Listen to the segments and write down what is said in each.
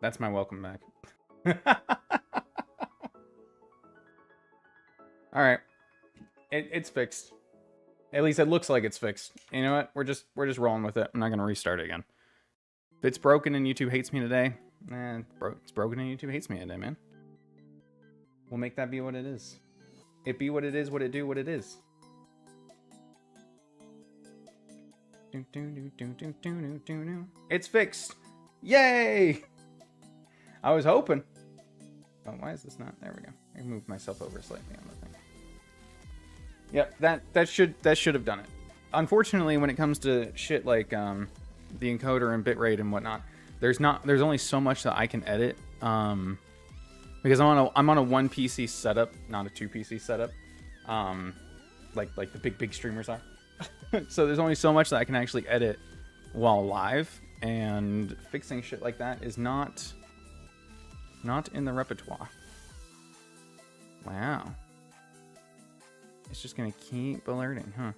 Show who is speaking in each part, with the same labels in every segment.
Speaker 1: That's my welcome back. All right, it's fixed. At least it looks like it's fixed. You know what? We're just rolling with it. I'm not gonna restart it again. If it's broken and YouTube hates me today, it's broken and YouTube hates me today, man. We'll make that be what it is. It be what it is, what it do, what it is. It's fixed. Yay! I was hoping. Oh, why is this not? There we go. I moved myself over slightly on the thing. Yep, that should have done it. Unfortunately, when it comes to shit like the encoder and bitrate and whatnot, there's only so much that I can edit. Because I'm on a 1 PC setup, not a 2 PC setup. Like the big streamers are. So there's only so much that I can actually edit while live, and fixing shit like that is not in the repertoire. Wow. It's just gonna keep alerting, huh?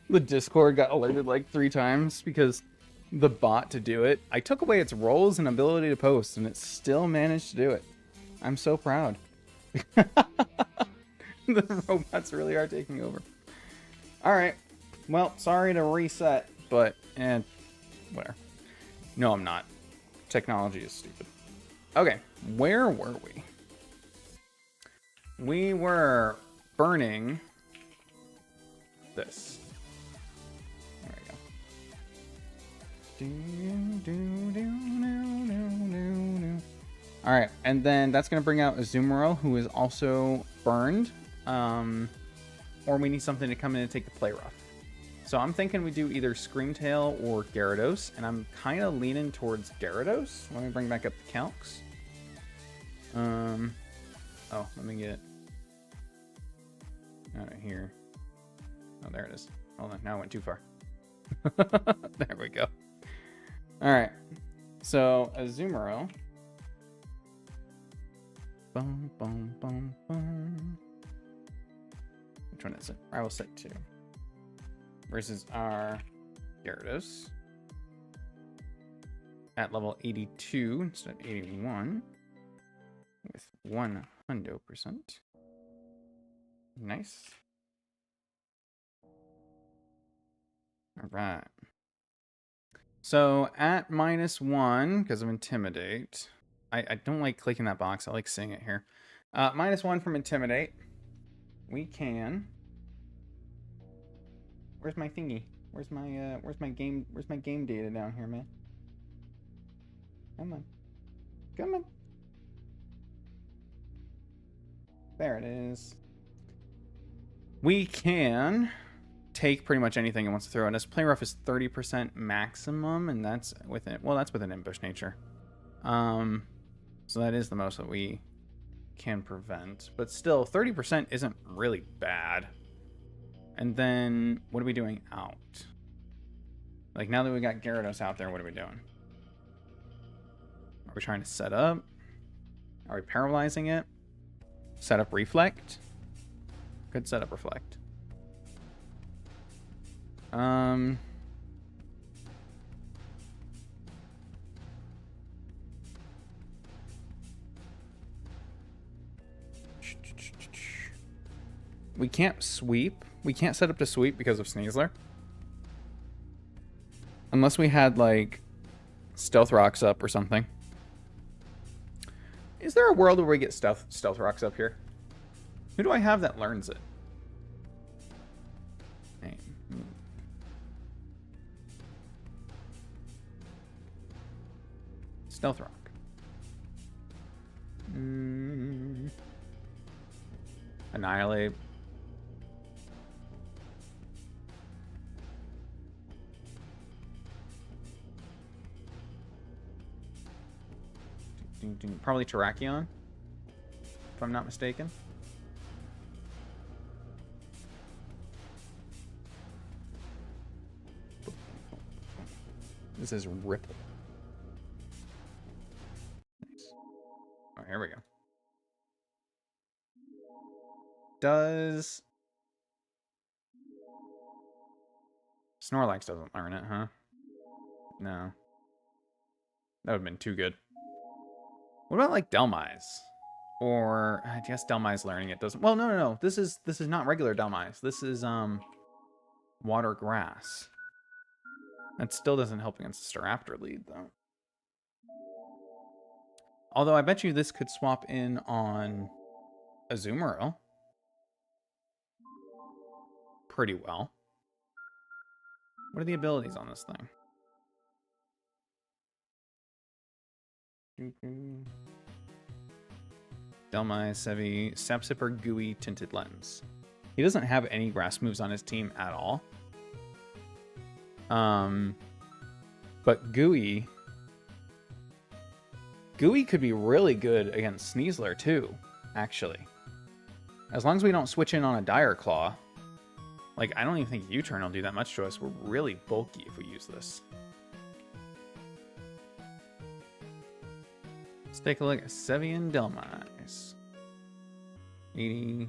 Speaker 1: The Discord got alerted like 3 times because the bot to do it, I took away its roles and ability to post, and it still managed to do it. I'm so proud. The robots really are taking over. Alright. Well, sorry to reset, but whatever. No, I'm not. Technology is stupid. Okay, where were we? We were burning this. There we go. Alright, and then that's going to bring out Azumarill, who is also burned. Or we need something to come in and take the play rough. So I'm thinking we do either Screamtail or Gyarados, and I'm kind of leaning towards Gyarados. Let me bring back up the calcs. Oh, let me get out of here. Oh, there it is. Hold on, now I went too far. There we go. Alright, so Azumarill. Boom, boom, boom, boom. Which one is it? Rival Set 2. Versus our Gyarados. At level 82 instead of 81. With 100%. Nice. Alright. So at -1, because of Intimidate. I don't like clicking that box. I like seeing it here. -1 from Intimidate. We can. Where's my thingy? Where's my game data down here, man? Come on. Come on. There it is. We can take pretty much anything it wants to throw at us. Play rough is 30% maximum, and that's with it. Well, that's with an Ambush Nature. So that is the most that we can prevent. But still, 30% isn't really bad. And then, what are we doing out? Like, now that we got Gyarados out there, what are we doing? Are we trying to set up? Are we paralyzing it? Set up Reflect? Good setup Reflect. We can't sweep. We can't set up to sweep because of Sneasler. Unless we had, like, Stealth Rocks up or something. Is there a world where we get Stealth Rocks up here? Who do I have that learns it? Name. Stealth Rock. Annihilate. Probably Terrakion, if I'm not mistaken. This is Ripple. Nice. Oh, here we go. Does Snorlax doesn't learn it, huh? No. That would have been too good. What about like Dhelmise? Or I guess Dhelmise learning it doesn't. Well, no. This is not regular Dhelmise. This is water grass. That still doesn't help against the Staraptor lead though. Although I bet you this could swap in on Azumarill pretty well. What are the abilities on this thing? Dhelmise, Sevi, Sap Sipper, Gooey, Tinted Lens. He doesn't have any grass moves on his team at all. But Gooey could be really good against Sneasler too, actually. As long as we don't switch in on a Dire Claw. Like, I don't even think U-Turn will do that much to us. We're really bulky if we use this. Let's take a look at Sevi and Dhelmise. 82.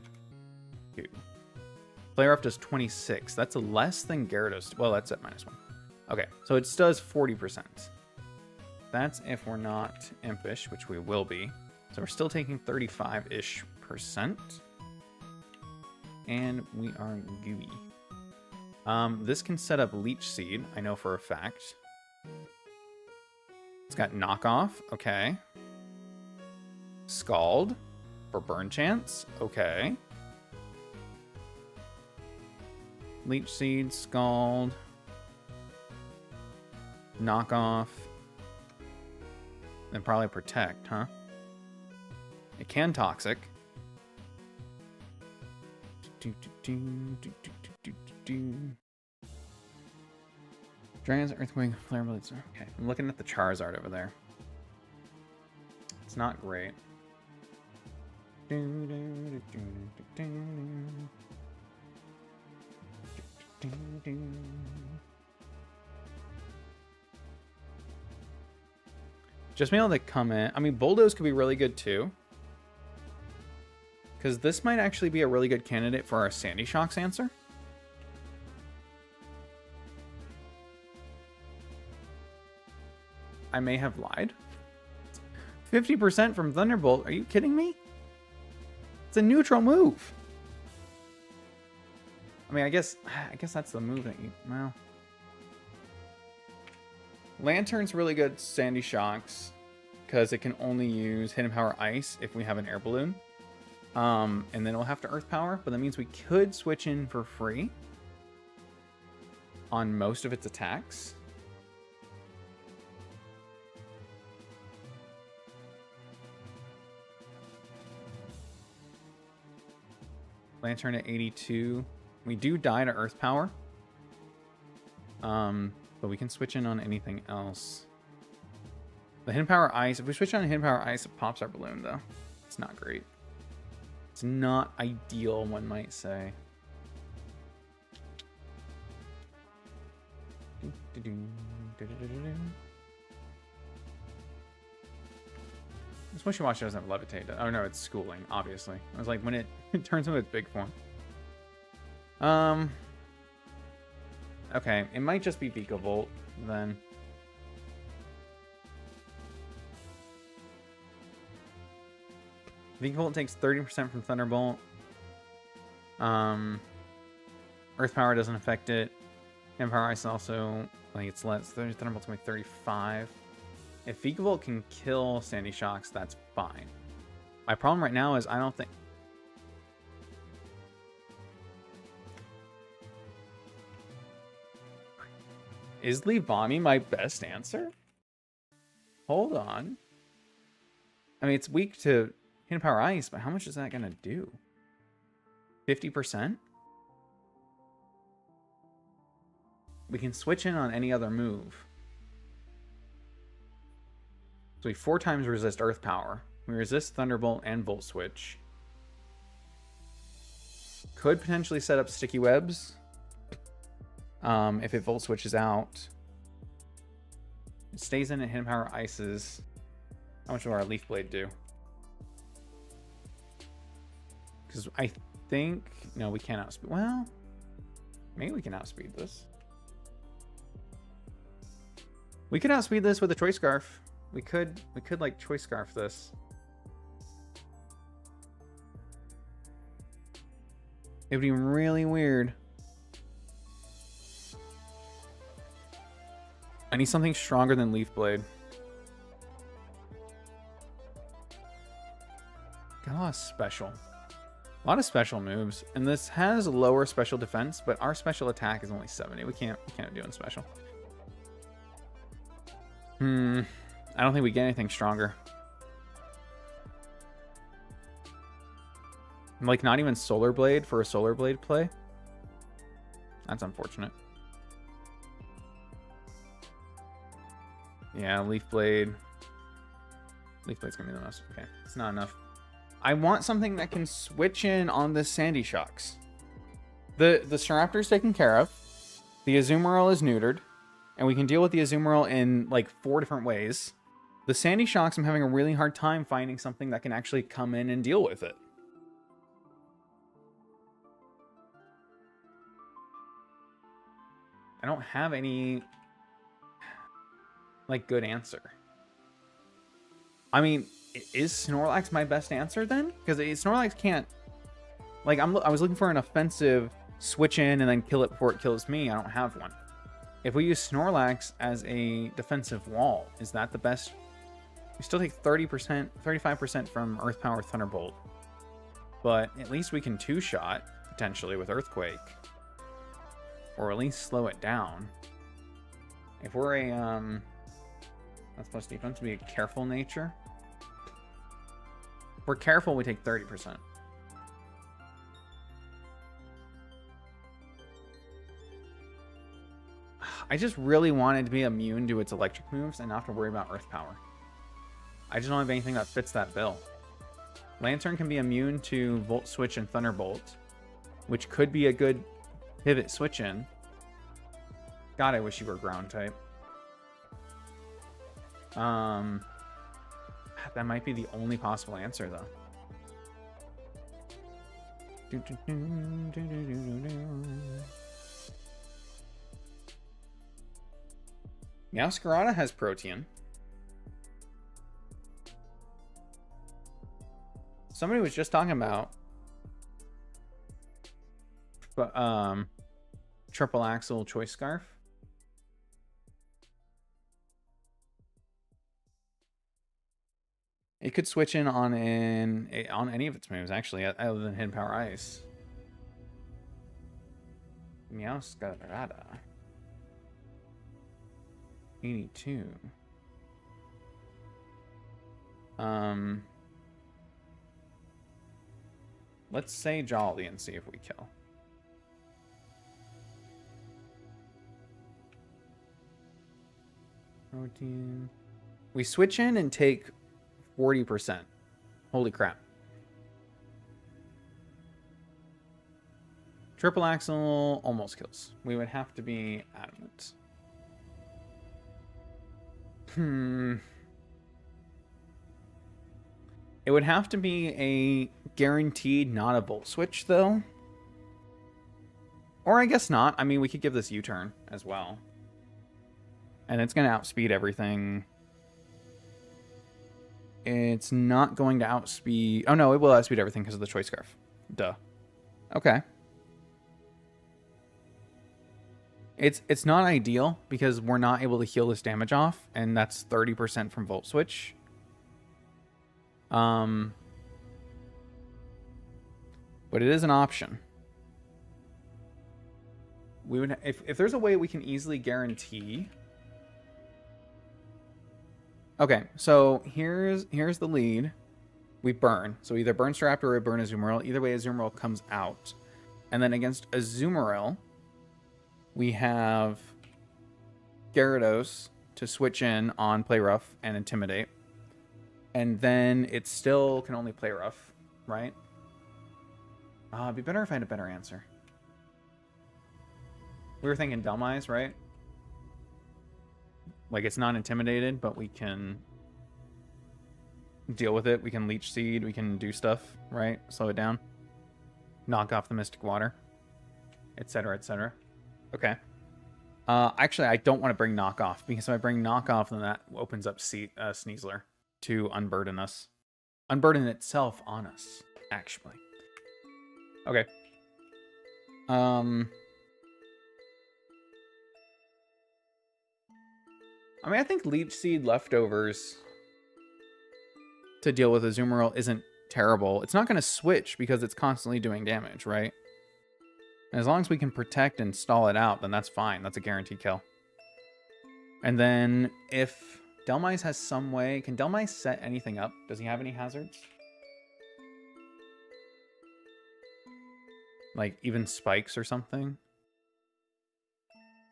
Speaker 1: Flare Up does 26. That's less than Gyarados. Well, that's at -1. Okay, so it does 40%. That's if we're not Impish, which we will be. So we're still taking 35-ish%. And we are Gooey. This can set up Leech Seed, I know for a fact. It's got Knockoff, okay. Scald for burn chance, okay. Leech Seed, Scald, Knockoff, and probably Protect, huh? It can Toxic. Dragons, Earthquake, Flare Blades. Okay, I'm looking at the Charizard over there. It's not great. Just being able to come in. I mean, Bulldoze could be really good too. Because this might actually be a really good candidate for our Sandy Shocks answer. I may have lied. 50% from Thunderbolt. Are you kidding me? It's a neutral move. I mean, I guess that's the move that you... Well... Lantern's really good Sandy Shocks. Because it can only use Hidden Power Ice if we have an air balloon. And then we'll have to Earth Power. But that means we could switch in for free. On most of its attacks. Lantern at 82. We do die to Earth Power. But we can switch in on anything else. The Hidden Power Ice. If we switch on Hidden Power Ice, it pops our balloon, though. It's not great. It's not ideal, one might say. This Wishy-Washy doesn't have Levitate. Oh no, it's Schooling, obviously. I was like, when it turns into its big form. Okay, it might just be Vikavolt, then. Vikavolt takes 30% from Thunderbolt. Earth Power doesn't affect it. Empire Ice also, like, it's less. Thunderbolt's gonna be 35. If Vikavolt can kill Sandy Shocks, that's fine. My problem right now is I don't think... Is Leavanny my best answer? Hold on. I mean, it's weak to Hidden Power Ice, but how much is that going to do? 50%? We can switch in on any other move. So we 4 times resist Earth Power. We resist Thunderbolt and Volt Switch. Could potentially set up Sticky Webs. If it Volt Switches out. It stays in and hidden power ices. How much will our Leaf Blade do? Because I think... No, we can't outspeed. Well, maybe we can outspeed this. We could outspeed this with a Choice Scarf. We could like Choice Scarf this. It would be really weird. I need something stronger than Leaf Blade. Got a lot of special. A lot of special moves. And this has lower special defense, but our special attack is only 70. We can't do it special. I don't think we get anything stronger. Like, not even Solar Blade for a Solar Blade play? That's unfortunate. Yeah, Leaf Blade. Leaf Blade's gonna be the most. Okay, it's not enough. I want something that can switch in on the Sandy Shocks. The Staraptor's taken care of. The Azumarill is neutered. And we can deal with the Azumarill in like 4 different ways. The Sandy Shocks, I'm having a really hard time finding something that can actually come in and deal with it. I don't have any like good answer. I mean, is Snorlax my best answer then? Because Snorlax can't... Like, I was looking for an offensive switch in and then kill it before it kills me. I don't have one. If we use Snorlax as a defensive wall, is that the best? We still take 30%, 35% from Earth Power Thunderbolt. But at least we can two-shot, potentially, with Earthquake. Or at least slow it down. If we're a, that's plus defense, be a careful nature. If we're careful, we take 30%. I just really wanted to be immune to its electric moves and not have to worry about Earth Power. I just don't have anything that fits that bill. Lantern can be immune to Volt Switch and Thunderbolt, which could be a good pivot switch in. God, I wish you were ground type. That might be the only possible answer, though. Meowscarada has Protean. Somebody was just talking about Triple Axle Choice Scarf. It could switch in on any of its moves, actually, other than Hidden Power Ice. Meowscarada. 82. Let's say Jolly and see if we kill. Protein. We switch in and take 40%. Holy crap. Triple Axle almost kills. We would have to be adamant. It would have to be a guaranteed not a Volt Switch, though. Or I guess not. I mean, we could give this U-turn as well. And it's going to outspeed everything. It's not going to outspeed... Oh, no, it will outspeed everything because of the Choice Scarf. Duh. Okay. It's not ideal because we're not able to heal this damage off, and that's 30% from Volt Switch. But it is an option. We would if there's a way we can easily guarantee. Okay, so here's the lead. We burn. So either burn Staraptor or burn Azumarill. Either way, Azumarill comes out. And then against Azumarill, we have Gyarados to switch in on Play Rough and Intimidate. And then it still can only Play Rough, right? It'd be better if I had a better answer. We were thinking Dumb Eyes, right? Like, it's not intimidated, but we can deal with it. We can Leech Seed. We can do stuff, right? Slow it down. Knock off the Mystic Water, etc., etc. Okay. Actually, I don't want to bring Knock Off, because if I bring Knock Off, then that opens up Sneasler to unburden us. Unburden itself on us, actually. Okay. I mean, I think Leech Seed leftovers to deal with Azumarill isn't terrible. It's not going to switch because it's constantly doing damage, right? And as long as we can protect and stall it out, then that's fine. That's a guaranteed kill. And then if Dhelmise has some way... Can Dhelmise set anything up? Does he have any hazards? Like, even spikes or something?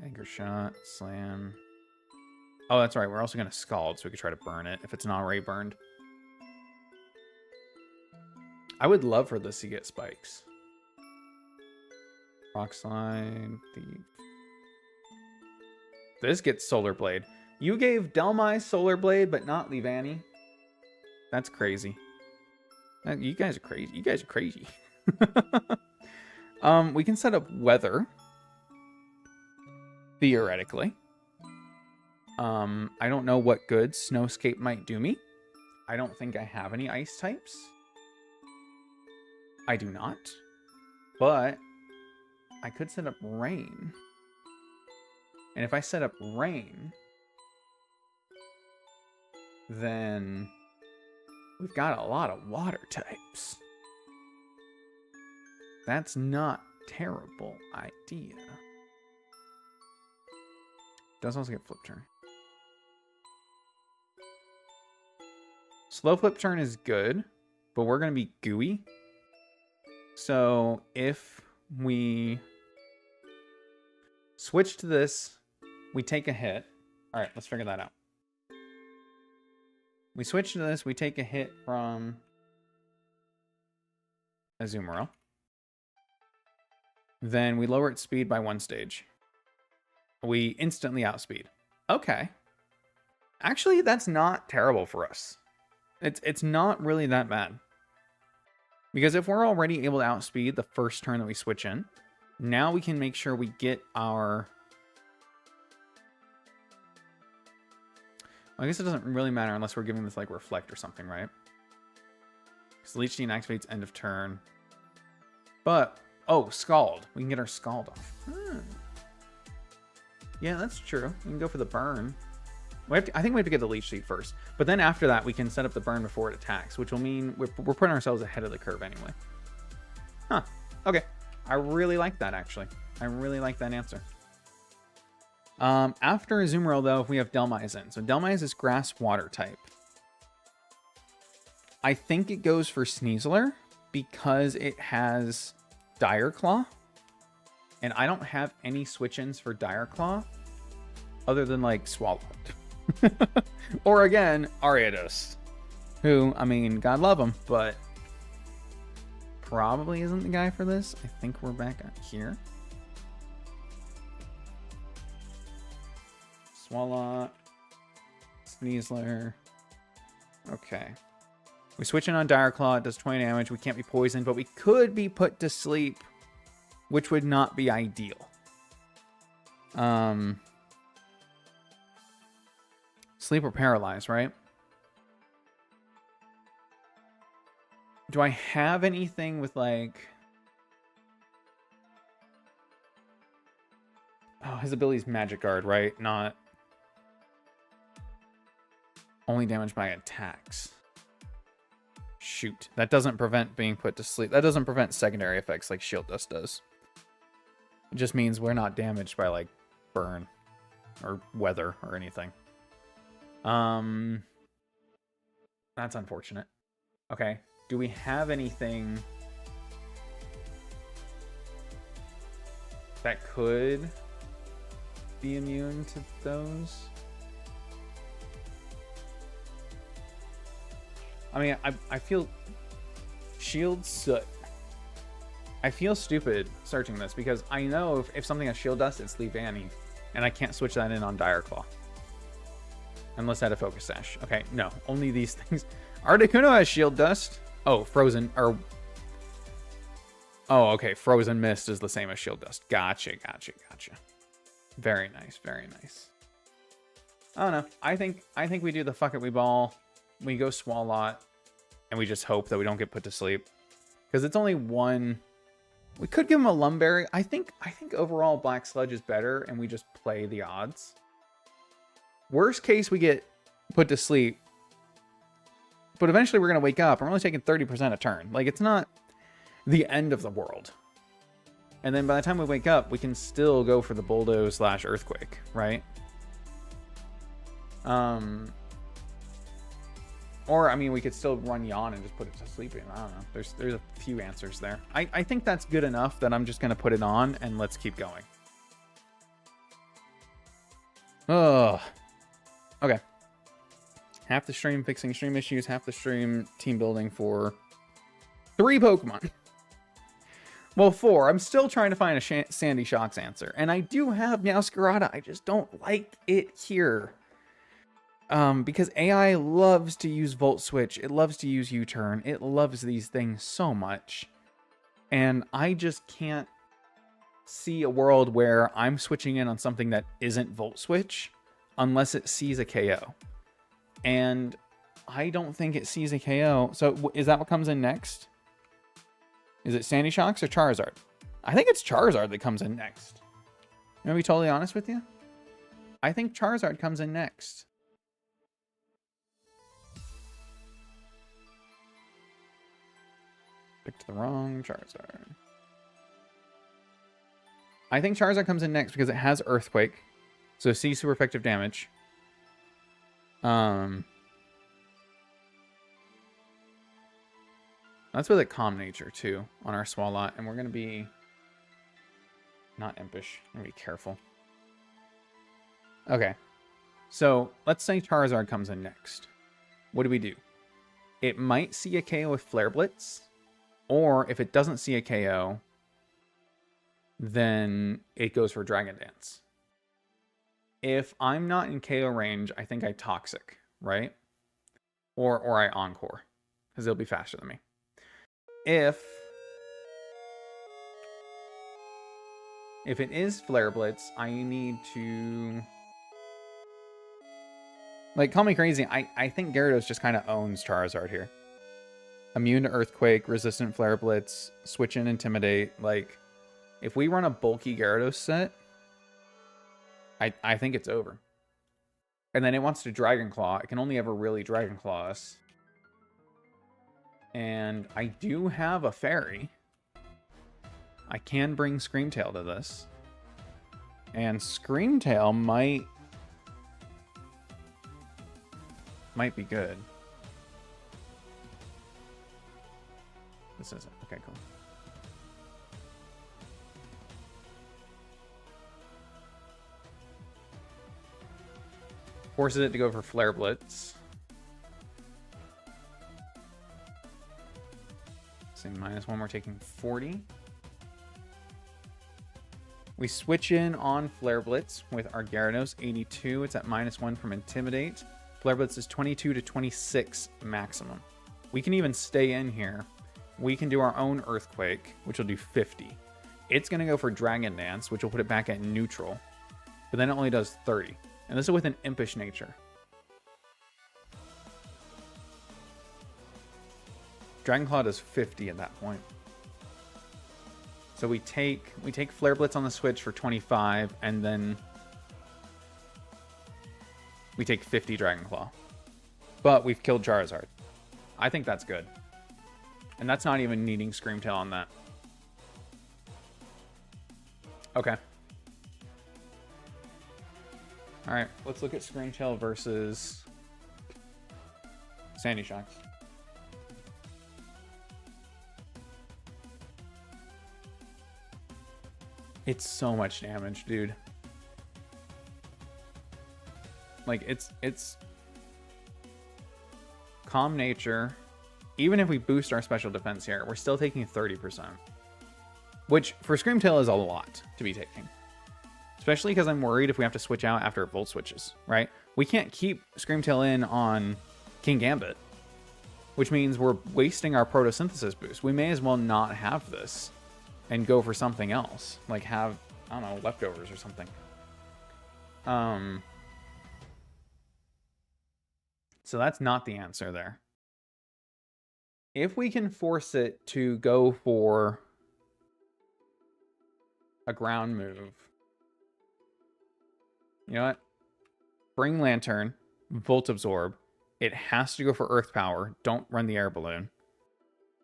Speaker 1: Anchor Shot, Slam... Oh, that's right. We're also going to Scald, so we could try to burn it if it's not already burned. I would love for this to get spikes. Rock Slide, Thief. This gets Solar Blade. You gave Dhelmise Solar Blade, but not Leavanny. That's crazy. You guys are crazy. You guys are crazy. We can set up Weather. Theoretically. I don't know what good Snowscape might do me. I don't think I have any ice types. I do not. But I could set up Rain. And if I set up Rain, then we've got a lot of water types. That's not a terrible idea. Does also get Flip Turn. Slow Flip Turn is good, but we're going to be gooey. So if we switch to this, we take a hit. All right, let's figure that out. We switch to this, we take a hit from Azumarill. Then we lower its speed by 1 stage. We instantly outspeed. Okay. Actually, that's not terrible for us. It's not really that bad. Because if we're already able to outspeed the first turn that we switch in, now we can make sure we get our... Well, I guess it doesn't really matter unless we're giving this like Reflect or something, right? Because Leech Seed activates end of turn. But, oh, Scald. We can get our Scald off. Yeah, that's true. We can go for the burn. I think we have to get the Leech Seed first. But then after that, we can set up the burn before it attacks, which will mean we're putting ourselves ahead of the curve anyway. Huh. Okay. I really like that, actually. I really like that answer. After Azumarill, though, we have Dhelmise in. So Dhelmise is Grass Water type. I think it goes for Sneasler because it has Dire Claw. And I don't have any switch-ins for Dire Claw other than, like, Swallow. Or, again, Ariados. Who, I mean, God love him, but probably isn't the guy for this. I think we're back up here. Swallow. Sneasler. Okay. We switch in on Dire Claw. It does 20 damage. We can't be poisoned, but we could be put to sleep, which would not be ideal. Sleep or paralyze, right? Do I have anything with like... Oh, his ability is Magic Guard, right? Not... Only damage by attacks. Shoot. That doesn't prevent being put to sleep. That doesn't prevent secondary effects like Shield Dust does. It just means we're not damaged by like burn or weather or anything. That's unfortunate. Okay. Do we have anything that could be immune to those? I mean, I feel Shield Soot. I feel stupid searching this because I know if something has Shield Dust, it's Leavanny, and I can't switch that in on Dire Claw. Unless I had a Focus Sash. Okay, no. Only these things. Articuno has Shield Dust. Oh, Frozen. Or... Oh, okay. Frozen Mist is the same as Shield Dust. Gotcha. Very nice. Very nice. I don't know. I think we do the fuck it we ball. We go Swalot. And we just hope that we don't get put to sleep. Because it's only one... We could give him a Lumberry. I think overall Black Sludge is better. And we just play the odds. Worst case, we get put to sleep. But eventually we're going to wake up. I'm only taking 30% a turn. Like, it's not the end of the world. And then by the time we wake up, we can still go for the Bulldoze / Earthquake, right? Or, I mean, we could still run Yawn and just put it to sleep. I don't know. There's a few answers there. I think that's good enough that I'm just going to put it on and let's keep going. Ugh. Okay. Half the stream fixing stream issues, half the stream team building for 3 Pokemon. Well, 4. I'm still trying to find a Sandy Shocks answer. And I do have Meowscarada. I just don't like it here. Because AI loves to use Volt Switch. It loves to use U-Turn. It loves these things so much. And I just can't see a world where I'm switching in on something that isn't Volt Switch unless it sees a KO. And I don't think it sees a KO. So is that what comes in next? Is it Sandy Shocks or Charizard? I think it's Charizard that comes in next. I'm gonna be totally honest with you. I think Charizard comes in next. Picked the wrong Charizard. I think Charizard comes in next because it has Earthquake. So C super effective damage. That's with a Calm Nature too on our Swalot, and we're gonna be not impish. I'm gonna be careful. Okay, so let's say Charizard comes in next. What do? It might see a KO with Flare Blitz, or if it doesn't see a KO, then it goes for Dragon Dance. If I'm not in KO range, I think I Toxic, right? Or I Encore, because it'll be faster than me. If it is Flare Blitz, I need to... Like, call me crazy, I think Gyarados just kind of owns Charizard here. Immune to Earthquake, resistant Flare Blitz, switch in Intimidate. Like, if we run a bulky Gyarados set, I think it's over. And then it wants to Dragon Claw. It can only ever really Dragon Claw us. And I do have a Fairy. I can bring Screamtail to this. And Screamtail might be good. This isn't. Okay, cool. Forces it to go for Flare Blitz. Say -1, we're taking 40. We switch in on Flare Blitz with our Gyarados, 82. It's at -1 from Intimidate. Flare Blitz is 22 to 26 maximum. We can even stay in here. We can do our own Earthquake, which will do 50. It's going to go for Dragon Dance, which will put it back at neutral. But then it only does 30. And this is with an Impish Nature. Dragon Claw does 50 at that point. So we take Flare Blitz on the switch for 25, and then we take 50 Dragon Claw. But we've killed Charizard. I think that's good. And that's not even needing Screamtail on that. Okay. Alright, let's look at Screamtail versus Sandy Shocks. It's so much damage, dude. Like, it's Calm Nature. Even if we boost our special defense here, we're still taking 30%. Which, for Screamtail, is a lot to be taking. Especially because I'm worried if we have to switch out after it Volt switches, right? We can't keep Screamtail in on King Gambit, which means we're wasting our Photosynthesis boost. We may as well not have this and go for something else. Like have, I don't know, leftovers or something. So that's not the answer there. If we can force it to go for a ground move, you know what? Bring Lantern, Volt Absorb. It has to go for Earth Power. Don't run the air balloon.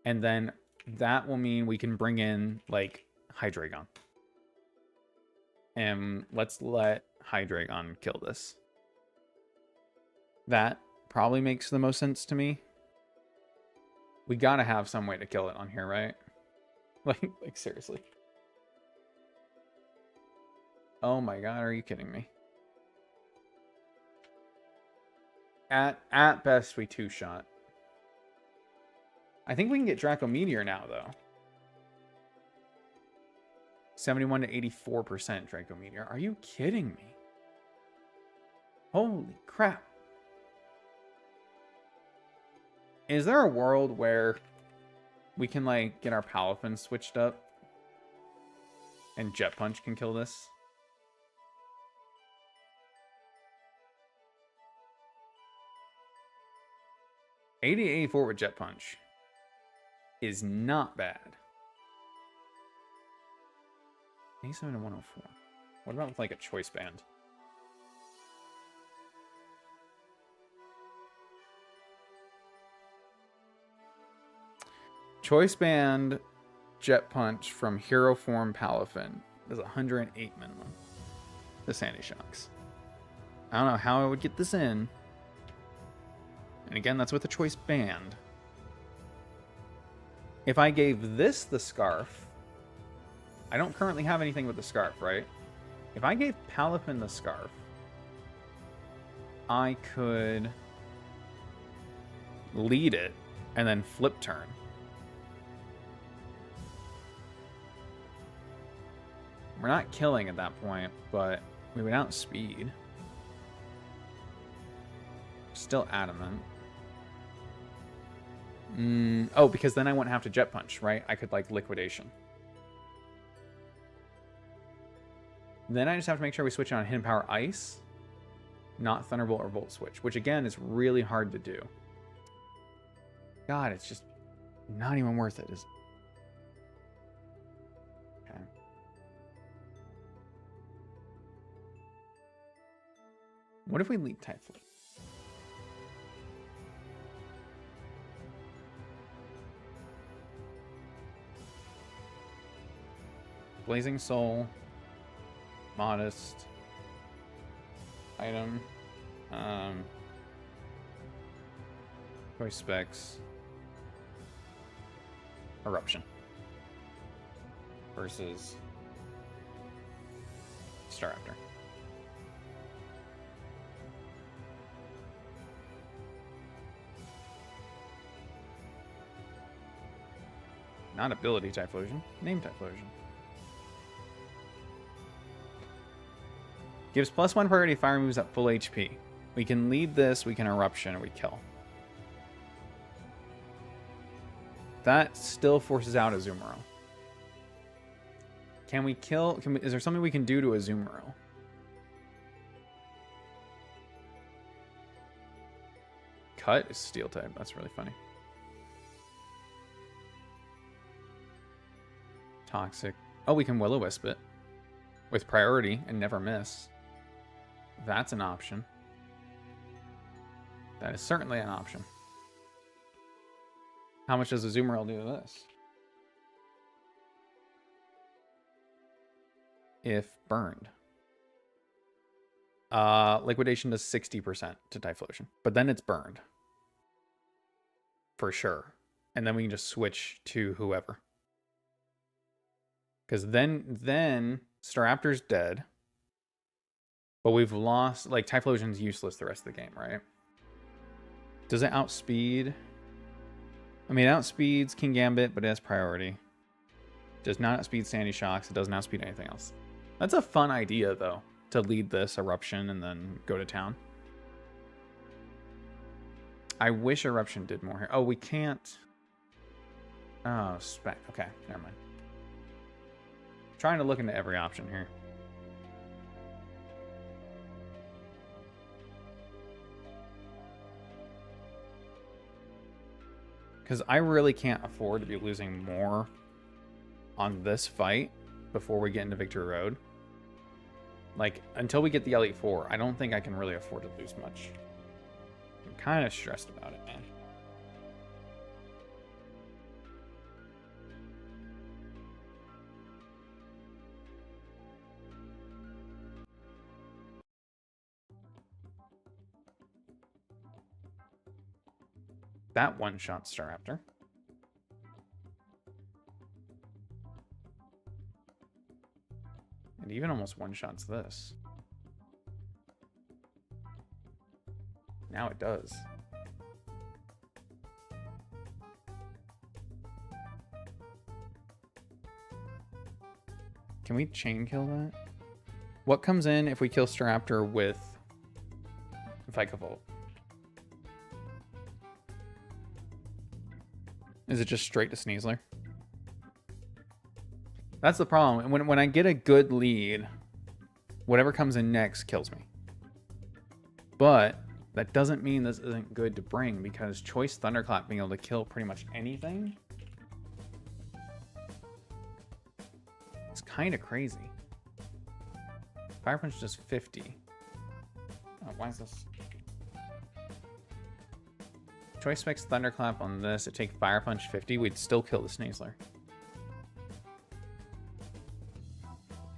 Speaker 1: And then that will mean we can bring in, like, Hydreigon. And let's let Hydreigon kill this. That probably makes the most sense to me. We gotta have some way to kill it on here, right? Like seriously. Oh my god, are you kidding me? At best, we two-shot. I think we can get Draco Meteor now, though. 71 to 84% Draco Meteor. Are you kidding me? Holy crap. Is there a world where we can, like, get our Palafin switched up and Jet Punch can kill this? $80-84 with Jet Punch is not bad. 87 to 104. What about with like a Choice Band? Choice Band Jet Punch from Hero Form Palafin is 108 minimum. The Sandy Shocks. I don't know how I would get this in. And again, that's with a Choice Band. If I gave this the Scarf, I don't currently have anything with the Scarf, right? If I gave Palafin the Scarf, I could lead it and then flip turn. We're not killing at that point, but we would outspeed. Still adamant. Oh, because then I wouldn't have to Jet Punch, right? I could, like, Liquidation. Then I just have to make sure we switch on Hidden Power Ice, not Thunderbolt or Volt Switch, which, again, is really hard to do. God, it's just not even worth it, is it? Okay. What if we lead Typhlosion? Blazing Soul, Modest, Item, Choice Specs, Eruption versus Staraptor. Not ability Typhlosion, name Typhlosion. Gives +1 priority fire moves at full HP. We can lead this, we can Eruption, and we kill. That still forces out Azumarill. Can we kill... is there something we can do to Azumarill? Cut is Steel type. That's really funny. Toxic. Oh, we can Will-O-Wisp it. With priority and never miss. That's an option. That is certainly an option. How much does Azumarill do to this? If burned. Liquidation does 60% to Typhlosion. But then it's burned. For sure. And then we can just switch to whoever. Because then Staraptor's dead. But we've lost... like, Typhlosion's useless the rest of the game, right? Does it outspeed? I mean, it outspeeds King Gambit, but it has priority. Does not outspeed Sandy Shocks. It doesn't outspeed anything else. That's a fun idea, though, to lead this eruption and then go to town. I wish eruption did more here. Oh, we can't. Oh, spec. Okay, never mind. Trying to look into every option here. Because I really can't afford to be losing more on this fight before we get into Victory Road. Like, until we get the Elite Four, I don't think I can really afford to lose much. I'm kind of stressed about it, man. That one-shot Staraptor. And even almost one-shots this. Now it does. Can we chain kill that? What comes in if we kill Staraptor with Vikavolt? Is it just straight to Sneasler? That's the problem. When I get a good lead, whatever comes in next kills me. But that doesn't mean this isn't good to bring, because Choice Thunderclap being able to kill pretty much anything, it's kind of crazy. Fire Punch does 50. Oh, why is this? Choice Specs Thunderclap on this, it take Fire Punch 50, we'd still kill the Sneasler.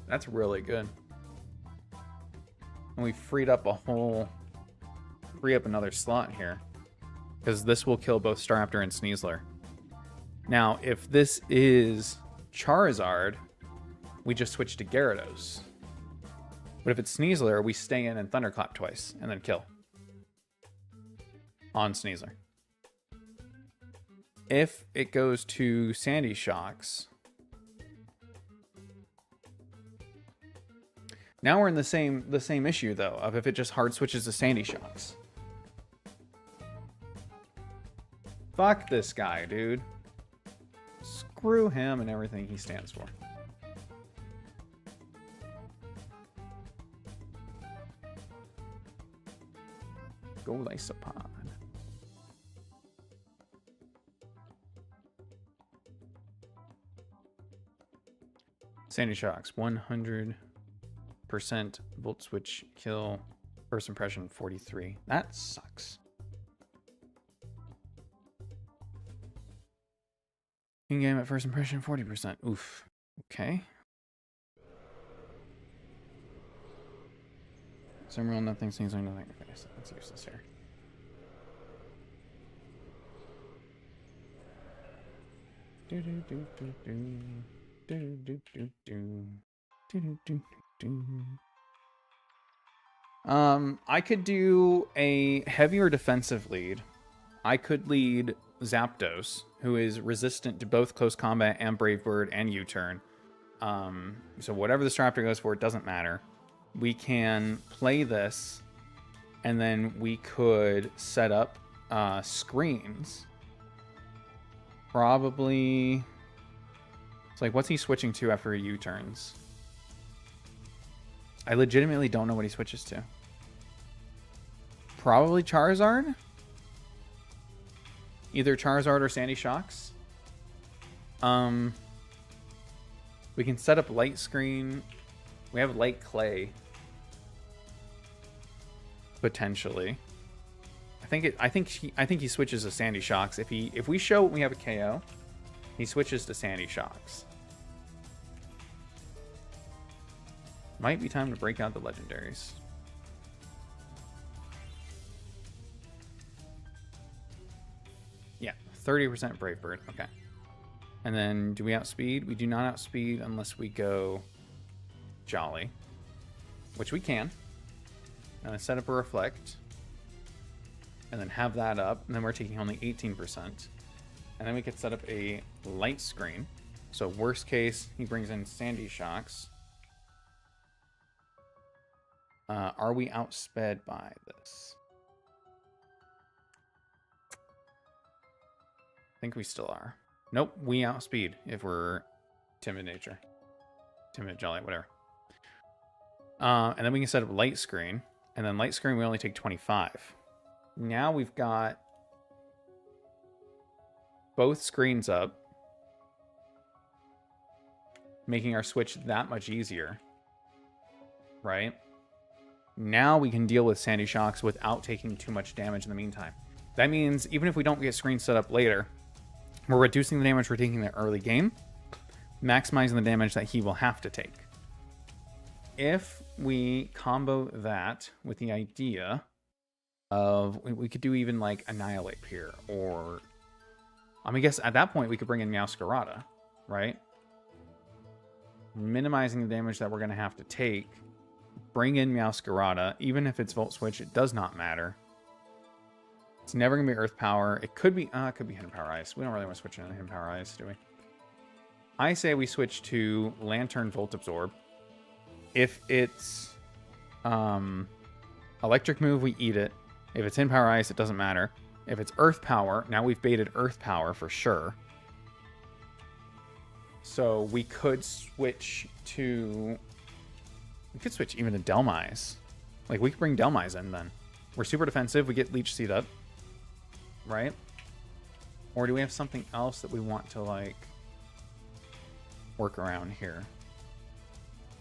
Speaker 1: That's really good. And we freed up another slot here, because this will kill both Staraptor and Sneasler. Now, if this is Charizard, we just switch to Gyarados. But if it's Sneasler, we stay in and Thunderclap twice, and then kill. On Sneasler. If it goes to Sandy Shocks, now we're in the same issue, though, of if it just hard switches to Sandy Shocks. Fuck this guy, dude. Screw him and everything he stands for. Go Lysopod. Sandy Shocks, 100% Volt Switch kill, first impression 43. That sucks. In-game at first impression 40%. Oof. Okay. Some real nothing seems like nothing. Okay, so that's useless here. Do do do do do. Do, do, do, do. Do, do, do, do. I could do a heavier defensive lead. I could lead Zapdos, who is resistant to both Close Combat and Brave Bird and U-Turn. So whatever the Staraptor goes for, it doesn't matter. We can play this, and then we could set up screens. Probably... It's like, what's he switching to after he U-turns? I legitimately don't know what he switches to. Probably Charizard? Either Charizard or Sandy Shocks. We can set up Light Screen. We have Light Clay. Potentially. I think he switches to Sandy Shocks. If we show we have a KO, he switches to Sandy Shocks. Might be time to break out the legendaries. Yeah, 30% Brave Bird. Okay. And then do we outspeed? We do not outspeed unless we go Jolly, which we can. And then set up a Reflect. And then have that up. And then we're taking only 18%. And then we could set up a Light Screen. So worst case, he brings in Sandy Shocks. Are we outsped by this? I think we still are. Nope, we outspeed if we're timid nature. Timid, jolly, whatever. And then we can set up light screen. And then light screen, we only take 25. Now we've got both screens up, making our switch that much easier. Right? Now we can deal with Sandy Shocks without taking too much damage in the meantime. That means even if we don't get screens set up later, we're reducing the damage we're taking in the early game, maximizing the damage that he will have to take. If we combo that with the idea of, we could do even like Annihilate here, or I guess at that point we could bring in Meowscarada, right? Minimizing the damage that we're going to have to take. Bring in Meowscarada. Even if it's Volt Switch, it does not matter. It's never going to be Earth Power. It could be Hidden Power Ice. We don't really want to switch into Hidden Power Ice, do we? I say we switch to Lantern Volt Absorb. If it's Electric Move, we eat it. If it's Hidden Power Ice, it doesn't matter. If it's Earth Power, now we've baited Earth Power for sure. So we could switch to... We could switch even to Dhelmise. Like, we could bring Dhelmise in then. We're super defensive. We get Leech Seed up. Right? Or do we have something else that we want to, like, work around here?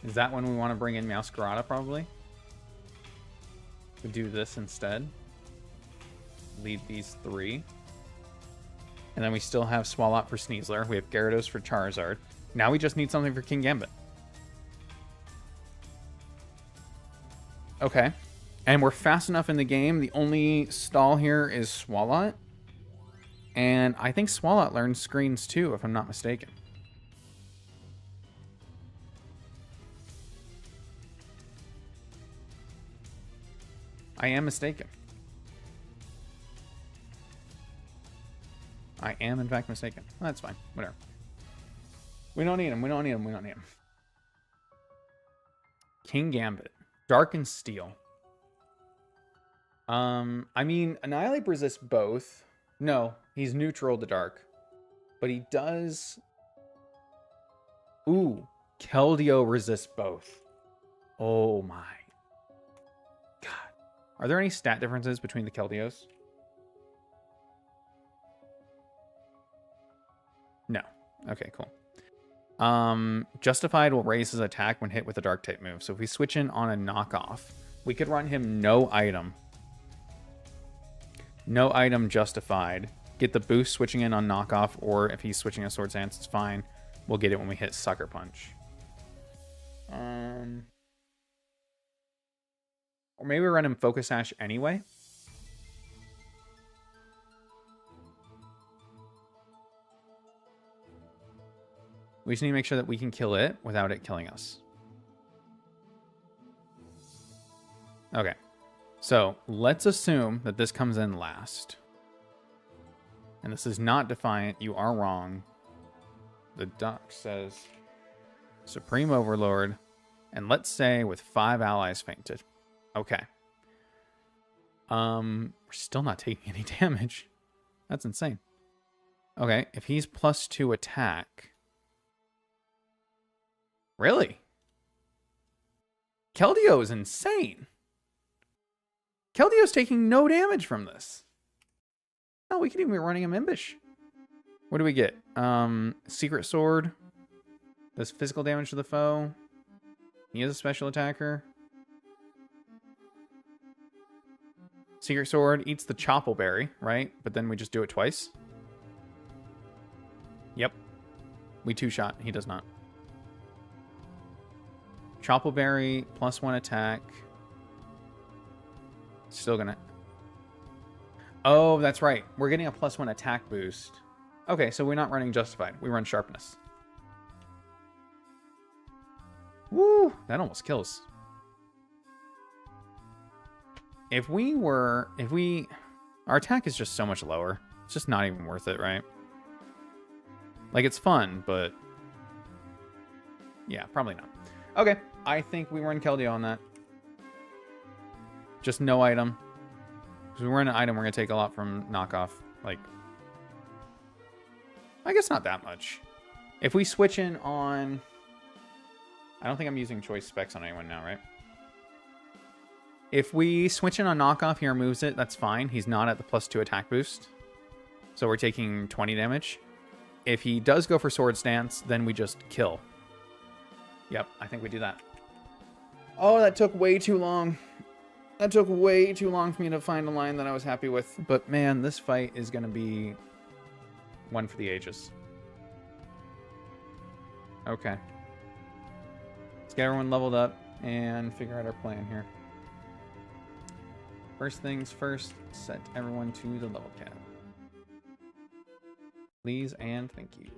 Speaker 1: Is that when we want to bring in Meowscarada, probably? We do this instead. Lead these three. And then we still have Swalot for Sneasler. We have Gyarados for Charizard. Now we just need something for Kingambit. Okay. And we're fast enough in the game. The only stall here is Swalot. And I think Swalot learns screens too, if I'm not mistaken. I am mistaken. I am, in fact, mistaken. Well, that's fine. Whatever. We don't need him. We don't need him. We don't need him. Kingambit. Dark and Steel. I mean, Annihilate resists both. No, he's neutral to Dark. But he does... Ooh, Keldeo resists both. Oh my God. Are there any stat differences between the Keldeos? No. Okay, cool. Justified will raise his attack when hit with a Dark type move. So if we switch in on a knockoff, we could run him no item. No item Justified. Get the boost switching in on knockoff, or if he's switching a Swords Dance, it's fine. We'll get it when we hit Sucker Punch. Or maybe we run him Focus Sash anyway. We just need to make sure that we can kill it without it killing us. Okay. So let's assume that this comes in last. And this is not Defiant. You are wrong. The doc says Supreme Overlord. And let's say with 5 allies fainted. Okay. We're still not taking any damage. That's insane. Okay, if he's +2 attack... Really? Keldeo is insane. Keldeo's taking no damage from this. Oh, we could even be running him Imbish. What do we get? Secret Sword. Does physical damage to the foe. He is a special attacker. Secret Sword eats the Chople Berry, right? But then we just do it twice. Yep. We 2-shot. He does not. Chople Berry, +1 attack. Still gonna... Oh, that's right. We're getting a +1 attack boost. Okay, so we're not running Justified. We run Sharpness. Woo! That almost kills. If we... Our attack is just so much lower. It's just not even worth it, right? Like, it's fun, but... Yeah, probably not. Okay, I think we run Keldeo on that. Just no item. Because we run an item, we're going to take a lot from knockoff. Like, I guess not that much. If we switch in on... I don't think I'm using choice specs on anyone now, right? If we switch in on knockoff, he removes it. That's fine. He's not at the +2 attack boost. So we're taking 20 damage. If he does go for Swords Dance, then we just kill. Yep, I think we do that. Oh, that took way too long. That took way too long for me to find a line that I was happy with. But man, this fight is going to be one for the ages. Okay. Let's get everyone leveled up and figure out our plan here. First things first, set everyone to the level cap. Please and thank you.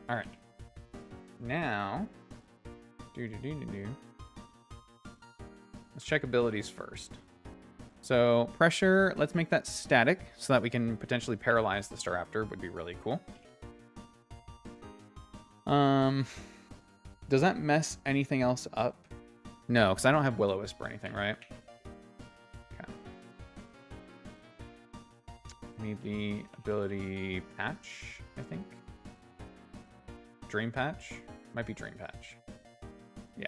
Speaker 1: All right. Now, let's check abilities first. So pressure, let's make that static so that we can potentially paralyze the Staraptor. Would be really cool. Does that mess anything else up? No, because I don't have Will-O-Wisp or anything, right? Okay. Need the ability patch, I think. Dream patch? Might be dream patch. Yeah.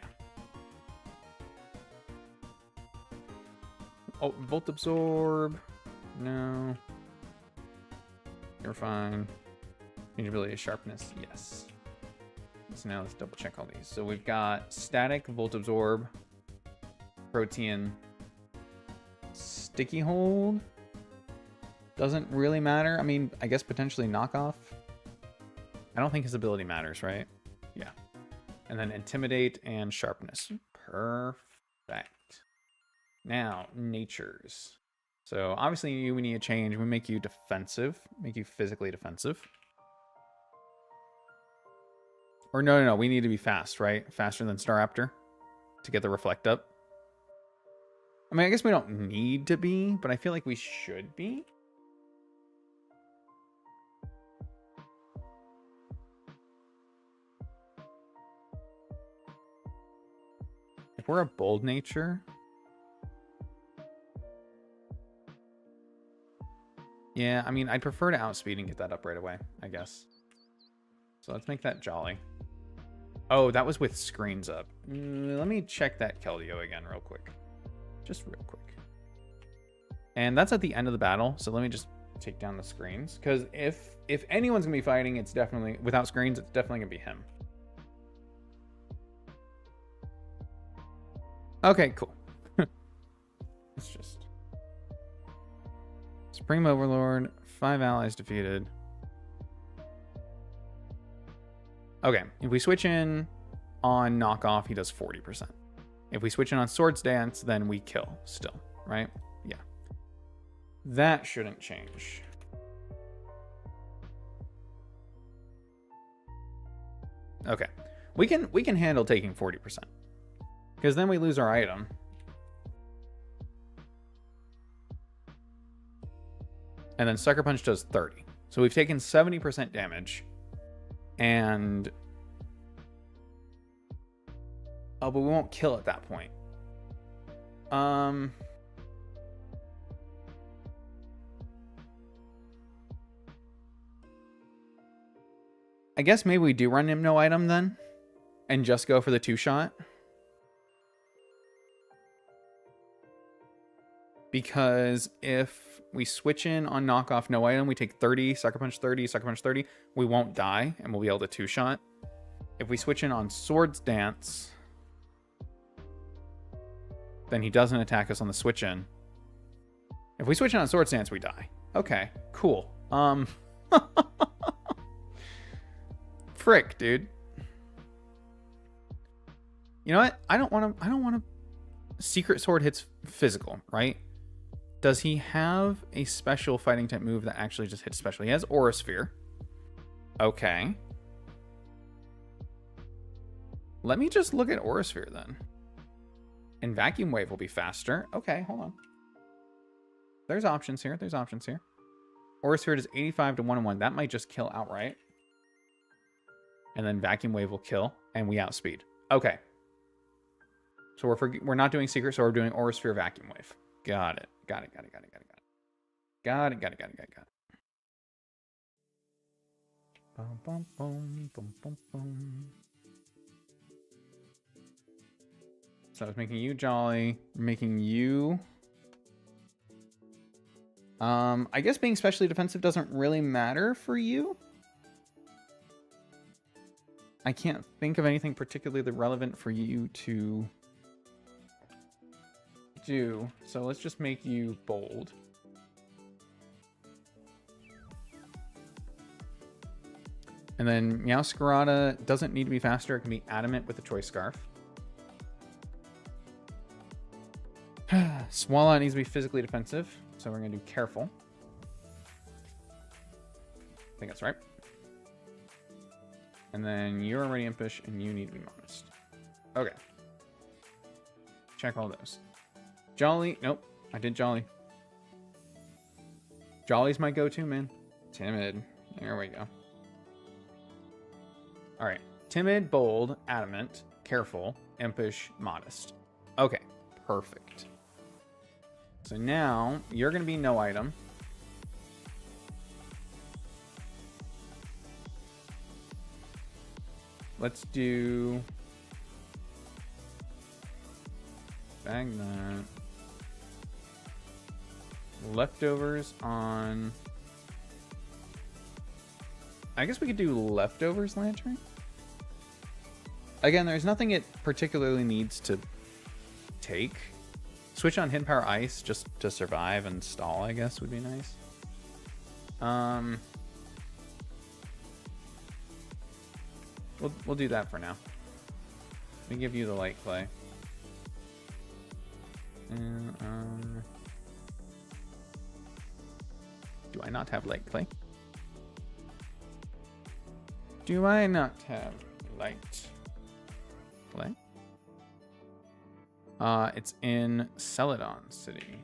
Speaker 1: Oh, Volt Absorb. No. You're fine. Need ability sharpness. Yes. So now let's double check all these. So we've got static, Volt Absorb, Protean, Sticky Hold. Doesn't really matter. I mean, I guess potentially Knockoff. I don't think his ability matters, right? Yeah. And then Intimidate and Sharpness. Perfect. Now, Natures. So obviously we need a change. We make you defensive. Make you physically defensive. Or no. We need to be fast, right? Faster than Staraptor to get the Reflect up. I mean, I guess we don't need to be, but I feel like we should be. If we're a bold nature... Yeah, I mean, I'd prefer to outspeed and get that up right away, I guess. So let's make that Jolly. Oh, that was with screens up. Let me check that Keldeo again real quick. Just real quick. And that's at the end of the battle, so let me just take down the screens. Because if anyone's going to be fighting, it's definitely... Without screens, it's definitely going to be him. Okay, cool. It's just... Supreme Overlord, 5 allies defeated. Okay, if we switch in on Knockoff, he does 40%. If we switch in on Swords Dance, then we kill still, right? Yeah. That shouldn't change. Okay. We can handle taking 40%. Because then we lose our item. And then Sucker Punch does 30. So we've taken 70% damage. And... Oh, but we won't kill at that point. I guess maybe we do run him no item then. And just go for the 2-shot. Because if we switch in on Knockoff no item, we take 30, Sucker Punch 30, Sucker Punch 30, we won't die, and we'll be able to 2-shot. If we switch in on Swords Dance, then he doesn't attack us on the switch in. If we switch in on Swords Dance, we die. Okay, cool. Frick, dude. You know what? I don't want to... Secret Sword hits physical, right? Does he have a special fighting type move that actually just hits special? He has Aura Sphere. Okay. Let me just look at Aura Sphere then. And Vacuum Wave will be faster. Okay, hold on. There's options here. There's options here. Aura Sphere does 85 to 1-1. That might just kill outright. And then Vacuum Wave will kill, and we outspeed. Okay. So we're not doing Secret Sword, we're doing Aura Sphere Vacuum Wave. Got it. Got it. Bum, bum, bum, bum, bum, bum. So I was making you Jolly, making you... I guess being specially defensive doesn't really matter for you. I can't think of anything particularly relevant for you to do. So let's just make you bold. And then Meowscarada doesn't need to be faster. It can be adamant with the Choice Scarf. Swallow needs to be physically defensive. So we're going to do careful. I think that's right. And then you're already impish and you need to be modest. Okay. Check all those. Jolly. Nope. I did Jolly. Jolly's my go-to, man. Timid. There we go. Alright. Timid, bold, adamant, careful, impish, modest. Okay. Perfect. So now you're going to be no item. Let's do bag that. Leftovers on... I guess we could do Leftovers Lantern. Again, there's nothing it particularly needs to take. Switch on Hidden Power Ice just to survive and stall, I guess, would be nice. We'll do that for now. Let me give you the Light Clay. And, do I not have Light Clay? Do I not have Light Clay? It's in Celadon City.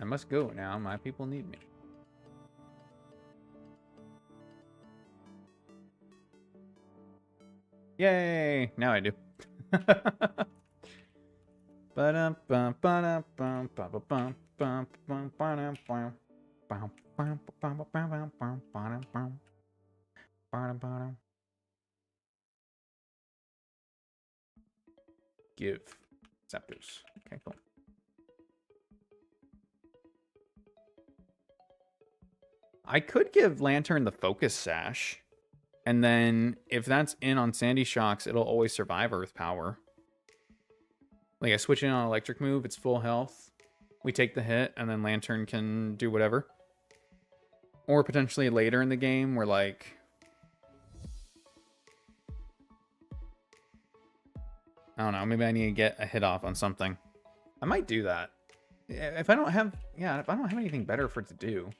Speaker 1: I must go now. My people need me. Yay! Now I do. Give scepters. Okay, cool. I could give Lantern the Focus Sash. And then if that's in on Sandy Shocks, it'll always survive Earth Power. Like I switch in on Electric Move, it's full health. We take the hit, and then Lantern can do whatever. Or potentially later in the game, where like... I don't know, maybe I need to get a hit off on something. I might do that. If I don't have... Yeah, if I don't have anything better for it to do,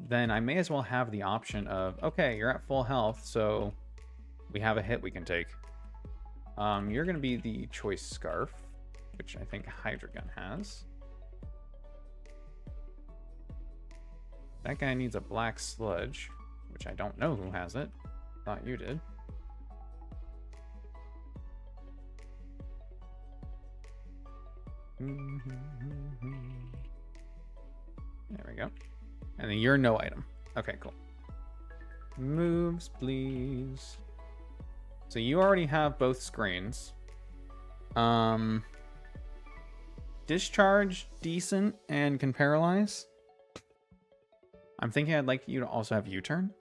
Speaker 1: then I may as well have the option of, okay, you're at full health, so we have a hit we can take. You're going to be the Choice Scarf, which I think Hydra Gun has. That guy needs a Black Sludge, which I don't know who has it. Thought you did. There we go. And then you're no item. Okay, cool. Moves, please. So you already have both screens. Discharge, decent, and can paralyze. I'm thinking I'd like you to also have U-turn,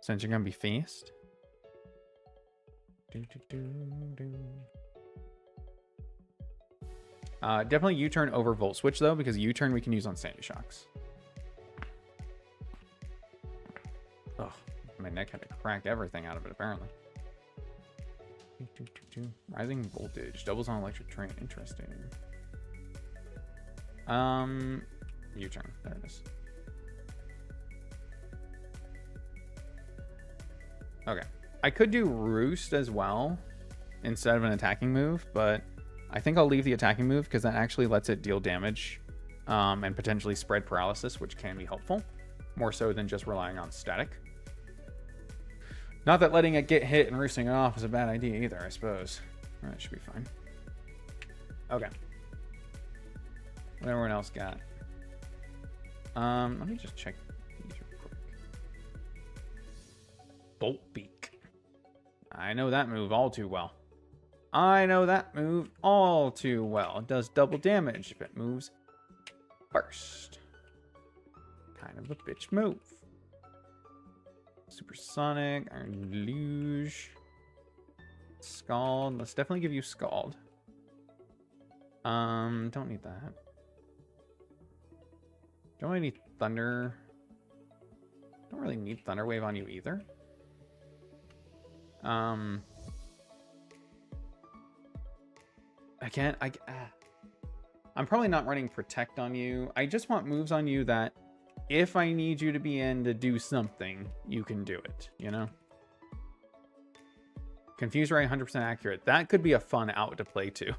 Speaker 1: since you're gonna be feast. Definitely U-turn over Volt Switch though, because U-turn we can use on Sandy Shocks. Oh, my neck had to crack everything out of it apparently. Rising voltage doubles on electric train. Interesting. U-turn. There it is. Okay. I could do Roost as well instead of an attacking move, but I think I'll leave the attacking move because that actually lets it deal damage and potentially spread paralysis, which can be helpful. More so than just relying on static. Not that letting it get hit and roosting it off is a bad idea either, I suppose. That should be fine. Okay. What everyone else got? Let me just check these real quick. Bolt Beak. I know that move all too well. I know that move all too well. It does double damage if it moves first. Kind of a bitch move. Supersonic, Iron Luge, Scald. Let's definitely give you Scald. Don't need that. Don't really need Thunder. Don't really need Thunder Wave on you either. I'm probably not running Protect on you. I just want moves on you that if I need you to be in to do something, you can do it, you know? Confuse Ray, 100% accurate. That could be a fun out to play too.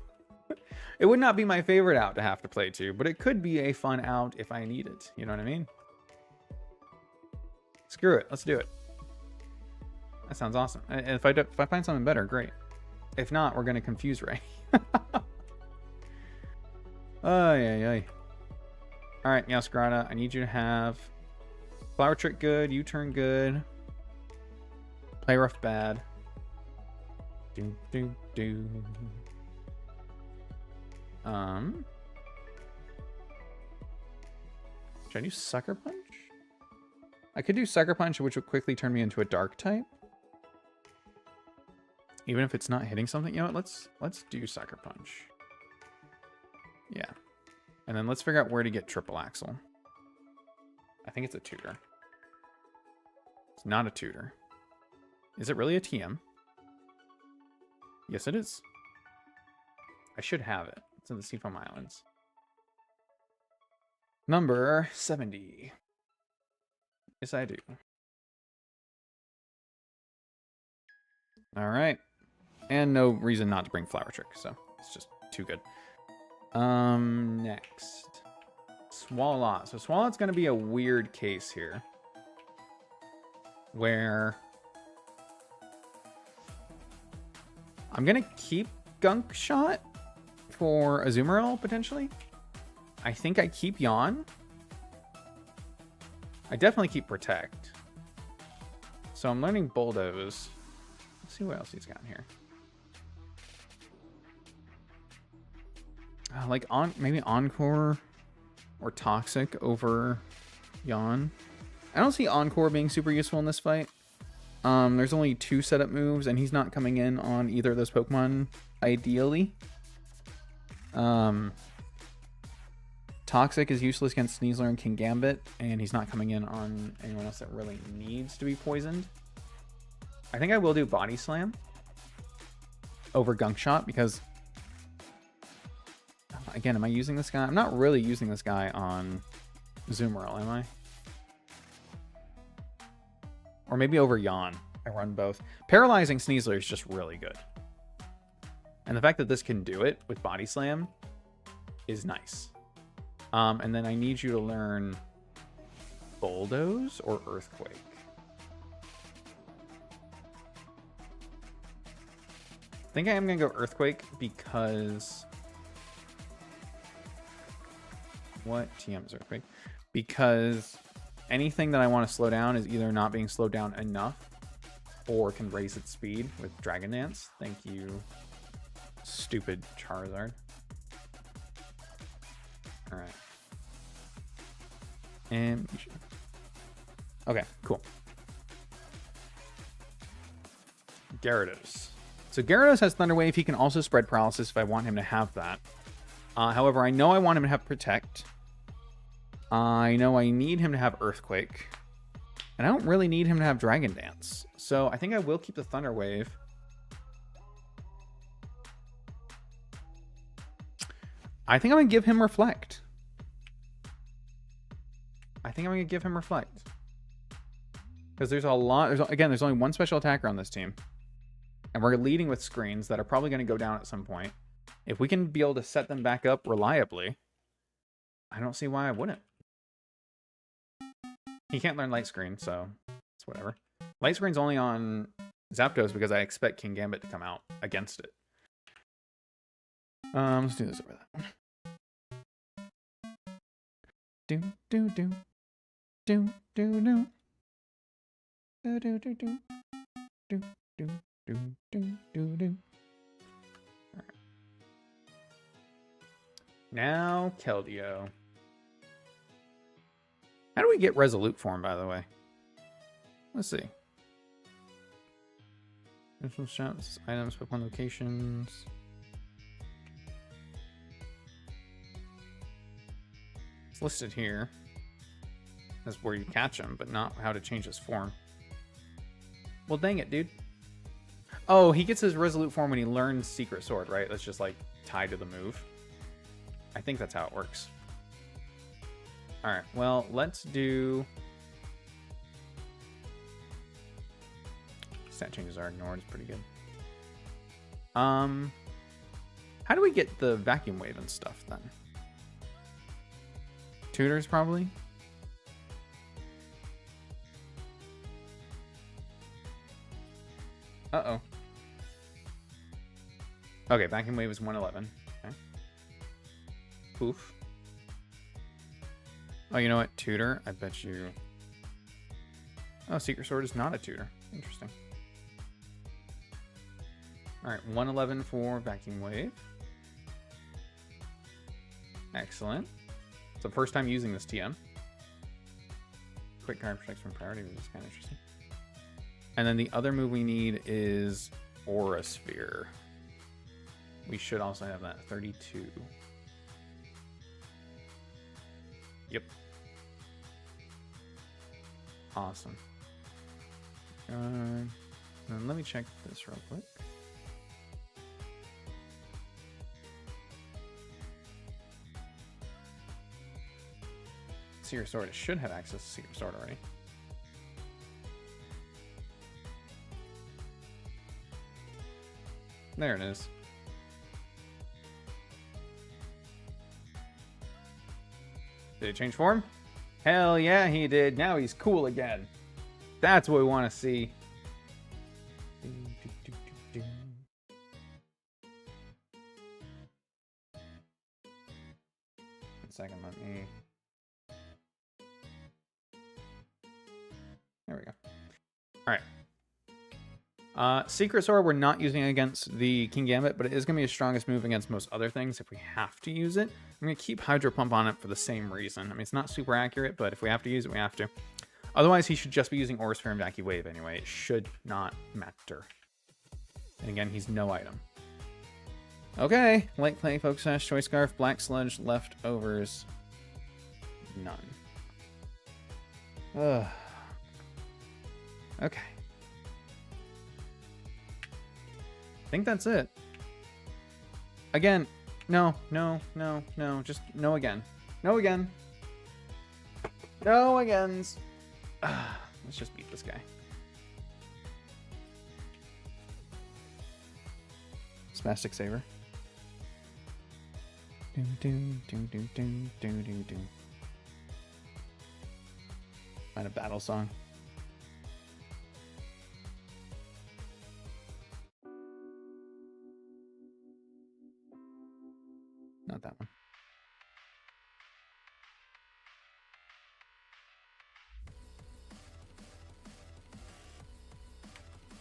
Speaker 1: It would not be my favorite out to have to play to, but it could be a fun out if I need it. You know what I mean? Screw it. Let's do it. That sounds awesome. And if I find something better, great. If not, we're going to Confuse Ray. Ay. All right, Meowscarada, I need you to have Flower Trick good, U-turn good, Play Rough bad. Do. Should I do Sucker Punch? I could do Sucker Punch, which would quickly turn me into a Dark type. Even if it's not hitting something. You know what? Let's do Sucker Punch. Yeah. And then let's figure out where to get Triple Axle. I think it's a tutor. It's not a tutor. Is it really a TM? Yes, it is. I should have it. It's in the Seafoam Islands. Number 70. Yes, I do. All right. And no reason not to bring Flower Trick, so it's just too good. Next. Swalot. So Swalot's going to be a weird case here. Where I'm going to keep Gunk Shot for Azumarill, potentially. I think I keep Yawn. I definitely keep Protect. So I'm learning Bulldoze. Let's see what else he's got here. Like maybe Encore or Toxic over Yawn. I don't see Encore being super useful in this fight. There's only 2 setup moves, and he's not coming in on either of those Pokemon, ideally. Toxic is useless against Sneasler and Kingambit, and he's not coming in on anyone else that really needs to be poisoned. I think I will do Body Slam over Gunk Shot because, again, am I using this guy? I'm not really using this guy on Azumarill, am I? Or maybe over Yawn. I run both. Paralyzing Sneasler is just really good. And the fact that this can do it with Body Slam is nice. And then I need you to learn Bulldoze or Earthquake. I think I am going to go Earthquake because... What TM is Earthquake? Because anything that I want to slow down is either not being slowed down enough or can raise its speed with Dragon Dance. Thank you, stupid Charizard. All right. And okay, cool. Gyarados. So Gyarados has Thunder Wave. He can also spread paralysis if I want him to have that. However, I know I want him to have Protect. I know I need him to have Earthquake. And I don't really need him to have Dragon Dance. So I think I will keep the Thunder Wave. I think I'm going to give him Reflect. Because there's a lot... There's only one special attacker on this team. And we're leading with screens that are probably going to go down at some point. If we can be able to set them back up reliably, I don't see why I wouldn't. He can't learn Light Screen, so it's whatever. Light Screen's only on Zapdos because I expect Kingambit to come out against it. Let's do this over that one. Do do do do do do do do do do do do do do do do. All right. Now Keldeo. How do we get Resolute form, by the way? Let's see. Special shots, items, Pokemon locations. It's listed here as where you catch him, but not how to change his form. Well, dang it, dude. Oh, he gets his Resolute form when he learns Secret Sword, right? That's just like tied to the move. I think that's how it works. Alright, well, let's do... Stat changes are ignored, it's pretty good. How do we get the Vacuum Wave and stuff then? Tutors, probably? Uh-oh. Okay, Vacuum Wave is 111. Okay. Poof. Oh, you know what? Tutor? I bet you... Oh, Secret Sword is not a tutor. Interesting. Alright, 111 for Vacuum Wave. Excellent. It's the first time using this TM. Quick card protects from priority, which is kind of interesting. And then the other move we need is Aura Sphere. We should also have that. 32. Yep. Awesome. And let me check this real quick. Secret Sword, it should have access to Secret Sword already. There it is. Did it change form? Hell yeah, he did. Now he's cool again. That's what we want to see. 1 second, let me... There we go. Alright. Secret Sword we're not using against the Kingambit, but it is going to be his strongest move against most other things if we have to use it. I'm going to keep Hydro Pump on it for the same reason. I mean, it's not super accurate, but if we have to use it, we have to. Otherwise, he should just be using Aura Sphere and Vacuum Wave anyway. It should not matter. And again, he's no item. Okay. Light Clay, Focus Sash, Choice Scarf, Black Sludge, Leftovers. None. Ugh. Okay. I think that's it. Again, no, just no again. No again. No agains. Let's just beat this guy. Spastic Saber. Find a battle song. Not that one.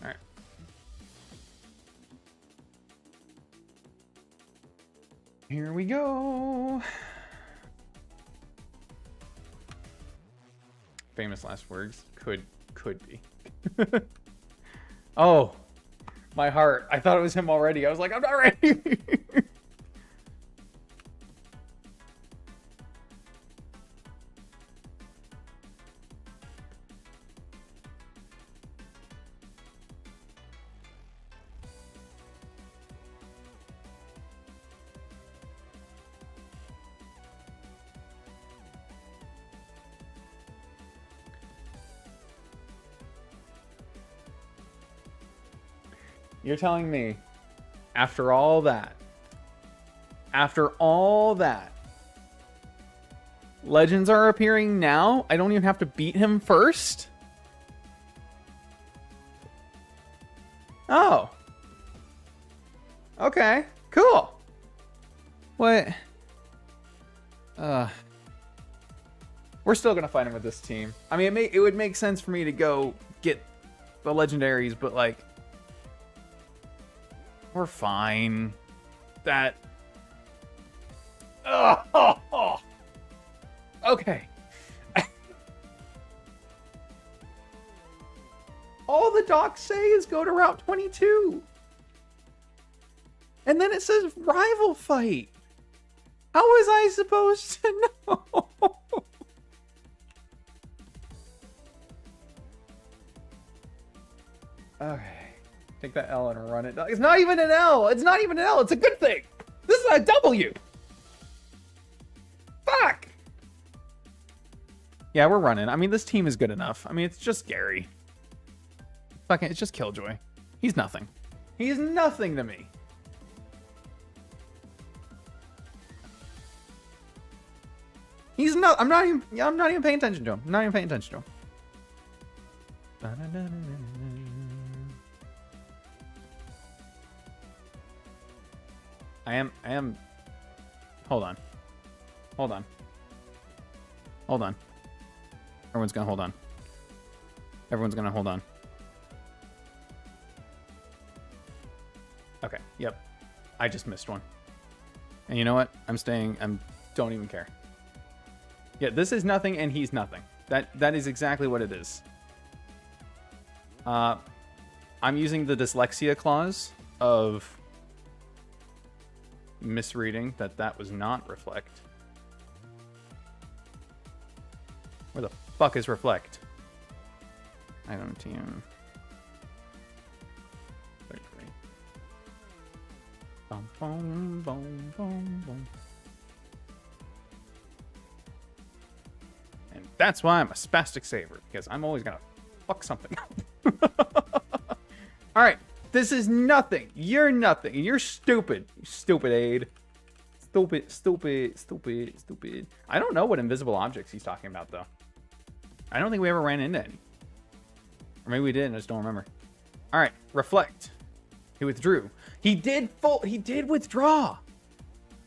Speaker 1: All right. Here we go. Famous last words. Could be. Oh, my heart. I thought it was him already. I was like, I'm not ready. You're telling me, after all that, After all that, legends are appearing now. I don't even have to beat him first. Oh. Okay, cool. What? We're still gonna fight him with this team. I mean, it would make sense for me to go get the legendaries, but like, we're fine. That. Oh. Okay. All the docs say is go to Route 22. And then it says rival fight. How was I supposed to know? Okay. Take that L and run it. It's not even an L. It's not even an L. It's a good thing. This is a W. Fuck. Yeah, we're running. I mean, this team is good enough. I mean, it's just Gary. Fucking, it's just Killjoy. He's nothing. He's nothing to me. He's not. I'm not even paying attention to him. I'm not even paying attention to him. I am. Hold on. Everyone's gonna hold on. Okay. Yep. I just missed one. And you know what? I'm staying. Don't even care. Yeah, this is nothing and he's nothing. That is exactly what it is. I'm using the dyslexia clause of misreading that was not reflect. Where the fuck is reflect? Item team. 33. Boom, boom, boom, boom, boom. And that's why I'm a spastic saver, because I'm always gonna fuck something up. Alright, this is nothing. You're nothing. You're stupid. You stupid aid. Stupid. I don't know what invisible objects he's talking about, though. I don't think we ever ran into any. Or maybe we did, I just don't remember. Alright, reflect. He withdrew. He did withdraw.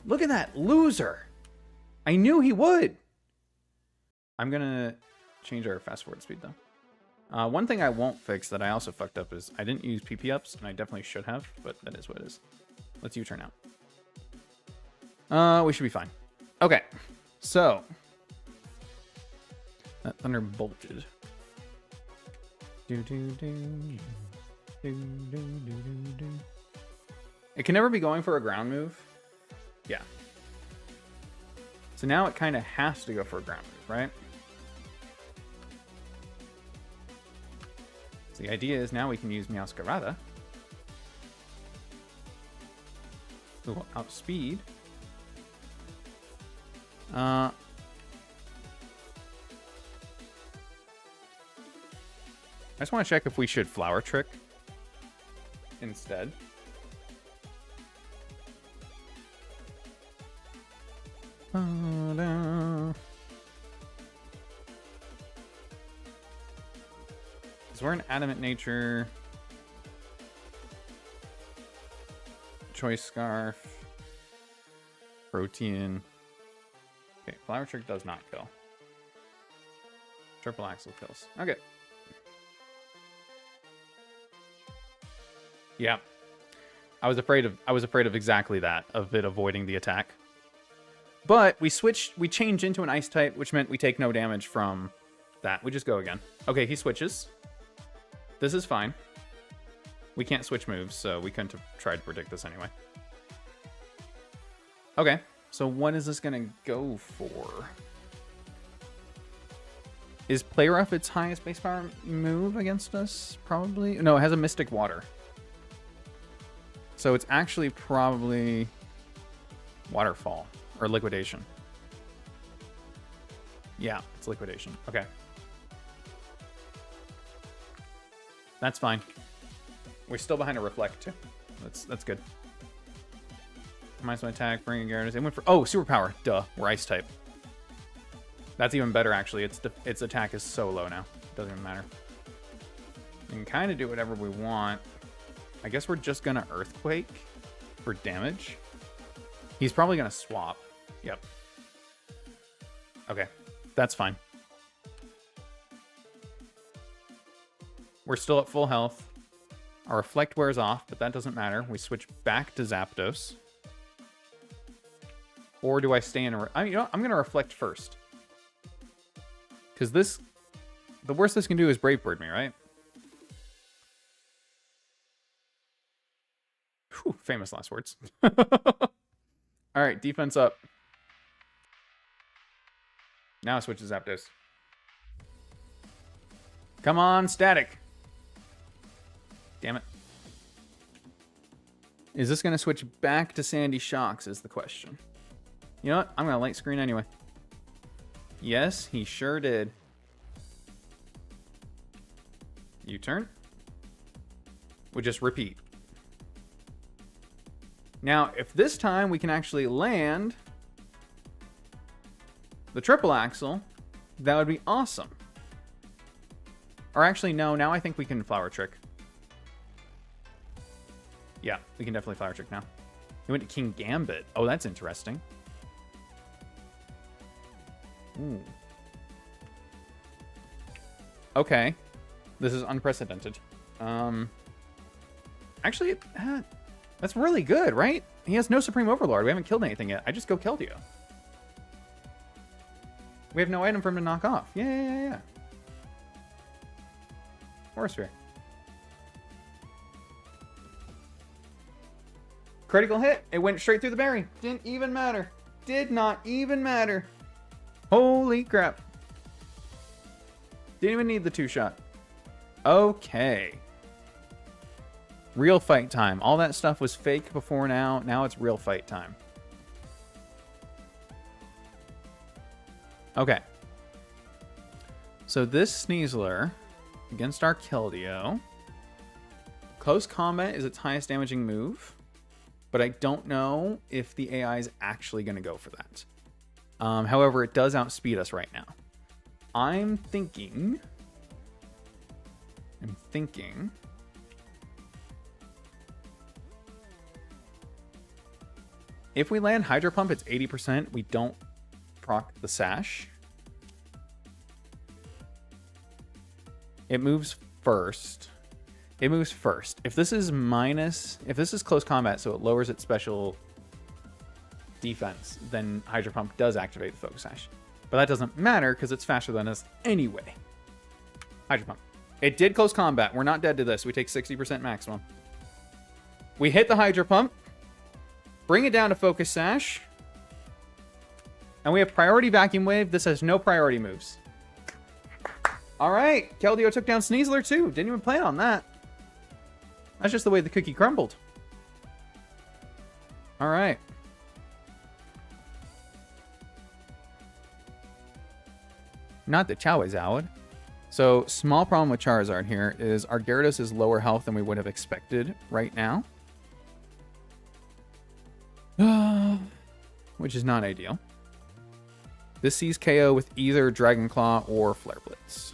Speaker 1: Look at that loser. I knew he would. I'm gonna change our fast forward speed though. One thing I won't fix that I also fucked up is I didn't use PP ups, and I definitely should have, but that is what it is. Let's U-turn out. We should be fine. Okay, so that thunder bolted. It can never be going for a ground move. Yeah. So now it kind of has to go for a ground move, right? So the idea is now we can use Meowscarada. We'll outspeed. I just want to check if we should Flower Trick instead. Because we're an adamant nature. Choice Scarf. Protein. Okay, Flower Trick does not kill. Triple Axle kills. Okay. Yeah. I was afraid of exactly that, of it avoiding the attack. But we changed into an ice type, which meant we take no damage from that. We just go again. Okay, he switches. This is fine. We can't switch moves, so we couldn't have tried to predict this anyway. Okay, so what is this gonna go for? Is Play Rough its highest base power move against us? Probably. No, it has a Mystic Water. So it's actually probably Waterfall or Liquidation. Yeah, it's Liquidation. Okay. That's fine. We're still behind a Reflect too. That's good. Minus my attack, bring a Gyarados. It went for... Oh, superpower. Duh. We're ice type. That's even better, actually. Its attack is so low now. Doesn't even matter. We can kind of do whatever we want. I guess we're just going to Earthquake for damage. He's probably going to swap. Yep. Okay. That's fine. We're still at full health. Our Reflect wears off, but that doesn't matter. We switch back to Zapdos. Or do I stay in a... you know what? I'm going to Reflect first. Because this... The worst this can do is Brave Bird me, right? Whew, famous last words. Alright, defense up. Now I switch to Zapdos. Come on, static. Damn it. Is this going to switch back to Sandy Shocks is the question. You know what? I'm going to light screen anyway. Yes, he sure did. U-turn. We'll just repeat. Now, if this time we can actually land the triple axle, that would be awesome. Or actually, no, now I think we can Flower Trick. Yeah, we can definitely Flower Trick now. He went to King Gambit. Oh, that's interesting. Ooh. Okay. This is unprecedented. Actually, that's really good, right? He has no Supreme Overlord. We haven't killed anything yet. I just go Keldeo. We have no item for him to knock off. Yeah. Force Sphere. Critical hit. It went straight through the berry. Didn't even matter. Did not even matter. Holy crap. Didn't even need the 2-shot. Okay. Real fight time. All that stuff was fake before now. Now it's real fight time. Okay. So this Sneasler against our Keldeo. Close combat is its highest damaging move. But I don't know if the AI is actually going to go for that. However, it does outspeed us right now. I'm thinking... If we land Hydro Pump, it's 80%. We don't proc the Sash. It moves first. If this is close combat, so it lowers its special defense, then Hydro Pump does activate the Focus Sash. But that doesn't matter because it's faster than us anyway. Hydro Pump. It did close combat. We're not dead to this. We take 60% maximum. We hit the Hydro Pump. Bring it down to Focus Sash. And we have Priority Vacuum Wave. This has no priority moves. All right. Keldeo took down Sneasler too. Didn't even plan on that. That's just the way the cookie crumbled. All right. Not the Charizard. So, small problem with Charizard here is our Gyarados is lower health than we would have expected right now. Which is not ideal. This sees KO with either Dragon Claw or Flare Blitz.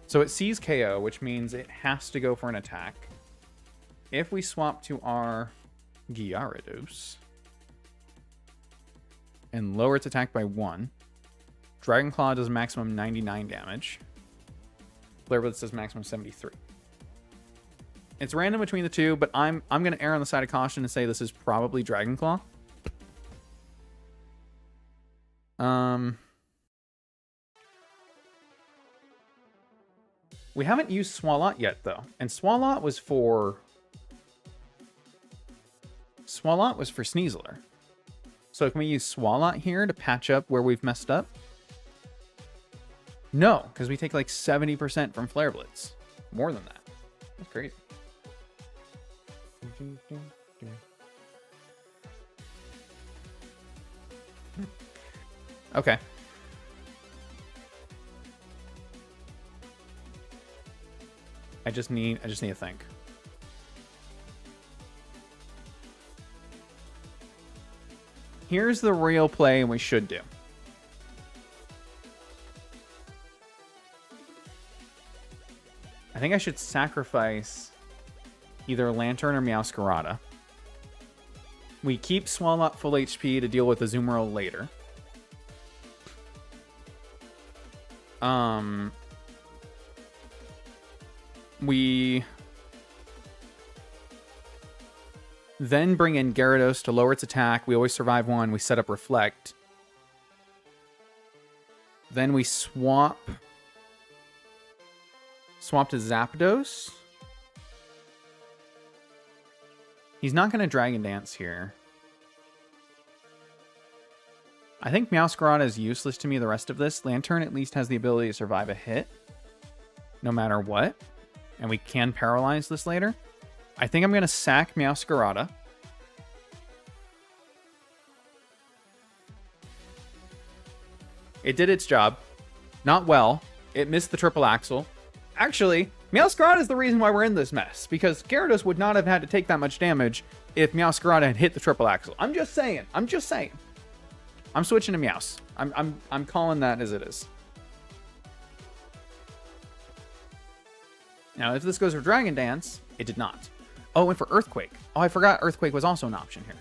Speaker 1: So it sees KO, which means it has to go for an attack. If we swap to our Gyarados and lower its attack by 1, Dragon Claw does maximum 99 damage. Flare Blitz does maximum 73. It's random between the two, but I'm going to err on the side of caution and say this is probably Dragon Claw. We haven't used Swalot yet, though. And Swalot was for Sneasler. So can we use Swalot here to patch up where we've messed up? No, because we take like 70% from Flare Blitz. More than that. That's crazy. Okay. I just need to think. Here's the real play and we should do. I think I should sacrifice either Lantern or Meowscarada. We keep Swalot full HP to deal with the Azumarill later. We then bring in Gyarados to lower its attack. We always survive one. We set up Reflect. Then we swap to Zapdos. He's not going to Dragon Dance here. I think Meowscarada is useless to me the rest of this. Lantern at least has the ability to survive a hit, no matter what. And we can paralyze this later. I think I'm going to sack Meowscarada. It did its job. Not well. It missed the triple axle. Actually, Meowscarada is the reason why we're in this mess, because Gyarados would not have had to take that much damage if Meowscarada had hit the triple axle. I'm just saying. I'm switching to Meows. I'm calling that as it is. Now, if this goes for Dragon Dance, it did not. Oh, and for Earthquake. Oh, I forgot Earthquake was also an option here.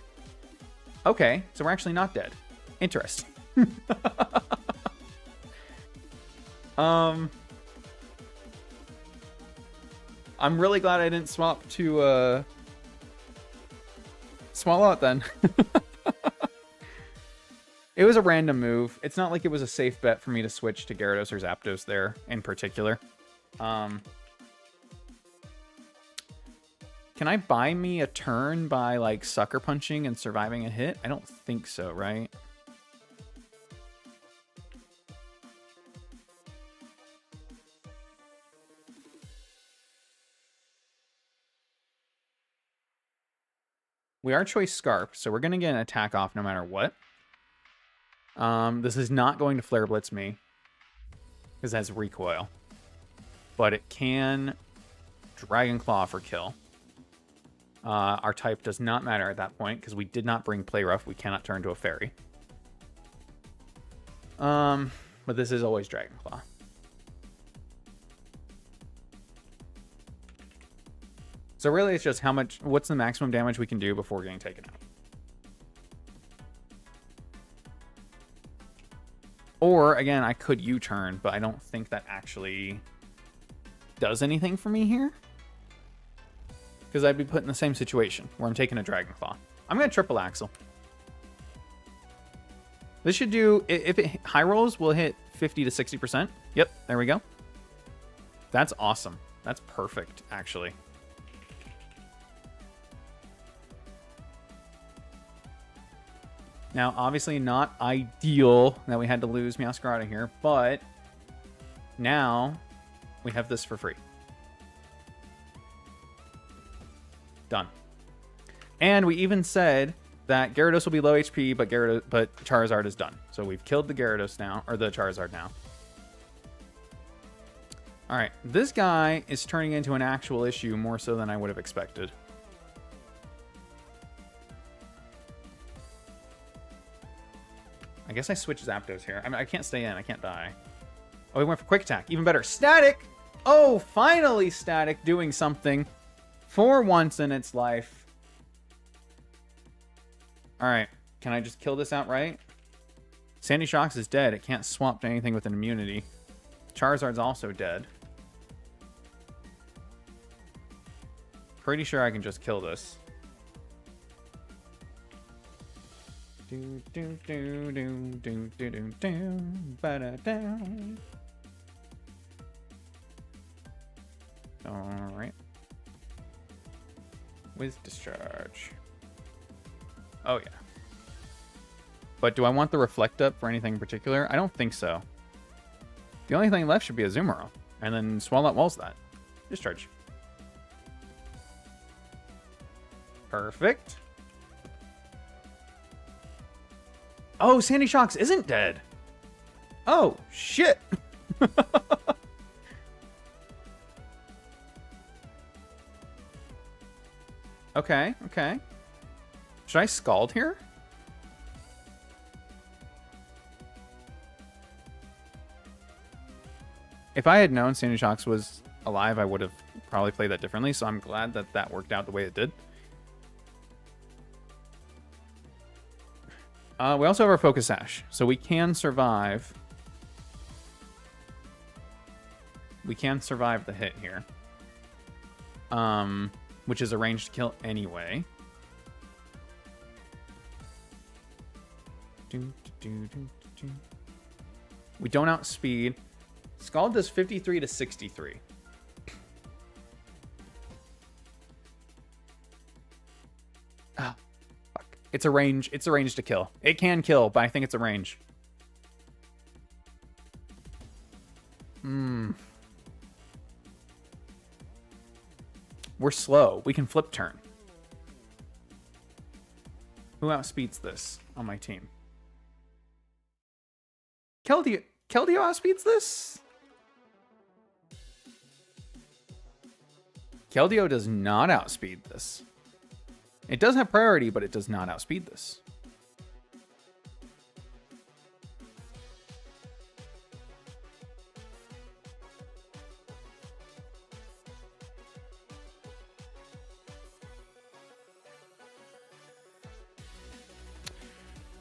Speaker 1: Okay, so we're actually not dead. Interesting. I'm really glad I didn't swap to Swalot then. It was a random move. It's not like it was a safe bet for me to switch to Gyarados or Zapdos there in particular. Can I buy me a turn by, like, Sucker Punching and surviving a hit? I don't think so, right? We are Choice Scarf, so we're going to get an attack off no matter what. This is not going to Flare Blitz me, because it has recoil. But it can Dragon Claw for kill. Our type does not matter at that point, because we did not bring Play Rough. We cannot turn to a fairy. But this is always Dragon Claw. So really, it's just what's the maximum damage we can do before getting taken out. Or, again, I could U-turn, but I don't think that actually does anything for me here. Because I'd be put in the same situation where I'm taking a Dragon Claw. I'm going to Triple Axle. This should do, if it high rolls, we'll hit 50 to 60%. Yep, there we go. That's awesome. That's perfect, actually. Now, obviously not ideal that we had to lose Meowscarada here, but now we have this for free. Done. And we even said that Gyarados will be low HP, but Charizard is done. So we've killed the Gyarados now, or the Charizard now. All right, this guy is turning into an actual issue more so than I would have expected. I guess I switch Zapdos here. I mean, I can't stay in. I can't die. Oh, he went for Quick Attack. Even better. Static! Oh, finally Static doing something for once in its life. All right. Can I just kill this outright? Sandy Shocks is dead. It can't swap to anything with an immunity. Charizard's also dead. Pretty sure I can just kill this. Do do do do do do do do ba da da. All right. With Discharge. Oh yeah. But do I want the Reflect up for anything in particular? I don't think so. The only thing left should be a Azumarill, and then Swalot walls that. Discharge. Perfect. Oh, Sandy Shocks isn't dead. Oh, shit! Okay, okay. Should I Scald here? If I had known Sandy Shocks was alive, I would have probably played that differently, so I'm glad that that worked out the way it did. We also have our Focus Sash, so we can survive. We can survive the hit here. Which is a ranged kill anyway. We don't outspeed. Scald does 53 to 63. Ah, fuck. It's a range. It's a range to kill. It can kill, but I think it's a range. We're slow. We can flip turn. Who outspeeds this on my team? Keldeo outspeeds this? Keldeo does not outspeed this. It does have priority, but it does not outspeed this.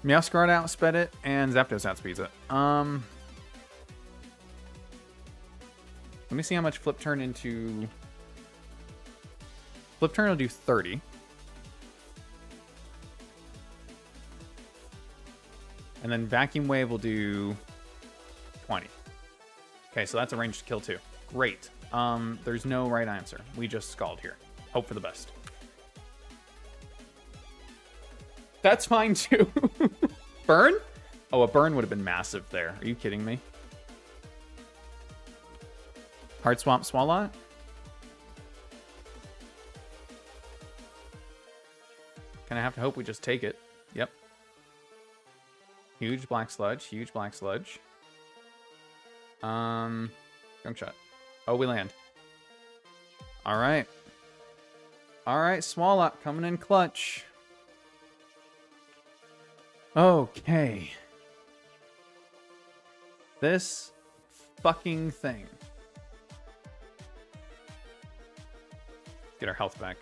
Speaker 1: Meowscarada outsped it, and Zapdos outspeeds it. Let me see how much Flip Turn into... Flip Turn will do 30. And then Vacuum Wave will do 20. Okay, so that's a range to kill too. Great. There's no right answer. We just Scald here. Hope for the best. That's fine too. Burn? Oh, a burn would have been massive there. Are you kidding me? Hard Swamp Swalot? Gonna have to hope we just take it. Yep. Huge Black Sludge. Huge Black Sludge. Gunk Shot. Oh, we land. Alright. Alright, Swalot coming in clutch. Okay. This fucking thing. Get our health back.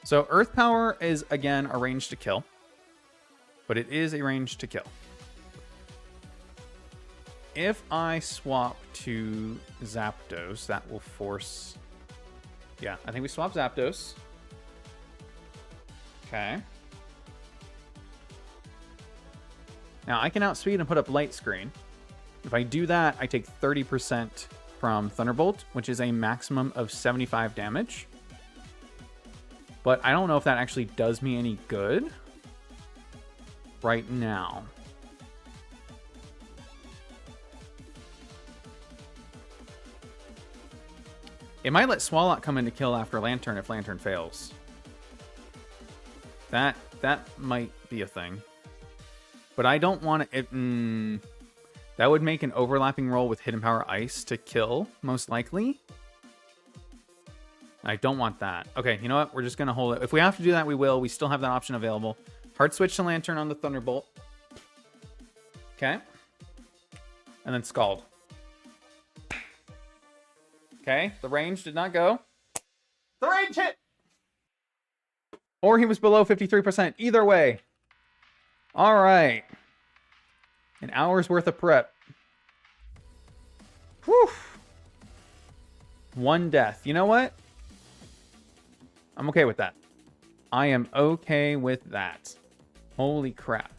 Speaker 1: So Earth Power is, again, a range to kill. But it is a range to kill. If I swap to Zapdos, that will force... Yeah, I think we swap Zapdos. Okay. Now, I can outspeed and put up Light Screen. If I do that, I take 30% from Thunderbolt, which is a maximum of 75 damage. But I don't know if that actually does me any good right now. It might let Swalot come in to kill after Lantern if Lantern fails. That might be a thing. But I don't want it. That would make an overlapping roll with Hidden Power Ice to kill, most likely. I don't want that. Okay, you know what? We're just going to hold it. If we have to do that, we will. We still have that option available. Hard switch to Lantern on the Thunderbolt. Okay. And then Scald. Okay, the range did not go. The range hit! Or he was below 53%. Either way. All right. An hour's worth of prep. Whew. One death. You know what? I'm okay with that. I am okay with that. Holy crap.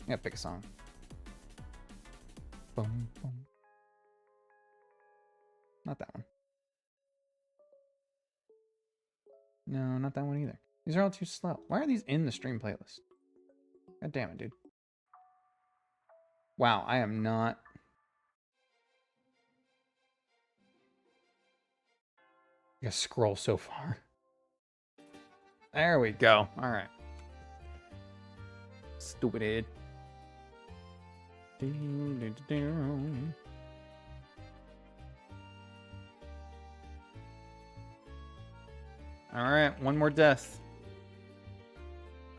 Speaker 1: Yeah, pick a song. Boom, boom. Not that one. No, not that one either. These are all too slow. Why are these in the stream playlist? God damn it, dude. Wow, I am not... I gotta scroll so far. There we go. All right. Stupid head. All right, one more death.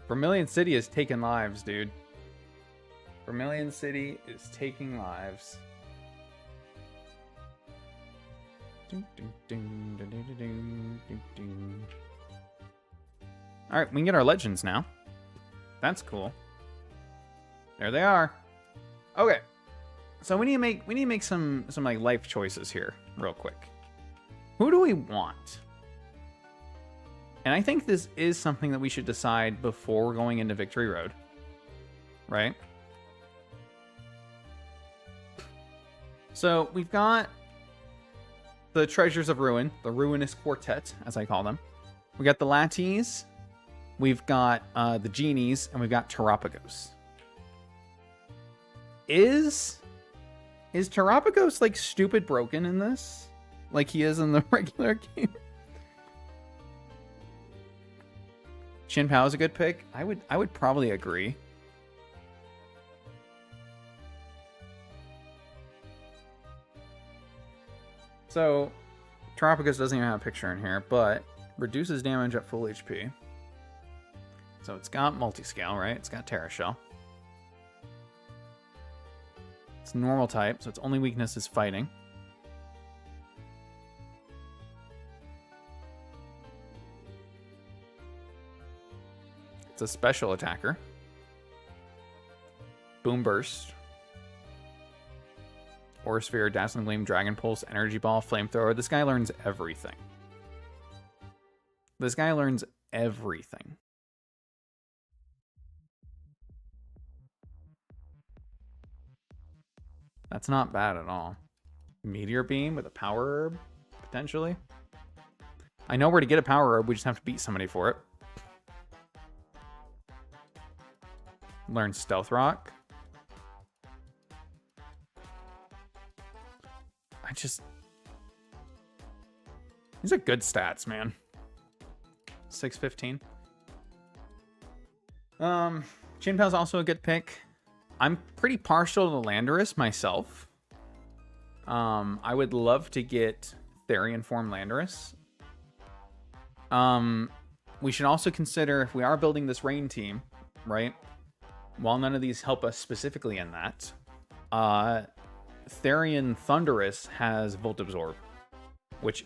Speaker 1: Vermilion City is taking lives, dude. Vermilion City is taking lives. All right, we can get our legends now. That's cool. There they are. Okay, so we need to make some like life choices here, real quick. Who do we want? And I think this is something that we should decide before going into Victory Road, right? So we've got the Treasures of Ruin, the Ruinous Quartet, as I call them. We got the Lattes, we've got the Genies, and we've got Terapagos. Is Terapagos like stupid broken in this, like he is in the regular game? Xin Pao is a good pick. I would probably agree. So, Terapagos doesn't even have a picture in here, but reduces damage at full HP. So it's got multi-scale, right? It's got Terra Shell. It's normal type, so its only weakness is fighting. It's a special attacker. Boom Burst. Aura Sphere, Dazzling Gleam, Dragon Pulse, Energy Ball, Flamethrower. This guy learns everything. This guy learns everything. That's not bad at all. Meteor Beam with a Power Herb, potentially. I know where to get a Power Herb, we just have to beat somebody for it. Learn Stealth Rock. These are good stats, man. 615. Xin Pao's also a good pick. I'm pretty partial to Landorus myself. I would love to get Therian form Landorus. We should also consider, if we are building this rain team, right? While none of these help us specifically in that, Therian Thunderous has Volt Absorb,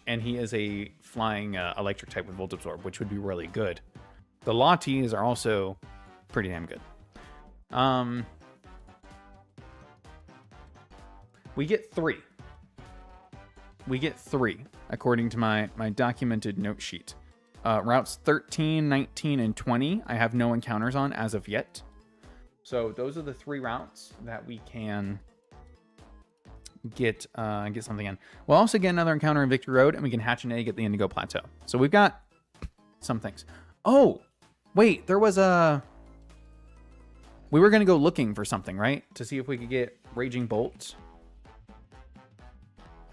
Speaker 1: and he is a flying electric type with Volt Absorb, which would be really good. The Lattes are also pretty damn good. We get 3. We get 3, according to my documented note sheet. Routes 13, 19, and 20, I have no encounters on as of yet. So those are the 3 routes that we can get something in. We'll also get another encounter in Victory Road, and we can hatch an egg at the Indigo Plateau. So we've got some things. Oh, wait, there was a... We were going to go looking for something, right? To see if we could get Raging Bolts.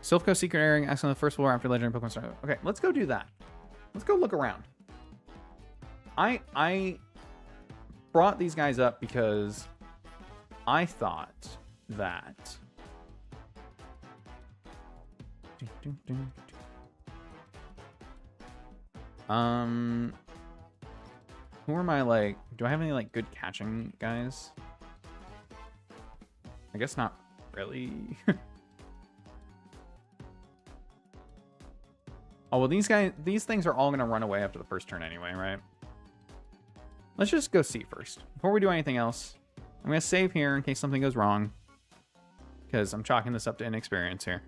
Speaker 1: Silph Secret Area, access on the first floor after Legendary Pokemon start. Okay, let's go do that. Let's go look around. I brought these guys up because I thought that... Who are my, like... Do I have any, like, good catching guys? I guess not really. Oh, well, these things are all going to run away after the first turn anyway, right? Let's just go see first. Before we do anything else, I'm going to save here in case something goes wrong. Because I'm chalking this up to inexperience here.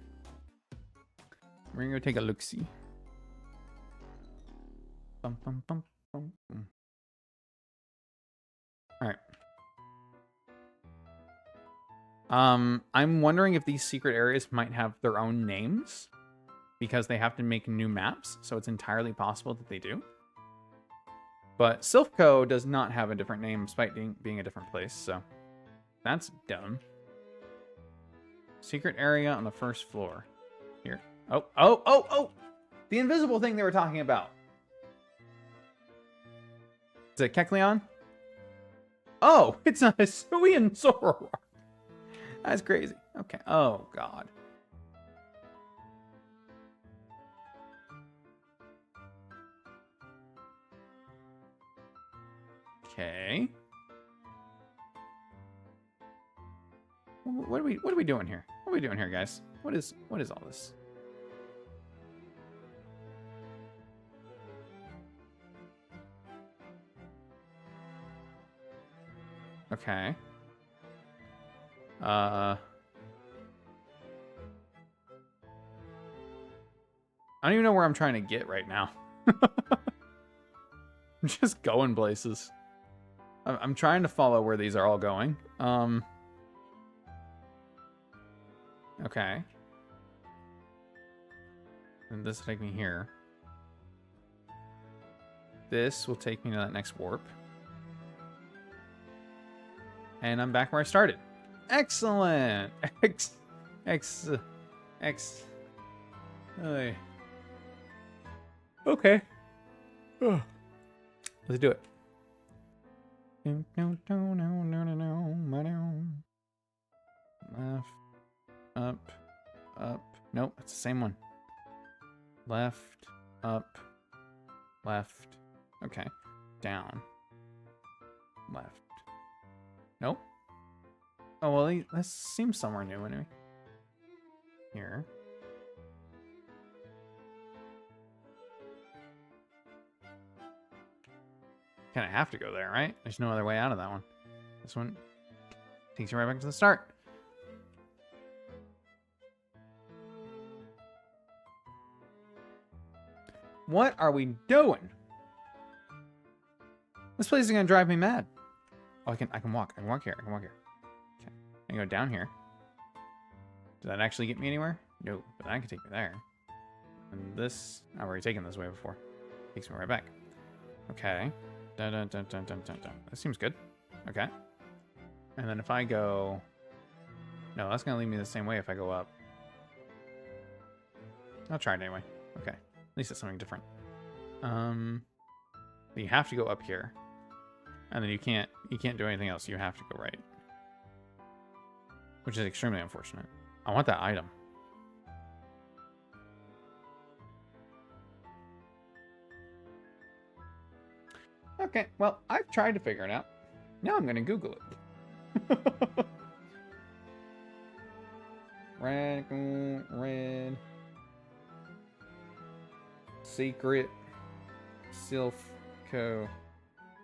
Speaker 1: We're going to go take a look-see. Bum, bum, bum, bum, bum. All right. I'm wondering if these secret areas might have their own names, because they have to make new maps, so it's entirely possible that they do. But Silphco does not have a different name, despite being a different place, so that's dumb. Secret area on the first floor. Here. Oh! The invisible thing they were talking about. Is it Kecleon? Oh, it's a Hisuian Zoroark. That's crazy. Okay. Oh, God. Okay. What are we doing here? What are we doing here, guys? What is all this? Okay. I don't even know where I'm trying to get right now. I'm just going places. I'm trying to follow where these are all going. Okay. And this will take me here. This will take me to that next warp. And I'm back where I started. Excellent! Okay. Let's do it. Left. Up. Up. Nope, it's the same one. Left. Up. Left. Okay. Down. Left. Nope. Oh, well, this seems somewhere new anyway. Here. Kind of have to go there, right? There's no other way out of that one. This one takes you right back to the start. What are we doing? This place is gonna drive me mad. Oh, I can walk. I can walk here. I can walk here. Okay. I can go down here. Does that actually get me anywhere? No, but that can take me there. And this, I've already taken this way before. Takes me right back. Okay. Dun, dun, dun, dun, dun, dun, dun. That seems good. Okay. And then if I go... No, that's going to lead me the same way if I go up. I'll try it anyway. Okay. At least it's something different. You have to go up here. And then you can't do anything else. You have to go right. Which is extremely unfortunate. I want that item. Okay, well, I've tried to figure it out. Now I'm going to Google it. Red. Secret. Silph.co.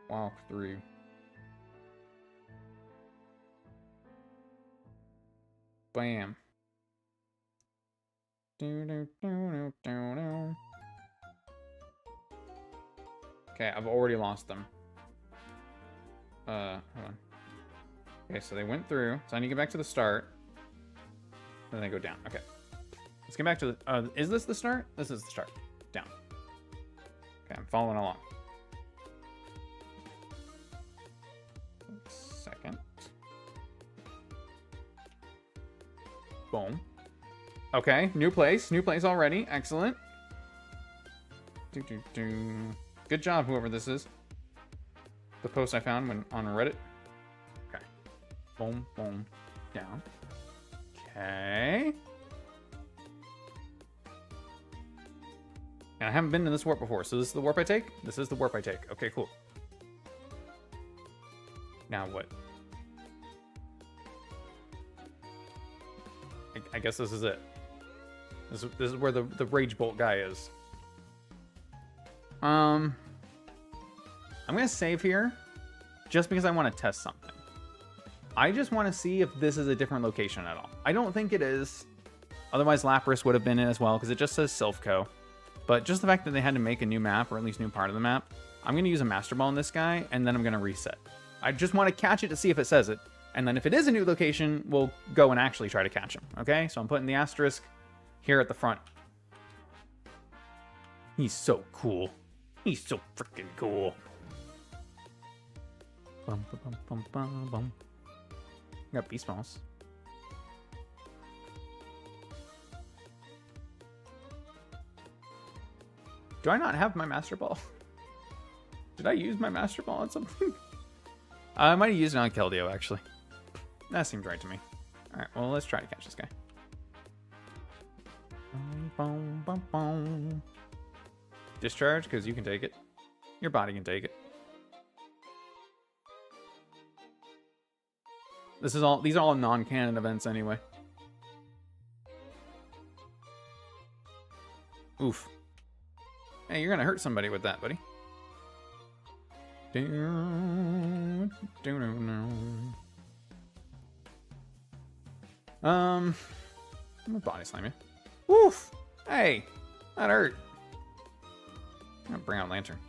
Speaker 1: Walkthrough. Bam. Okay, I've already lost them. Hold on. Okay, so they went through. So I need to get back to the start. Then they go down. Okay. Let's get back to the... is this the start? This is the start. Down. Okay, I'm following along. Second. Boom. Okay, new place. New place already. Excellent. Good job, whoever this is. The post I found when on Reddit. Okay. Boom, boom. Down. Okay. And I haven't been in this warp before, so this is the warp I take? This is the warp I take. Okay, cool. Now what? I guess this is it. This is where the Rage Bolt guy is. I'm gonna save here just because I want to test something. I just want to see if this is a different location at all. I don't think it is. Otherwise, Lapras would have been in as well because it just says Silph.co. But just the fact that they had to make a new map, or at least new part of the map, I'm going to use a Master Ball on this guy, and then I'm going to reset. I just want to catch it to see if it says it. And then if it is a new location, we'll go and actually try to catch him. Okay? So I'm putting the asterisk here at the front. He's so cool. He's so freaking cool. Bum, bum, bum, bum, bum. Got Beast Balls. Do I not have my Master Ball? Did I use my Master Ball on something? I might have used it on Keldeo, actually. That seems right to me. Alright, well, let's try to catch this guy. Discharge, because you can take it. Your body can take it. These are all non-canon events anyway. Oof. Hey, you're gonna hurt somebody with that, buddy. I'm gonna body slam you. Woof! Hey, that hurt. I'm gonna bring out Lantern.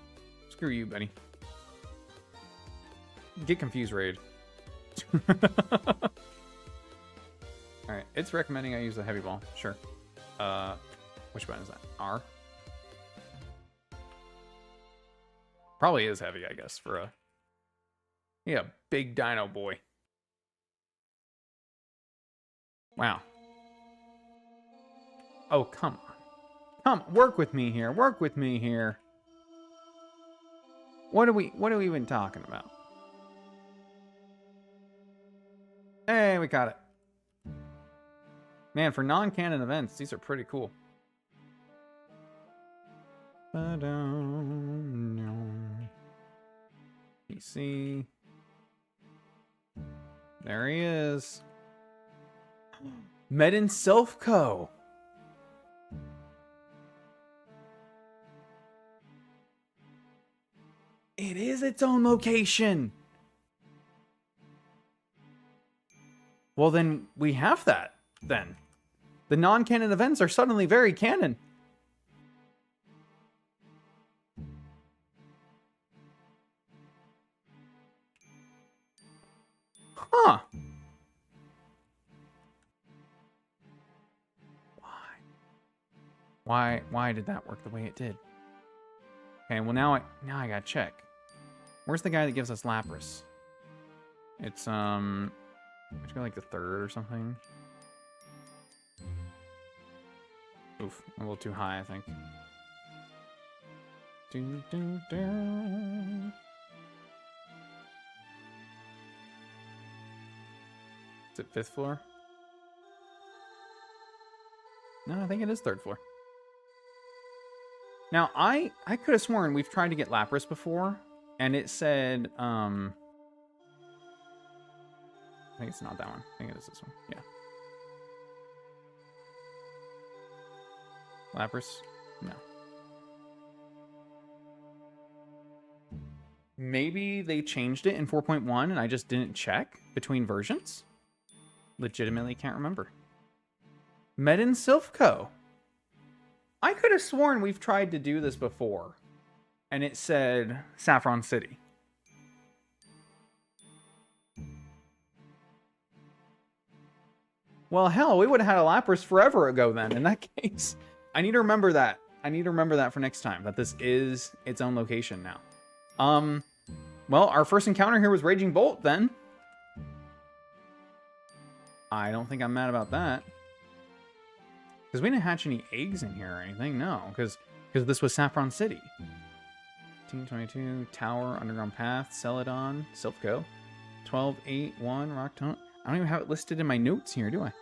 Speaker 1: Screw you, buddy. Get confused, Raid. Alright, it's recommending I use the heavy ball. Sure. Which button is that? R? Probably is heavy, I guess, for a... Yeah, big dino boy. Wow. Oh, come on. Come, work with me here. Work with me here. What are we even talking about? Hey, we got it. Man, for non-canon events, these are pretty cool. PC. There he is. Medin Silphco. It is its own location. Well, then we have that, then. The non-canon events are suddenly very canon. Huh. Why did that work the way it did? Okay, well now I gotta check. Where's the guy that gives us Lapras? It's let's go like the third or something. Oof, a little too high, I think. Is it 5th floor? No, I think it is 3rd floor. Now, I could have sworn we've tried to get Lapras before, and it said, I think it's not that one. I think it is this one. Yeah. Lapras? No. Maybe they changed it in 4.1 and I just didn't check between versions? Legitimately can't remember. Medin Silphco. I could have sworn we've tried to do this before. And it said Saffron City. Well, hell, we would have had a Lapras forever ago then, in that case. I need to remember that. I need to remember that for next time, that this is its own location now. Well, our first encounter here was Raging Bolt, then. I don't think I'm mad about that. Because we didn't hatch any eggs in here or anything, no. Because this was Saffron City. 1822, Tower, Underground Path, Celadon, Silphco. 12-8-1, Rock Tone. I don't even have it listed in my notes here, do I?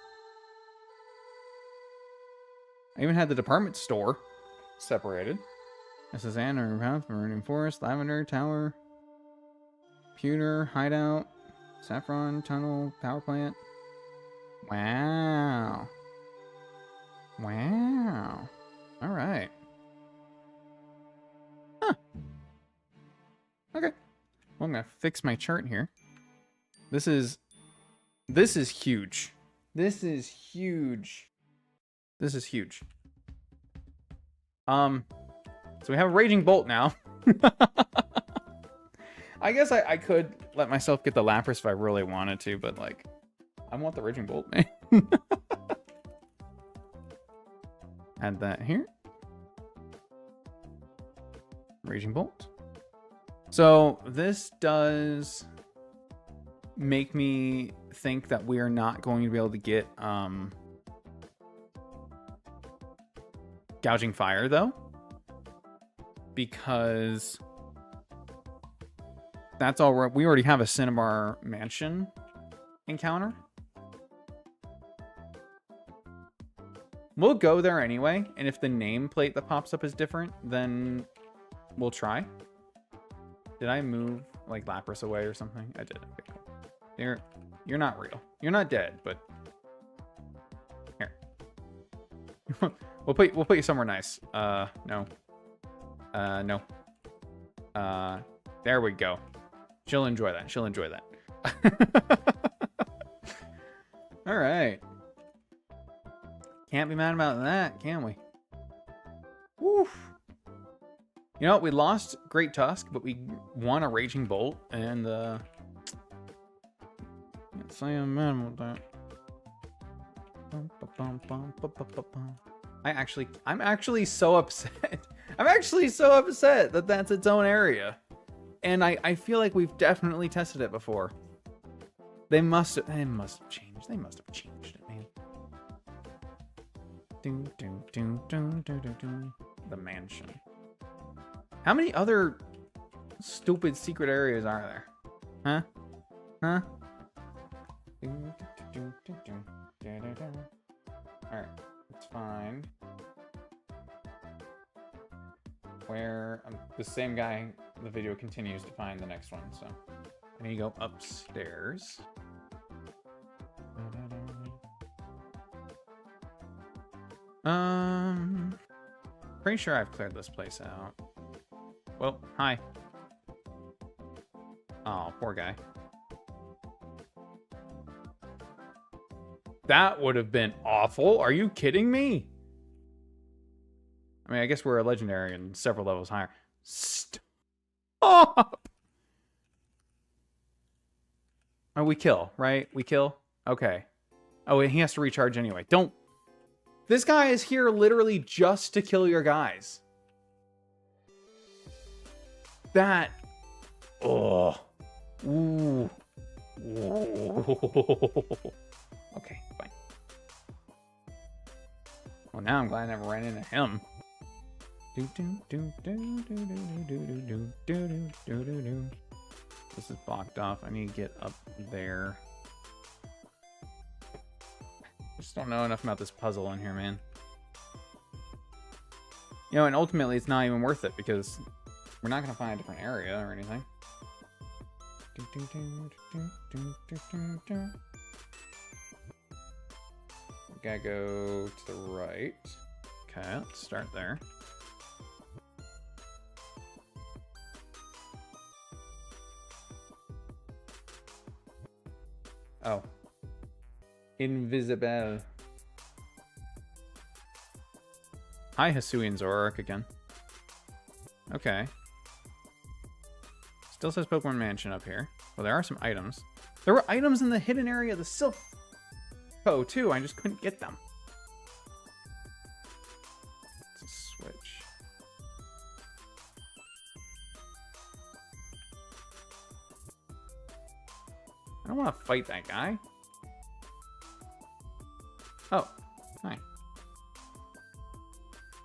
Speaker 1: I even had the department store separated. This is Underground Path, Meridian Forest, Lavender, Tower, Pewter, Hideout, Saffron, Tunnel, Power Plant. Wow. Wow. All right. Huh. Okay. Well, I'm going to fix my chart here. This is huge. This is huge. This is huge. So we have a Raging Bolt now. I guess I could let myself get the Lapras if I really wanted to, but like, I want the Raging Bolt, man. Add that here. Raging Bolt. So this does make me think that we are not going to be able to get Gouging Fire, though. because that's all we already have a Cinnabar Mansion encounter. We'll go there anyway, and if the nameplate that pops up is different, then we'll try. Did I move like Lapras away or something? I did. Okay, cool. You're not real. You're not dead, but here. we'll put you somewhere nice. No. No. There we go. She'll enjoy that. She'll enjoy that. All right. Can't be mad about that, can we? Woof. You know what? We lost Great Tusk, but we won a Raging Bolt, and can't say I'm mad about that. I'm actually so upset. I'm actually so upset that that's its own area. And I feel like we've definitely tested it before. They must have changed. They must have changed it, man. The mansion. How many other stupid secret areas are there? Huh? Huh? Alright, let's find where the same guy, the video continues to find the next one, so I need to go upstairs. Pretty sure I've cleared this place out. Well, hi. Oh, poor guy. That would have been awful. Are you kidding me? I mean, I guess we're a legendary and several levels higher. Stop! Oh, we kill, right? We kill? Okay. Oh, and he has to recharge anyway. Don't... This guy is here literally just to kill your guys. That... Oh. Ooh. Okay, fine. Well, now I'm glad I never ran into him. This is blocked off. I need to get up there. I just don't know enough about this puzzle in here, man. You know, and ultimately it's not even worth it because we're not going to find a different area or anything. We gotta go to the right. Okay, let's start there. Oh. Invisible. Hi, Hisuian Zoroark again. Okay. Still says Pokemon Mansion up here. Well, there are some items. There were items in the hidden area of the Silph too. I just couldn't get them. It's a switch. I don't want to fight that guy. Oh, hi.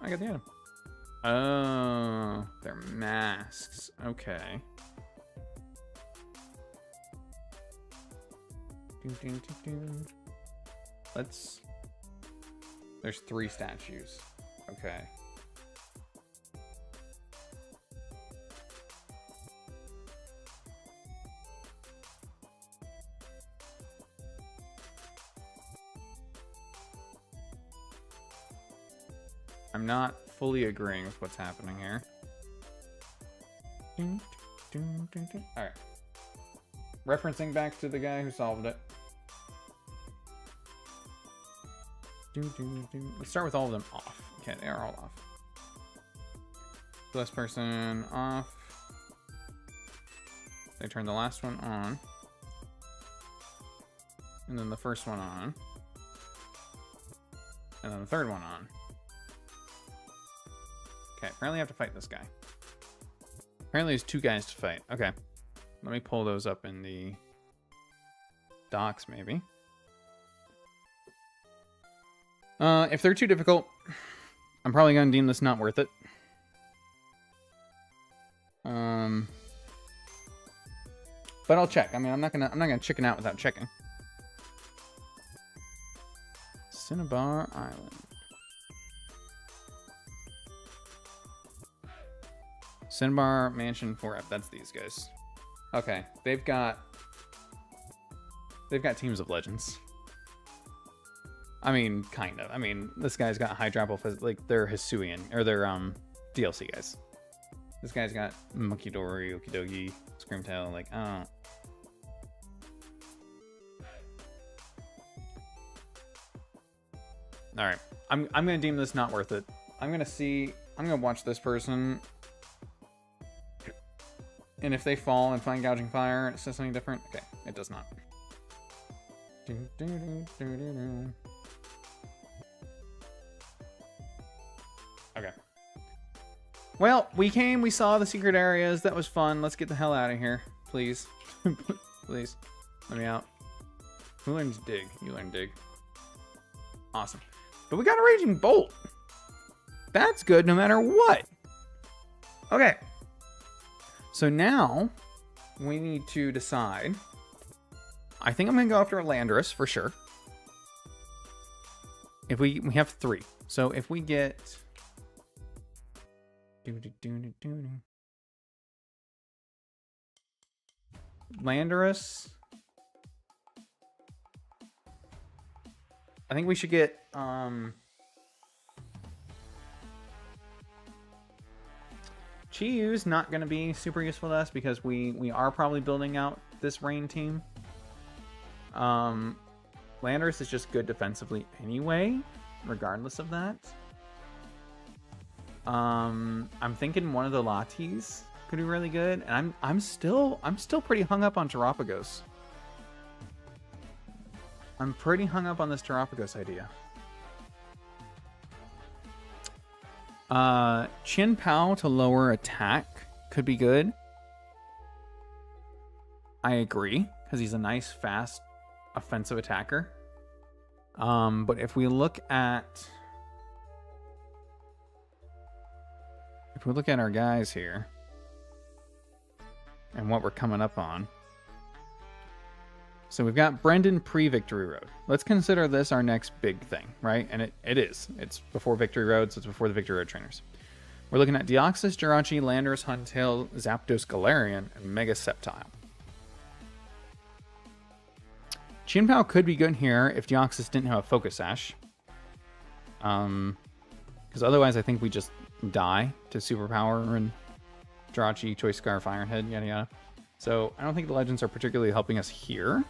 Speaker 1: I got the item. Oh, they're masks. Okay. Let's... There's 3 statues. Okay. I'm not fully agreeing with what's happening here. Alright. Referencing back to the guy who solved it. Let's start with all of them off. Okay, they are all off. Last person off. They turn the last one on. And then the first one on. And then the third one on. Okay, apparently I have to fight this guy. Apparently there's 2 guys to fight. Okay. Let me pull those up in the docs, maybe. If they're too difficult, I'm probably going to deem this not worth it. But I'll check. I mean, I'm not gonna chicken out without checking. Cinnabar Island. Cinnabar Mansion 4F. That's these guys. Okay, they've got Teams of Legends. I mean, kind of. I mean, this guy's got Hydrapple, like they're Hisuian or they're DLC guys. This guy's got Monkey Dory, Okidogi, Screamtail. Like, oh. All right, I'm gonna deem this not worth it. I'm gonna watch this person. And if they fall and find Gouging Fire, it says something different. Okay, it does not. Okay. Well, we came, we saw the secret areas. That was fun. Let's get the hell out of here. Please. Please. Let me out. Who learns dig? You learn dig. Awesome. But we got a Raging Bolt. That's good no matter what. Okay. So now we need to decide. I think I'm going to go after Landorus for sure. If we have 3. So if we get Landorus, I think we should get Chiyu's not going to be super useful to us because we are probably building out this rain team. Landorus is just good defensively anyway, regardless of that. I'm thinking one of the Latis could be really good, and I'm still pretty hung up on Terapagos. I'm pretty hung up on this Terapagos idea. Chien-Pao to lower attack could be good. I agree, because he's a nice, fast, offensive attacker. But if we look at our guys here and what we're coming up on. So we've got Brendan pre-Victory Road. Let's consider this our next big thing, right? And it is. It's before Victory Road, so it's before the Victory Road trainers. We're looking at Deoxys, Jirachi, Landorus, Huntail, Zapdos, Galarian, and Mega Sceptile. Chien-Pao could be good here if Deoxys didn't have a Focus Sash. Because otherwise I think we just die to Superpower and Jirachi, Choice Scarf, Ironhead, yada yada. So I don't think the Legends are particularly helping us here.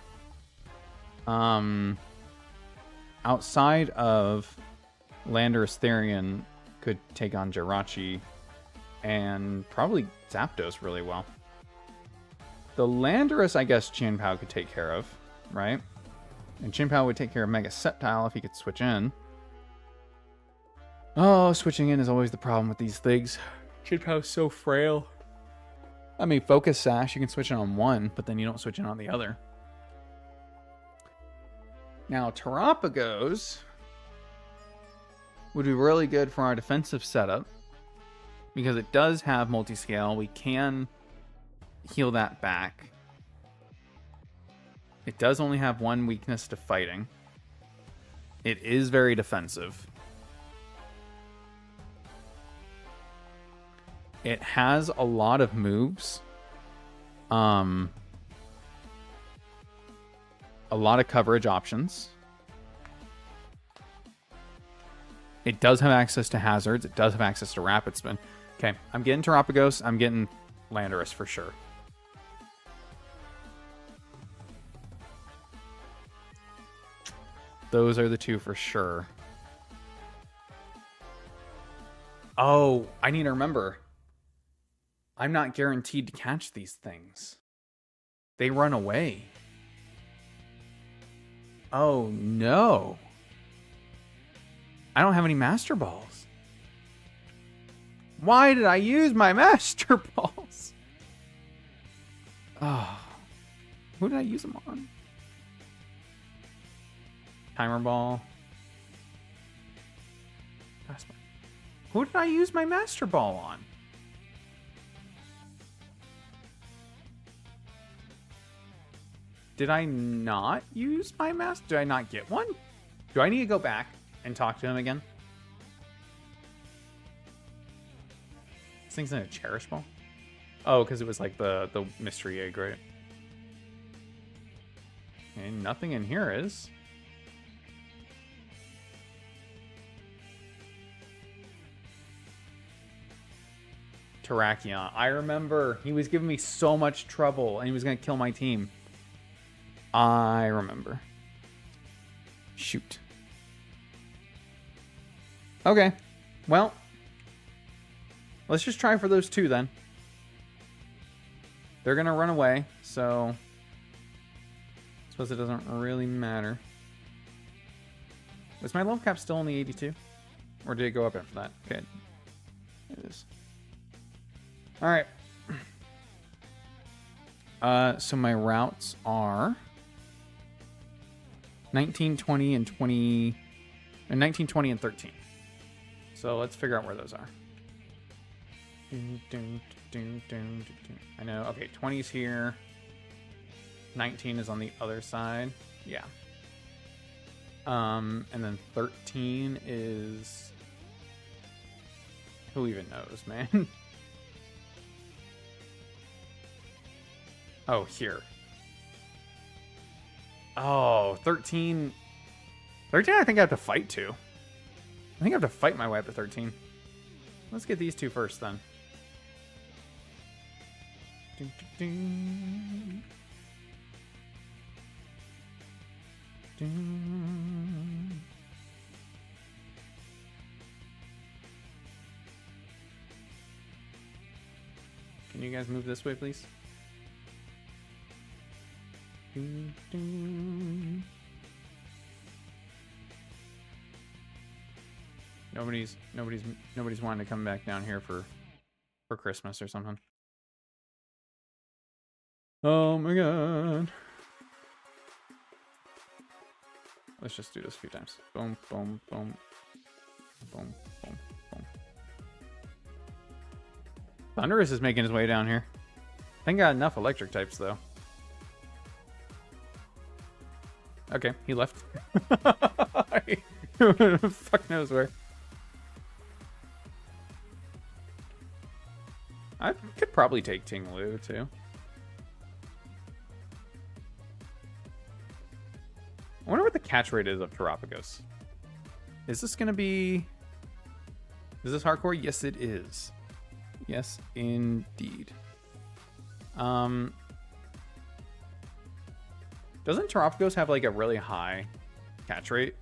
Speaker 1: Outside of Landorus, Therian could take on Jirachi and probably Zapdos really well. The Landorus, I guess Chien-Pao could take care of, right? And Chien-Pao would take care of Mega Sceptile if he could switch in. Oh, switching in is always the problem with these things. Chien-Pao's so frail. I mean, Focus Sash, you can switch in on one, but then you don't switch in on the other. Now, Terapagos would be really good for our defensive setup because it does have multi-scale. We can heal that back. It does only have one weakness to fighting. It is very defensive. It has a lot of moves. A lot of coverage options. It does have access to hazards. It does have access to Rapid Spin. Okay, I'm getting Terapagos. I'm getting Landorus for sure. Those are the two for sure. Oh, I need to remember. I'm not guaranteed to catch these things. They run away. Oh, no. I don't have any Master Balls. Why did I use my Master Balls? Oh. Who did I use them on? Timer Ball. Who did I use my Master Ball on? Did I not use my mask? Did I not get one? Do I need to go back and talk to him again? This thing's in a Cherish Ball? Oh, because it was like the mystery egg, right? Okay, nothing in here is. Terrakion. I remember. He was giving me so much trouble and he was going to kill my team. I remember. Shoot. Okay. Well. Let's just try for those two then. They're going to run away, so I suppose it doesn't really matter. Was my level cap still only 82? Or did it go up after that? Okay. It is. Alright. So my routes are 19, 20, and 20... And 19, 20, and 13. So let's figure out where those are. I know. Okay, 20's here. 19 is on the other side. Yeah. And then 13 is... Who even knows, man? Oh, here. Oh, 13... 13 I think I have to fight to. I think I have to fight my way up to 13. Let's get these two first, then. Can you guys move this way, please? Nobody's wanting to come back down here for Christmas or something. Oh my god. Let's just do this a few times. Boom, boom, boom. Boom, boom, boom. Thundurus is making his way down here. I think I got enough electric types, though. Okay, he left. Fuck knows where. I could probably take Ting-Lu, too. I wonder what the catch rate is of Terapagos. Is this going to be... Is this hardcore? Yes, it is. Yes, indeed. Doesn't Terapagos have, like, a really high catch rate?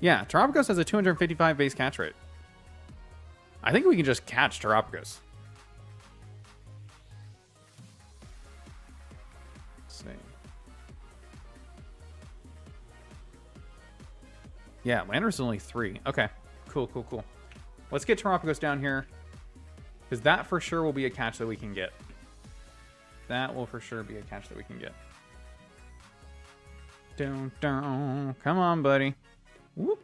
Speaker 1: Yeah, Terapagos has a 255 base catch rate. I think we can just catch Terapagos. Yeah, Landorus is only 3. Okay, cool, cool, cool. Let's get Terapagos down here. Because that for sure will be a catch that we can get. That will for sure be a catch that we can get. Dun, dun. Come on, buddy. Whoop.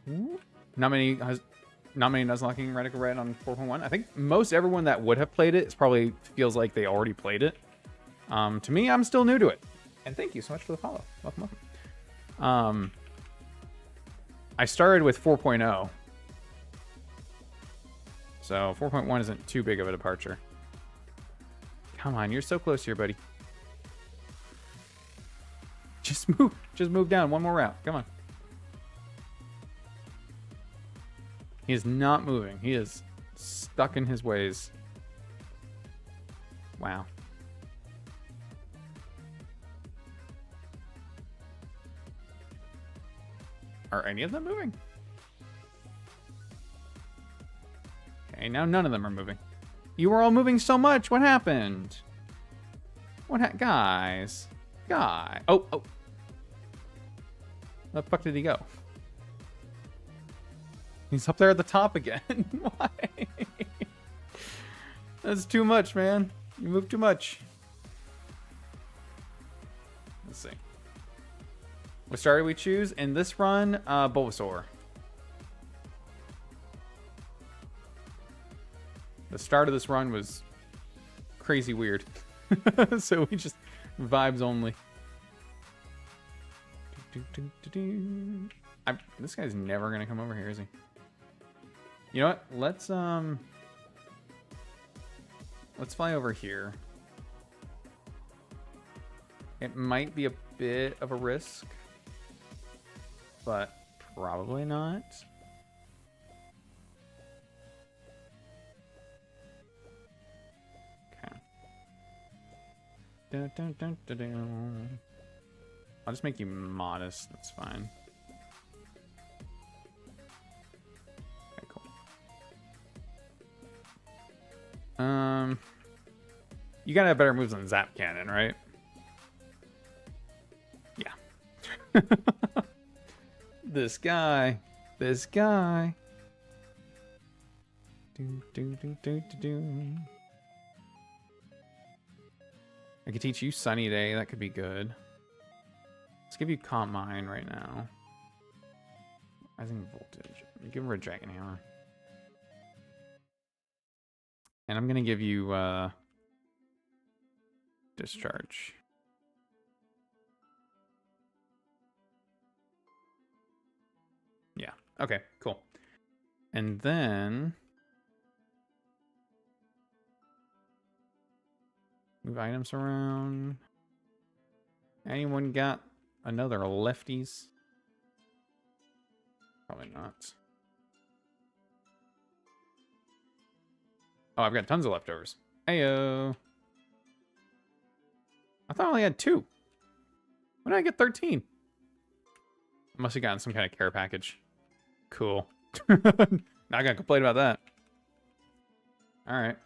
Speaker 1: Whoop. Not many Nuzlocking Radical Red on 4.1. I think most everyone that would have played it probably feels like they already played it. To me, I'm still new to it. And thank you so much for the follow. Welcome, welcome. I started with 4.0. So 4.1 isn't too big of a departure. Come on, you're so close here, buddy. Just move down one more route. Come on. He is not moving. He is stuck in his ways. Wow. Are any of them moving? Okay, now none of them are moving. You were all moving so much. What happened? Guys? Oh. Where the fuck did he go? He's up there at the top again. Why? That's too much, man. You move too much. Let's see. What star do we choose? In this run, Bulbasaur. The start of this run was crazy weird. So we just vibes only. This guy's never gonna come over here, is he? You know what? Let's fly over here. It might be a bit of a risk, but probably not. Okay. Dun, dun, dun, dun, dun. I'll just make you modest. That's fine. Okay, cool. You gotta have better moves than Zap Cannon, right? Yeah. This guy. I could teach you Sunny Day. That could be good. Let's give you Calm Mind right now. Rising Voltage. Give her a Dragon Hammer. And I'm gonna give you Discharge. Yeah. Okay, cool. And then move items around. Anyone got another lefties? Probably not. Oh, I've got tons of leftovers. Heyo. I thought I only had 2. When did I get 13? I must have gotten some kind of care package. Cool. Not gonna complain about that. Alright.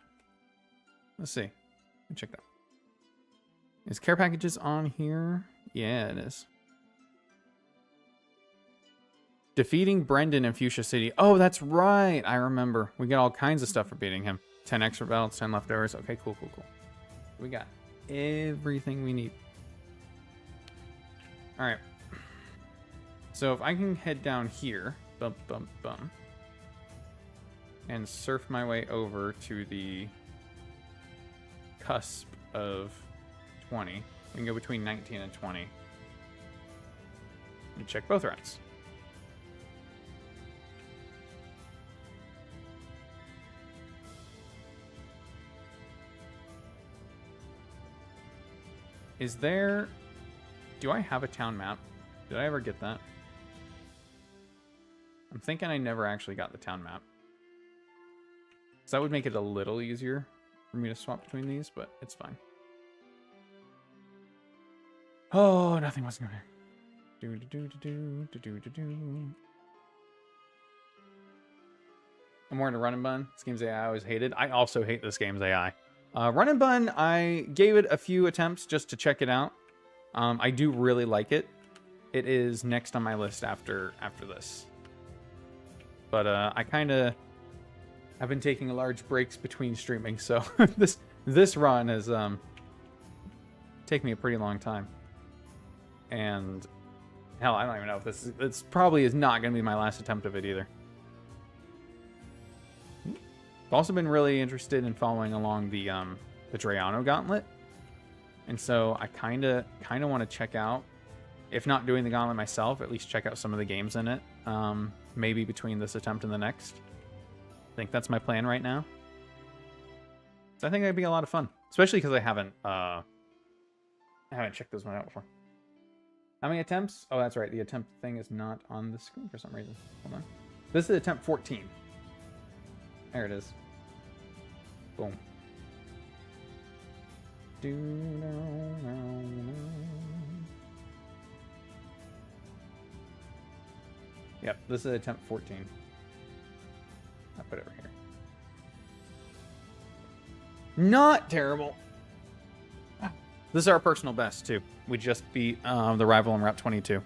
Speaker 1: Let's see. Let me check that. Is care packages on here? Yeah, it is. Defeating Brendan in Fuchsia City. Oh, that's right. I remember. We get all kinds of stuff for beating him. 10 extra belts, 10 leftovers. Okay, cool. We got everything we need. Alright. So if I can head down here, and surf my way over to the cusp of 20. We can go between 19 and 20. And check both routes. Is there... Do I have a town map? Did I ever get that? I'm thinking I never actually got the town map. So that would make it a little easier for me to swap between these, but it's fine. Oh, nothing was going to... I'm more into Run and Bun. This game's AI I always hated. I also hate this game's AI. Run and Bun, I gave it a few attempts just to check it out. I do really like it. It is next on my list after this. But I kind of have been taking large breaks between streaming, so this run has taken me a pretty long time. And hell, I don't even know if this probably is not going to be my last attempt of it either. I've also been really interested in following along the Drayano Gauntlet, and so I kind of want to check out, if not doing the Gauntlet myself, at least check out some of the games in it. Maybe between this attempt and the next. I think that's my plan right now. So I think that'd be a lot of fun, especially because I haven't checked this one out before. How many attempts? Oh, that's right. The attempt thing is not on the screen for some reason. Hold on. This is attempt 14. There it is. Boom. Yep, this is attempt 14. I'll put it over here. Not terrible. This is our personal best, too. We just beat the rival on Route 22.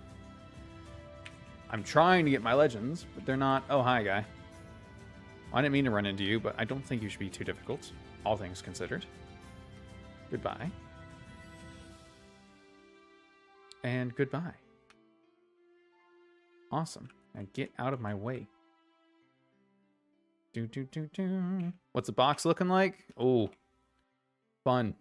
Speaker 1: I'm trying to get my legends, but they're not... Oh, hi, guy. I didn't mean to run into you, but I don't think you should be too difficult, all things considered. Goodbye. And goodbye. Awesome. Now get out of my way. What's the box looking like? Oh, fun.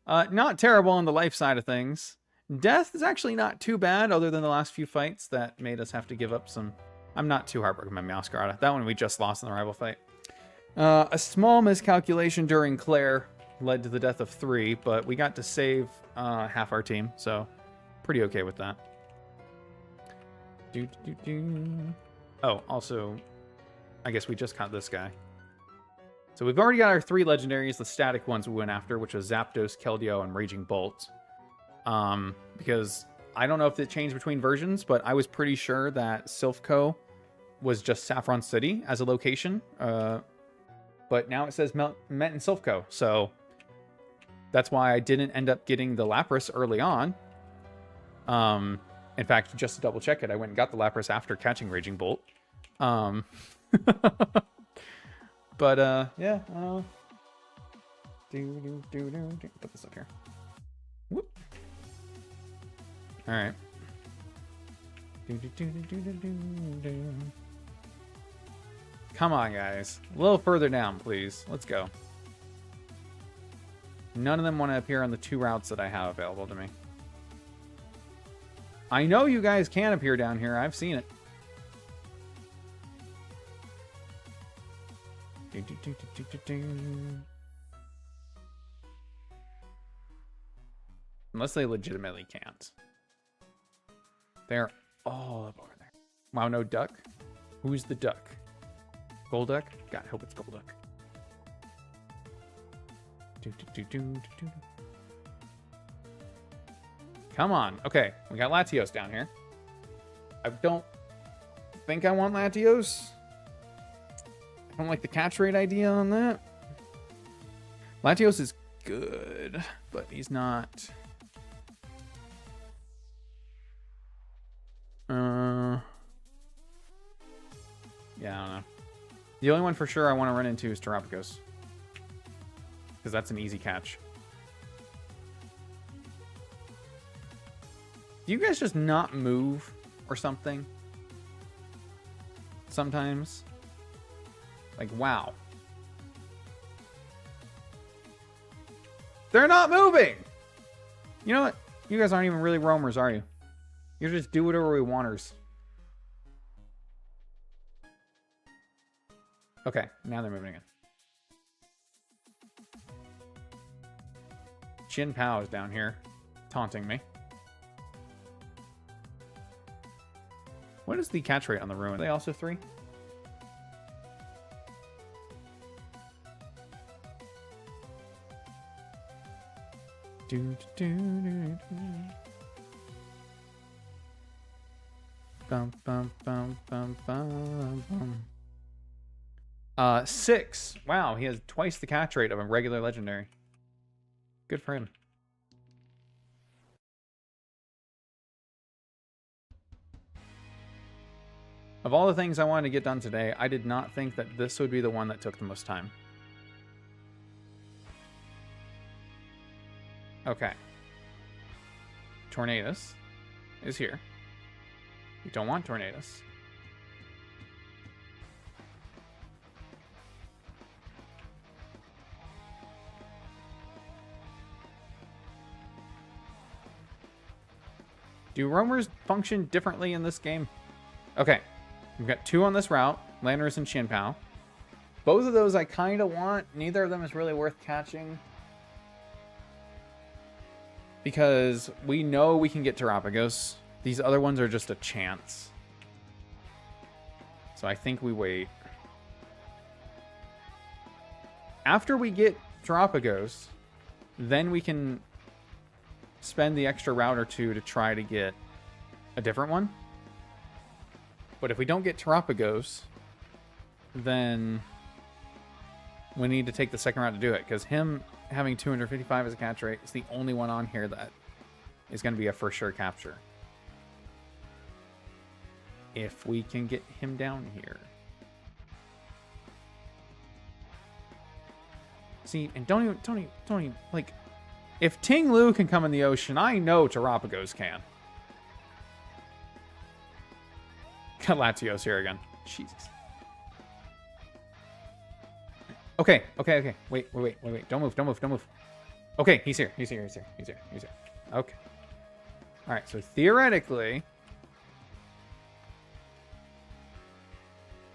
Speaker 1: Not terrible on the life side of things. Death is actually not too bad, other than the last few fights that made us have to give up some. I'm not too heartbroken by Masquerada. That one we just lost in the rival fight. A small miscalculation during Claire led to the death of 3, but we got to save half our team, so pretty okay with that. Oh, also, I guess we just caught this guy. So we've already got our 3 legendaries, the static ones we went after, which was Zapdos, Keldeo, and Raging Bolt. Because I don't know if it changed between versions, but I was pretty sure that Silphco was just Saffron City as a location. But now it says met in Silphco, so that's why I didn't end up getting the Lapras early on. In fact, just to double check it, I went and got the Lapras after catching Raging Bolt. But yeah. Put this up here. Whoop. All right. Come on, guys. A little further down, please. Let's go. None of them want to appear on the 2 routes that I have available to me. I know you guys can appear down here. I've seen it. Unless they legitimately can't. They're all up over there. Wow, no duck? Who's the duck? Golduck? God, I hope it's Golduck. Come on. Okay, we got Latios down here. I don't think I want Latios. I don't like the catch rate idea on that. Latios is good, but he's not. Yeah, I don't know. The only one for sure I want to run into is Terapagos, because that's an easy catch. Do you guys just not move or something? Sometimes? Like, wow. They're not moving! You know what? You guys aren't even really roamers, are you? You just do whatever we wanters. Okay, now they're moving again. Chin Pao is down here, taunting me. What is the catch rate on the Ruin? Are they also 3? Bum, bum, bum, bum, bum, bum. 6. Wow, he has twice the catch rate of a regular legendary. Good for him. Of all the things I wanted to get done today, I did not think that this would be the one that took the most time. Okay. Tornadus is here. We don't want Tornadus. Do roamers function differently in this game? Okay. We've got 2 on this route. Landorus and Chin Pao. Both of those I kind of want. Neither of them is really worth catching. Because we know we can get Terapagos. These other ones are just a chance. So I think we wait. After we get Terapagos, then we can spend the extra route or 2 to try to get a different one. But if we don't get Terapagos, then we need to take the second route to do it. Because him having 255 as a catch rate is the only one on here that is going to be a for sure capture. If we can get him down here. See, and don't even, like, if Ting Lu can come in the ocean, I know Terapagos can. Got Latios here again. Jesus. Okay. Wait. Don't move. Okay, he's here. Okay. All right, so theoretically,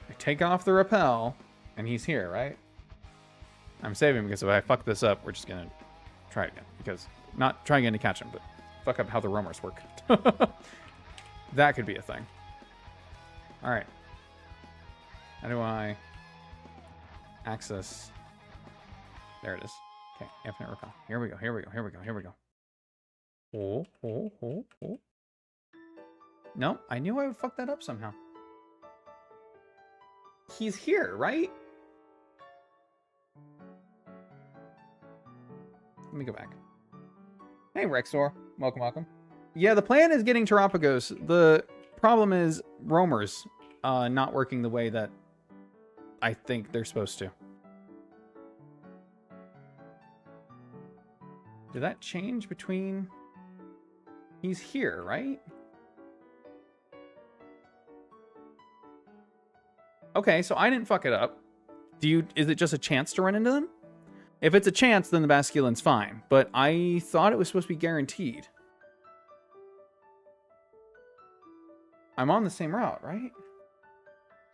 Speaker 1: I take off the repel, and he's here, right? I'm saving because if I fuck this up, we're just gonna try it again. Because not trying again to catch him, but fuck up how the roamers work. That could be a thing. All right. How do I access? There it is. Okay, infinite repel. Here we go. Oh. No, I knew I would fuck that up somehow. He's here, right? Let me go back. Hey, Rexor. Welcome. Yeah, the plan is getting Terapagos. The problem is roamers not working the way that I think they're supposed to. Did that change between... He's here, right? Okay, so I didn't fuck it up. Is it just a chance to run into them? If it's a chance, then the Basculin's fine. But I thought it was supposed to be guaranteed. I'm on the same route, right?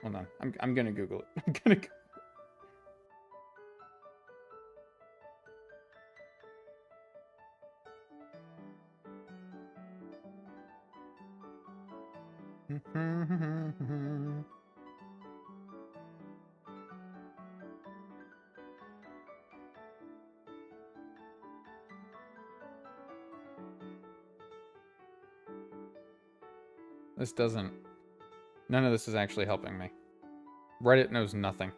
Speaker 1: Hold on. I'm gonna Google it. This doesn't... None of this is actually helping me. Reddit knows nothing.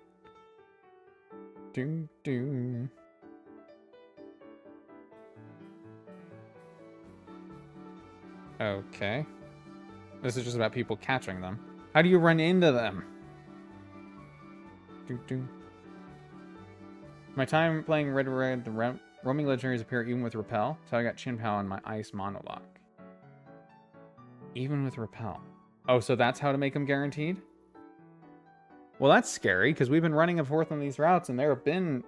Speaker 1: Okay. This is just about people catching them. How do you run into them? My time playing Red, the roaming legendaries appear even with repel. So I got Chin-Pao on my ice monologue. Even with repel. Oh, so that's how to make them guaranteed? Well, that's scary, because we've been running forth on these routes, and there have been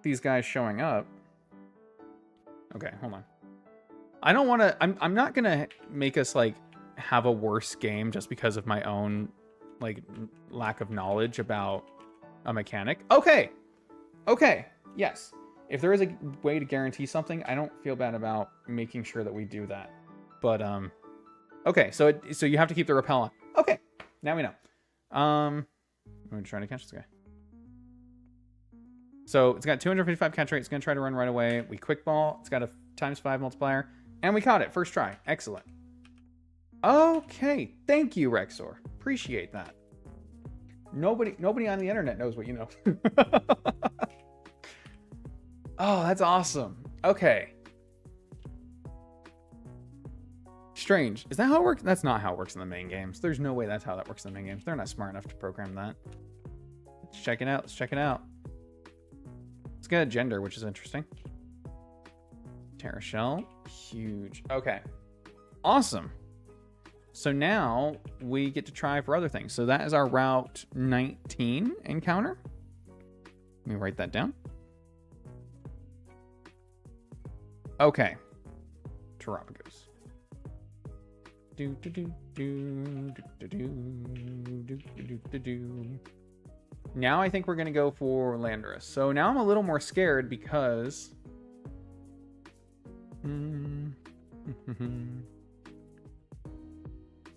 Speaker 1: these guys showing up. Okay, hold on. I don't want to... I'm not going to make us, like, have a worse game just because of my own, like, lack of knowledge about a mechanic. Okay! Okay, yes. If there is a way to guarantee something, I don't feel bad about making sure that we do that. But, okay, so you have to keep the repel on. Okay, now we know. I'm trying to catch this guy. So it's got 255 catch rate. It's going to try to run right away. We quick ball. It's got a ×5 multiplier. And we caught it. First try. Excellent. Okay. Thank you, Rexor. Appreciate that. Nobody on the internet knows what you know. Oh, that's awesome. Okay. Strange. Is that how it works? That's not how it works in the main games. There's no way that's how that works in the main games. They're not smart enough to program that. Let's check it out. Let's check it out. It's got a gender, which is interesting. Terra Shell. Huge. Okay. Awesome. So now we get to try for other things. So that is our Route 19 encounter. Let me write that down. Okay. Terapagos. Now I think we're going to go for Landorus. So now I'm a little more scared because...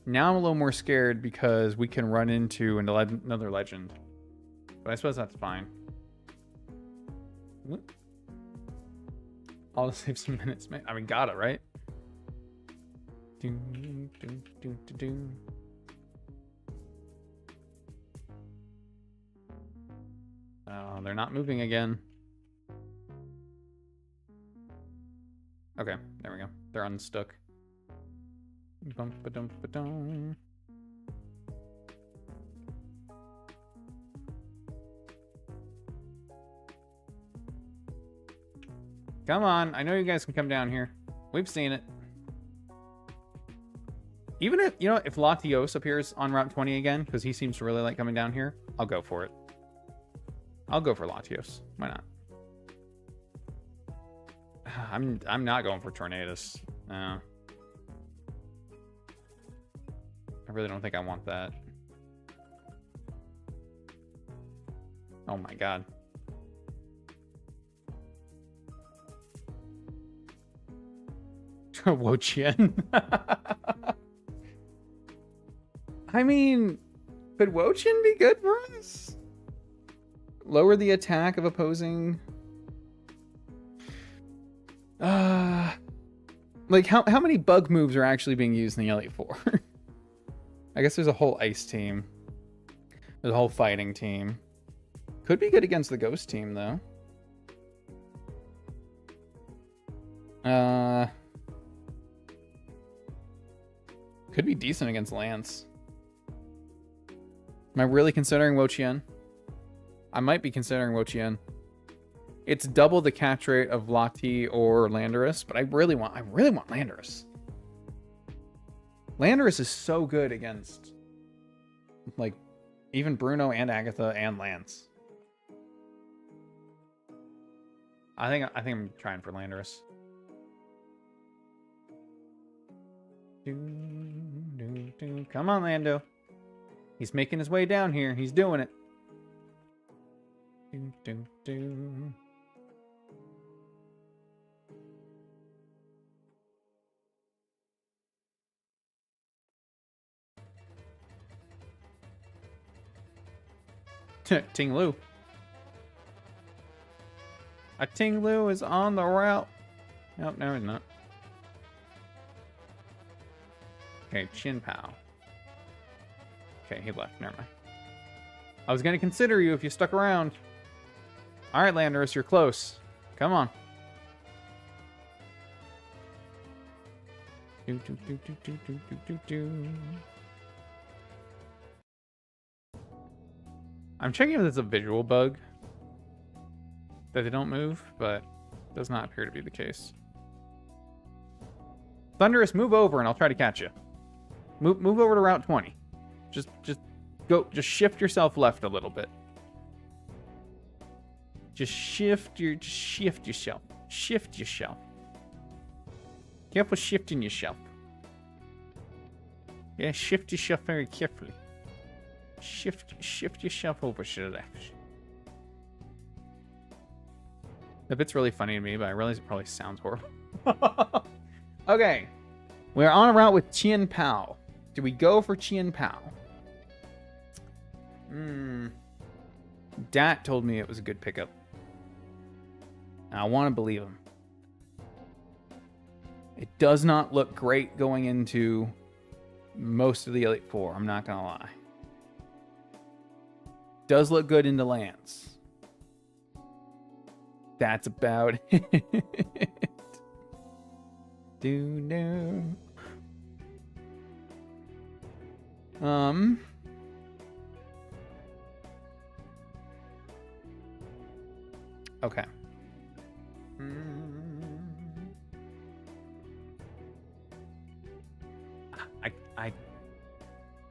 Speaker 1: Now I'm a little more scared because we can run into another legend. But I suppose that's fine. I'll save some minutes, man. I mean, got it, right? Oh, they're not moving again. Okay, there we go. They're unstuck. Bum-ba-dum-ba-dum. Come on, I know you guys can come down here. We've seen it. Even if, you know, if Latios appears on Route 20 again, because he seems to really like coming down here, I'll go for it. I'll go for Latios. Why not? I'm not going for Tornadus. No. I really don't think I want that. Oh my god. Wo-Chien. I mean, could Wo-Chien be good for us? Lower the attack of opposing. Like how many bug moves are actually being used in the Elite Four? I guess there's a whole ice team. There's a whole fighting team. Could be good against the ghost team though. Could be decent against Lance. Am I really considering Wo-Chien? I might be considering Wo-Chien. It's double the catch rate of Lati or Landorus, but I really want Landorus. Landorus is so good against like even Bruno and Agatha and Lance. I think I'm trying for Landorus. Come on, Lando. He's making his way down here. He's doing it. Ting Lu. A Ting Lu is on the route. Nope, no, he's not. Okay, Chin Pao. Okay, he left. Never mind. I was going to consider you if you stuck around. All right, Landorus, you're close. Come on. I'm checking if there's a visual bug that they don't move, but it does not appear to be the case. Thunderous, move over and I'll try to catch you. Move over to Route 20. Just shift yourself left a little bit. Just shift yourself. Shift yourself. Careful shifting yourself. Yeah, shift yourself very carefully. Shift yourself over to the left. The bit's really funny to me, but I realize it probably sounds horrible. Okay. We're on a route with Chien Pao. Do we go for Chien Pao? Dat told me it was a good pickup. And I want to believe him. It does not look great going into most of the Elite Four, I'm not going to lie. Does look good into Lance. That's about it. Do. Okay. I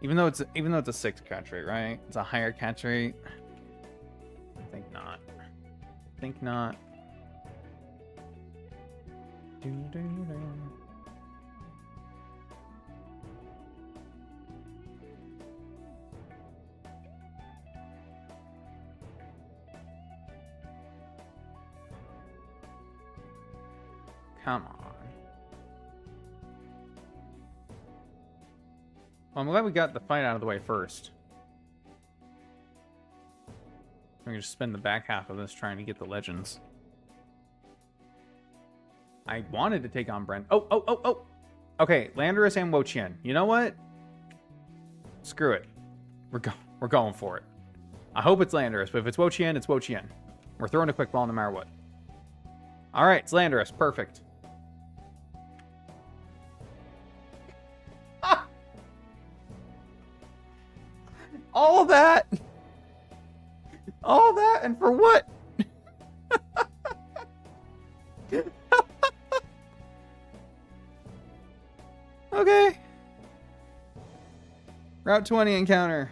Speaker 1: even though it's a 6 catch rate, right? It's a higher catch rate. I think not. Come on. Well, I'm glad we got the fight out of the way first. I'm gonna just spend the back half of this trying to get the legends. I wanted to take on Brent. Oh. Okay, Landorus and Wo-Chien. You know what? Screw it. We're going for it. I hope it's Landorus, but if it's Wo-Chien, it's Wo-Chien. We're throwing a quick ball no matter what. All right, it's Landorus. Perfect. All that, and for what? Okay. Route 20 encounter.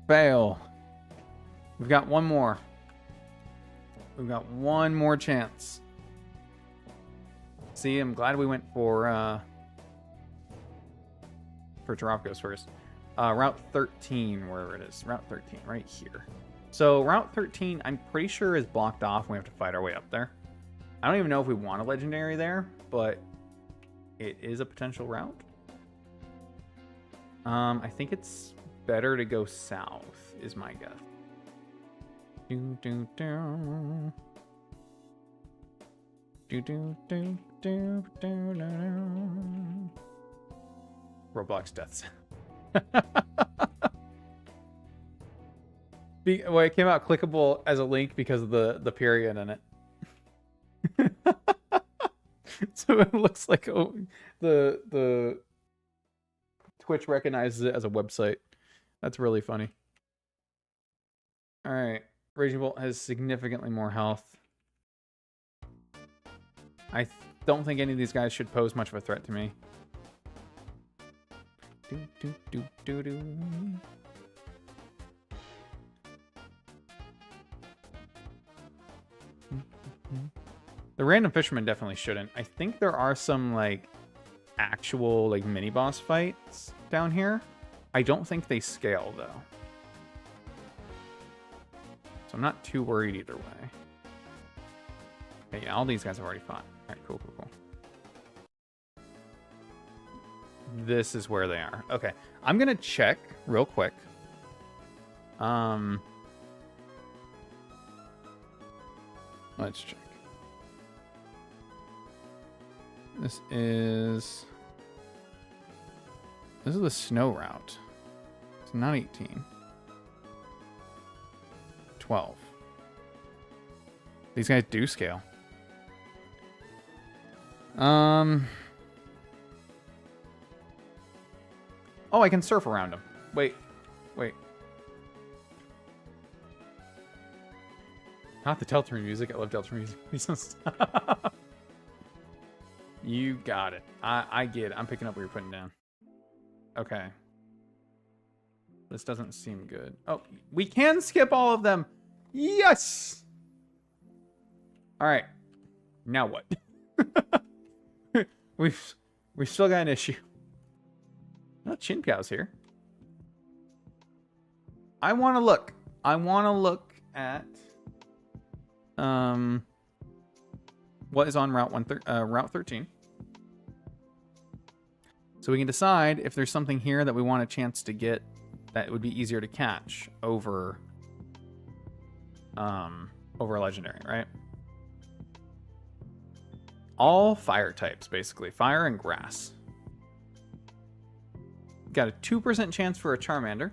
Speaker 1: Fail. We've got one more. We've got one more chance. See, I'm glad we went for Taropkos first. Route 13, wherever it is. Route 13, right here. So Route 13, I'm pretty sure is blocked off. And we have to fight our way up there. I don't even know if we want a legendary there, but it is a potential route. I think it's better to go south, is my guess. Do do do. Do do do do do do. Roblox deaths. Well, it came out clickable as a link because of the period in it. So it looks like the Twitch recognizes it as a website. That's really funny. All right, Raging Bolt has significantly more health. I don't think any of these guys should pose much of a threat to me. Do, do, do, do, do. The random fisherman definitely shouldn't. I think there are some like actual like mini boss fights down here. I don't think they scale though. So I'm not too worried either way. Okay, yeah, all these guys have already fought. All right, cool, cool, cool. This is where they are. Okay, I'm gonna check real quick. Let's check. This is the snow route. It's not 18. 12. These guys do scale. Oh, I can surf around them. Wait. Not the Deltarune music. I love Deltarune music. Please don't stop. You got it. I get it. I'm picking up what you're putting down. Okay. This doesn't seem good. Oh, we can skip all of them. Yes! All right. Now what? We've still got an issue. Oh, Chinkow's here. I want to look. I want to look at what is on Route 13. So we can decide if there's something here that we want a chance to get that would be easier to catch over a legendary, right? All fire types, basically. Fire and grass. Got a 2% chance for a Charmander.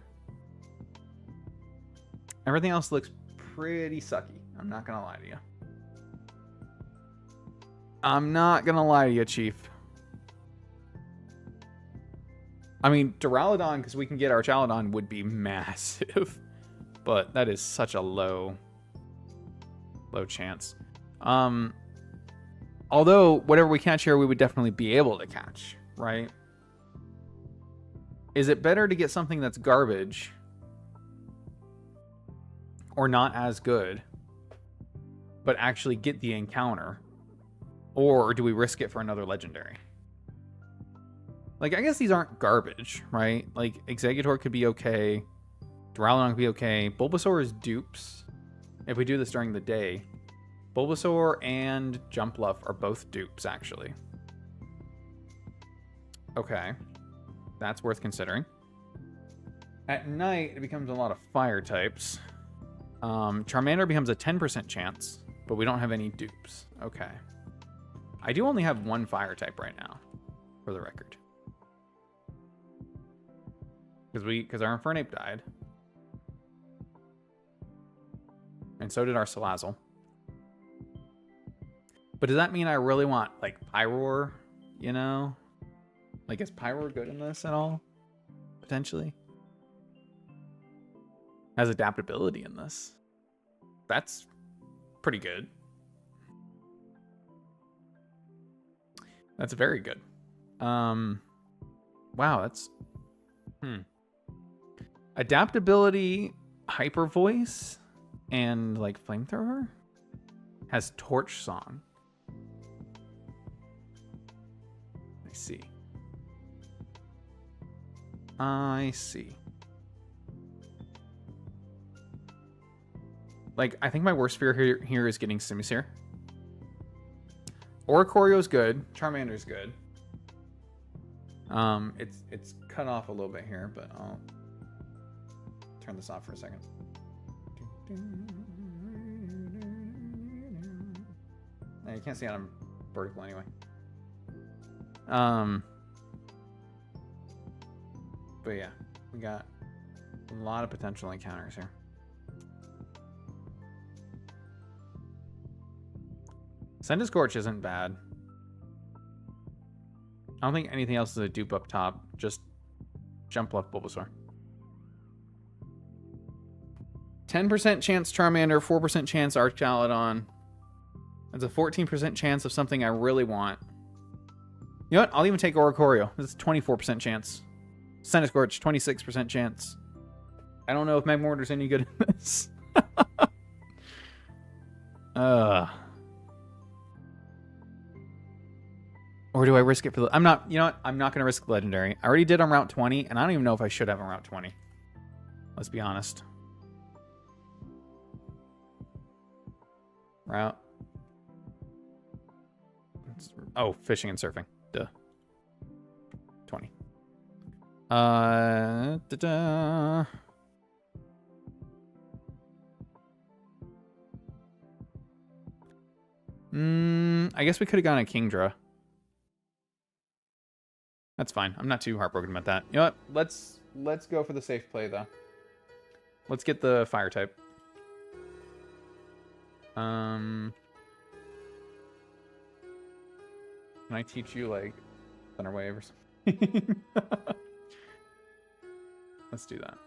Speaker 1: Everything else looks pretty sucky. I'm not going to lie to you. I'm not going to lie to you, Chief. I mean, Duraludon, because we can get our Archaludon, would be massive. But that is such a low chance. Although, whatever we catch here, we would definitely be able to catch, right? Is it better to get something that's garbage or not as good, but actually get the encounter? Or do we risk it for another legendary? Like, I guess these aren't garbage, right? Like, Exeggutor could be okay. Duraludon could be okay. Bulbasaur is dupes. If we do this during the day. Bulbasaur and Jumpluff are both dupes, actually. Okay. That's worth considering. At night, it becomes a lot of fire types. Charmander becomes a 10% chance, but we don't have any dupes. Okay. I do only have one fire type right now, for the record. Because our Infernape died. And so did our Salazzle. But does that mean I really want, like, Pyroar, you know? Like, is Pyroar good in this at all? Potentially. Has adaptability in this. That's pretty good. That's very good. Wow, that's... Adaptability, Hyper Voice, And like flamethrower has torch song. I see. I see. Like, I think my worst fear here is getting Simisear. Oricorio's good. Charmander's good. It's cut off a little bit here, but I'll turn this off for a second. You can't see it on vertical anyway. But yeah, we got a lot of potential encounters here. Sendascorch isn't bad. I don't think anything else is a dupe up top. Just jump left Bulbasaur. 10% chance Charmander, 4% chance Archaludon. That's a 14% chance of something I really want. You know what? I'll even take Oricorio. That's a 24% chance. Sendascorch, 26% chance. I don't know if Magmortar's any good at this. Or do I risk it for the... I'm not... You know what? I'm not going to risk Legendary. I already did on Route 20, and I don't even know if I should have on Route 20. Let's be honest. Route... Oh, fishing and surfing. Duh. 20. Da-da. I guess we could have gone a Kingdra. That's fine. I'm not too heartbroken about that. You know what? Let's go for the safe play though. Let's get the fire type. Can I teach you like Thunder Wave or something? Let's do that.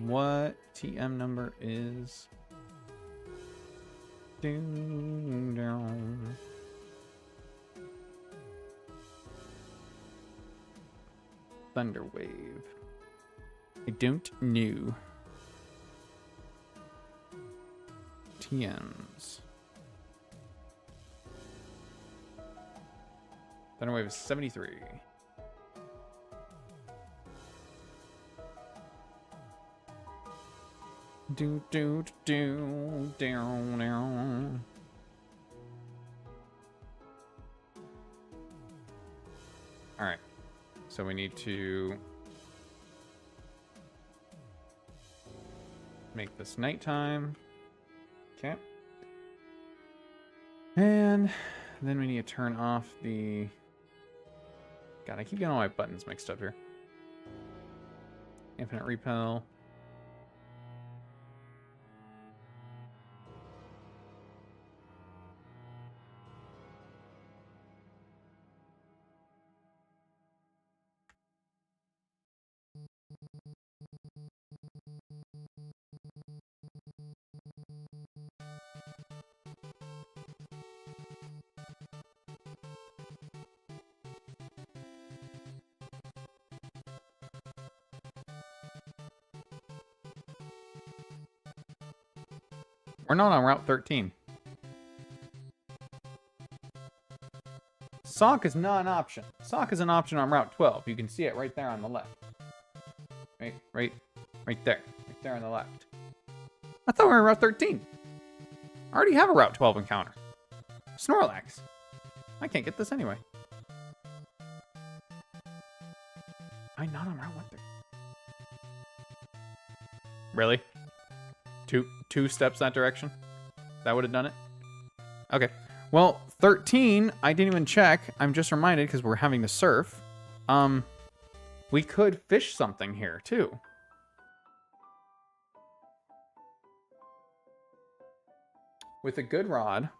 Speaker 1: What TM number is? Thunder Wave. I don't know. TMs. Thunder Wave is 73. Down. All right. So we need to make this nighttime. Okay. And then we need to turn off the... God, I keep getting all my buttons mixed up here. Infinite Repel. We're not on Route 13. Sock is not an option. Sock is an option on Route 12. You can see it right there on the left. Right there. Right there on the left. I thought we were on Route 13. I already have a Route 12 encounter. Snorlax. I can't get this anyway. I'm not on Route 13. Really? Two steps that direction? That would have done it? Okay. Well, 13, I didn't even check. I'm just reminded because we're having to surf. We could fish something here, too. With a good rod.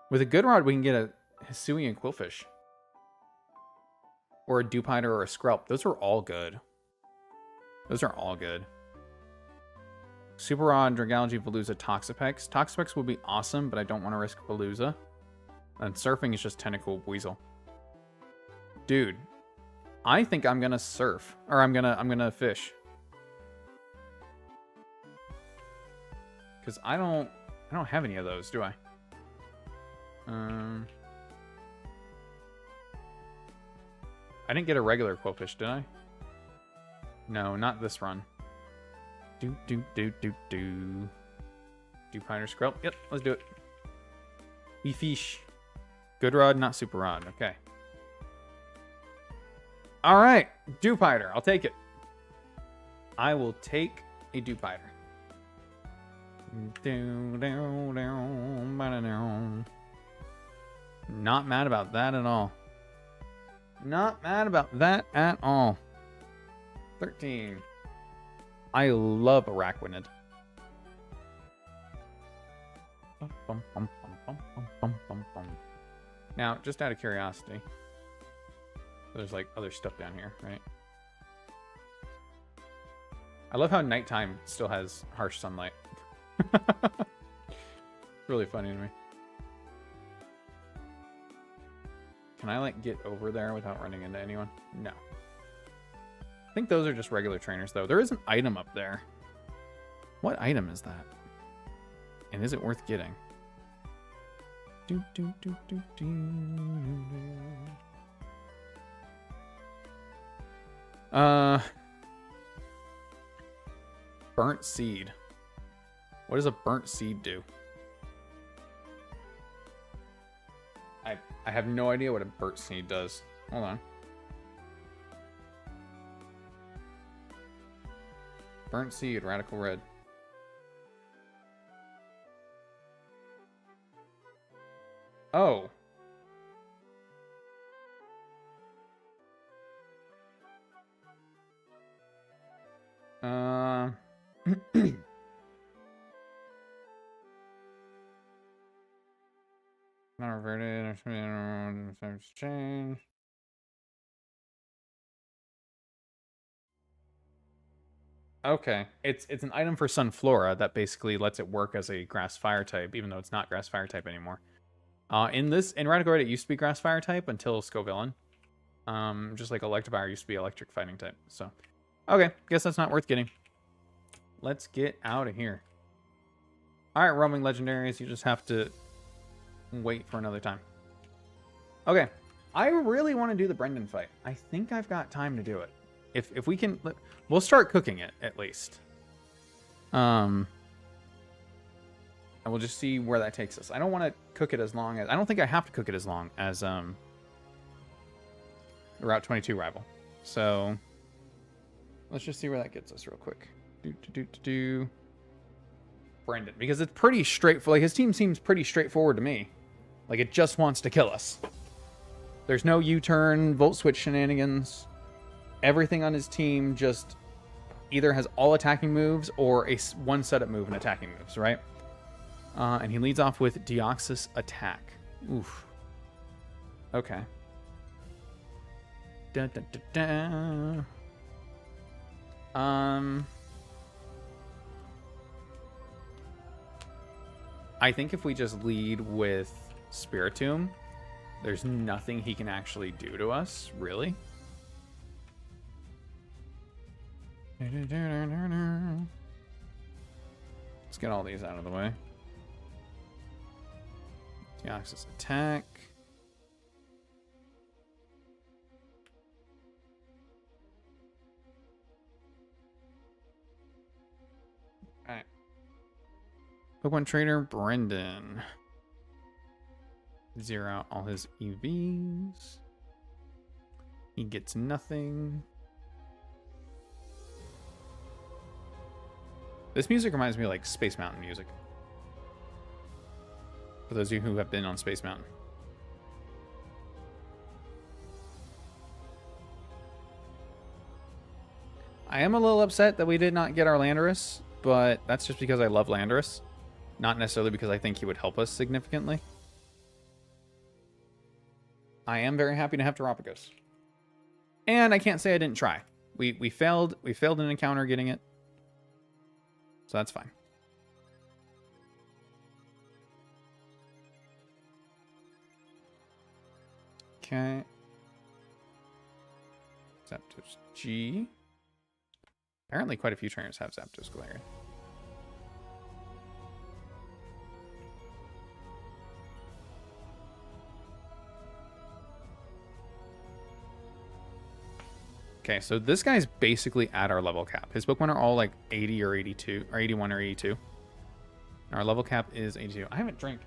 Speaker 1: With a good rod, we can get a Hisuian Quillfish. Or a Dewpider or a Skrelp. Those are all good. Those are all good. Super Rod, Dragalge, Veluza, Toxapex. Toxapex would be awesome, but I don't want to risk Veluza. And surfing is just tentacle weasel. Dude, I think I'm gonna surf. Or I'm gonna fish. Because I don't have any of those, do I? I didn't get a regular quillfish, did I? No, not this run. Do. Dupiner Skrill. Yep, let's do it. We fish. Good rod, not super rod. Okay. All right, Dupiner. I'll take it. I will take a Dupiner. Not mad about that at all. Not mad about that at all. 13. I love Araquanid. Now, just out of curiosity, there's like other stuff down here, right? I love how nighttime still has harsh sunlight. Really funny to me. Can I like get over there without running into anyone? No. I think those are just regular trainers though. There is an item up there. What item is that? And is it worth getting? Burnt seed. What does a burnt seed do? I have no idea what a burnt seed does. Hold on. Burnt seed, radical red. Oh. Not reverted. Change. Okay, it's an item for Sunflora that basically lets it work as a grass fire type, even though it's not grass fire type anymore. In Radical Red, it used to be grass fire type until Scovillain. Just like Electivire used to be electric fighting type. So, okay, guess that's not worth getting. Let's get out of here. All right, roaming legendaries, you just have to wait for another time. Okay, I really want to do the Brendan fight. I think I've got time to do it. If we can, we'll start cooking it at least. And we'll just see where that takes us. I don't want to cook it as long as, I don't think I have to cook it as long as the Route 22 rival. So let's just see where that gets us real quick. Brendan, because it's pretty straightforward. Like his team seems pretty straightforward to me. Like it just wants to kill us. There's no U-turn, Volt Switch shenanigans. Everything on his team just either has all attacking moves or a one setup move and attacking moves, right? And he leads off with Deoxys Attack. Oof. Okay. Dun, dun, dun, dun. I think if we just lead with Spiritomb, there's nothing he can actually do to us, really. Let's get all these out of the way. Deoxys Attack. Alright. Pokemon Trainer Brendan. Zero out all his EVs. He gets nothing. This music reminds me of like Space Mountain music. For those of you who have been on Space Mountain. I am a little upset that we did not get our Landorus, but that's just because I love Landorus. Not necessarily because I think he would help us significantly. I am very happy to have Terapagos. And I can't say I didn't try. We failed an encounter getting it. So that's fine. Okay. Zapdos G. Apparently quite a few trainers have Zapdos Galarian. Okay, so this guy's basically at our level cap. His Pokemon are all like 80 or 82, or 81 or 82. And our level cap is 82. I haven't drank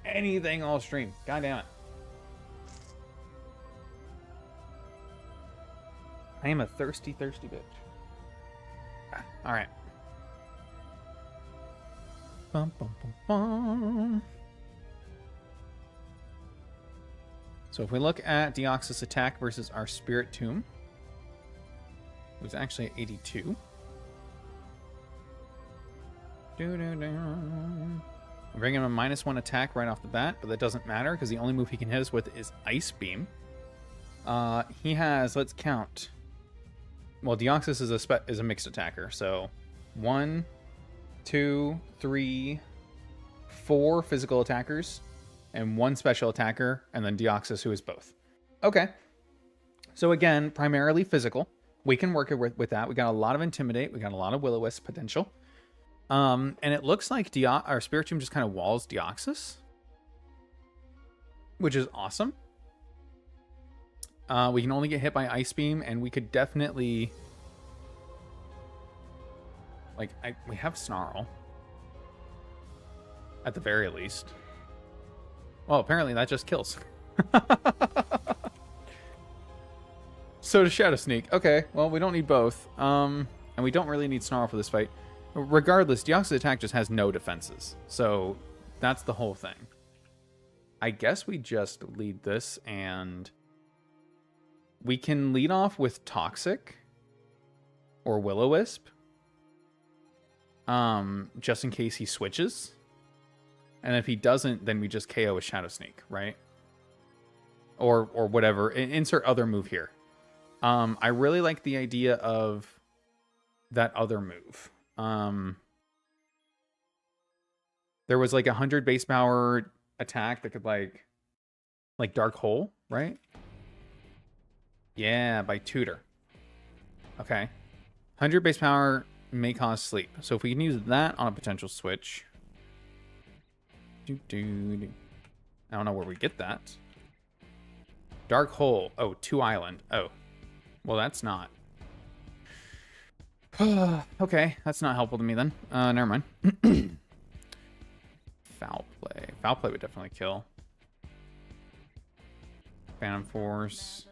Speaker 1: anything all stream. God damn it. I am a thirsty, thirsty bitch. All right. Bum, bum, bum, bum. So if we look at Deoxys attack versus our Spiritomb, it was actually at 82. We're bringing him a -1 attack right off the bat, but that doesn't matter because the only move he can hit us with is Ice Beam. He has, let's count. Well, Deoxys is a mixed attacker, so 1, 2, 3, 4 physical attackers, and 1 special attacker, and then Deoxys, who is both. Okay. So again, primarily physical. We can work with that. We got a lot of Intimidate. We got a lot of Will-O-Wisp potential. And it looks like our Spiritomb just kind of walls Deoxys, which is awesome. We can only get hit by Ice Beam, and we could definitely... Like, we have Snarl. At the very least. Well, apparently that just kills. So does Shadow Sneak. Okay, well, we don't need both. And we don't really need Snarl for this fight. Regardless, Deoxys attack just has no defenses. So that's the whole thing. I guess we just lead this, and we can lead off with Toxic or Will-O-Wisp. Just in case he switches. And if he doesn't, then we just KO with Shadow Sneak, right? Or whatever. Insert other move here. I really like the idea of that other move. There was like 100 base power attack that could like Dark Hole, right? Yeah, by Tutor. Okay. 100 base power may cause sleep. So if we can use that on a potential switch. I don't know where we get that. Dark Hole. Oh, 2 Island. Oh. Well, that's not. Okay, that's not helpful to me then. Never mind. Foul Play. Foul Play would definitely kill. Phantom Force.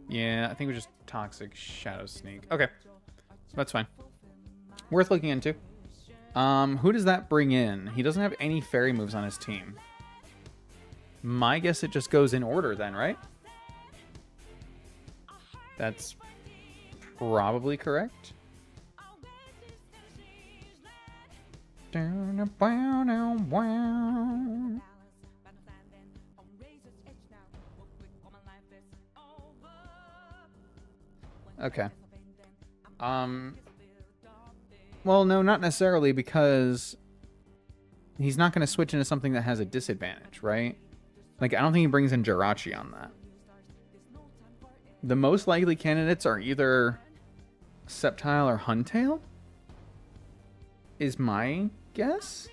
Speaker 1: Yeah, I think we're just Toxic Shadow Sneak. Okay, that's fine. Worth looking into. Who does that bring in? He doesn't have any fairy moves on his team. My guess it just goes in order then, right? That's probably correct. Okay. Well, no, not necessarily, because he's not going to switch into something that has a disadvantage, right? Like, I don't think he brings in Jirachi on that. The most likely candidates are either Sceptile or Huntail, is my guess.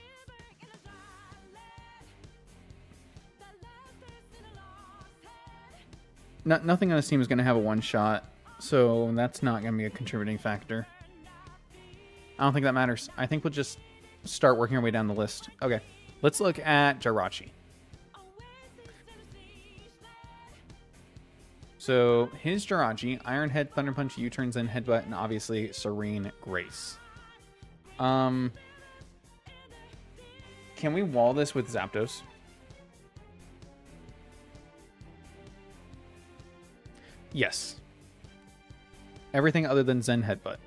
Speaker 1: Nothing on his team is going to have a one-shot, so that's not going to be a contributing factor. I don't think that matters. I think we'll just start working our way down the list. Okay, let's look at Jirachi. So his Jirachi, Iron Head, Thunder Punch, U-turns, and Headbutt, and obviously Serene Grace. Can we wall this with Zapdos? Yes. Everything other than Zen Headbutt.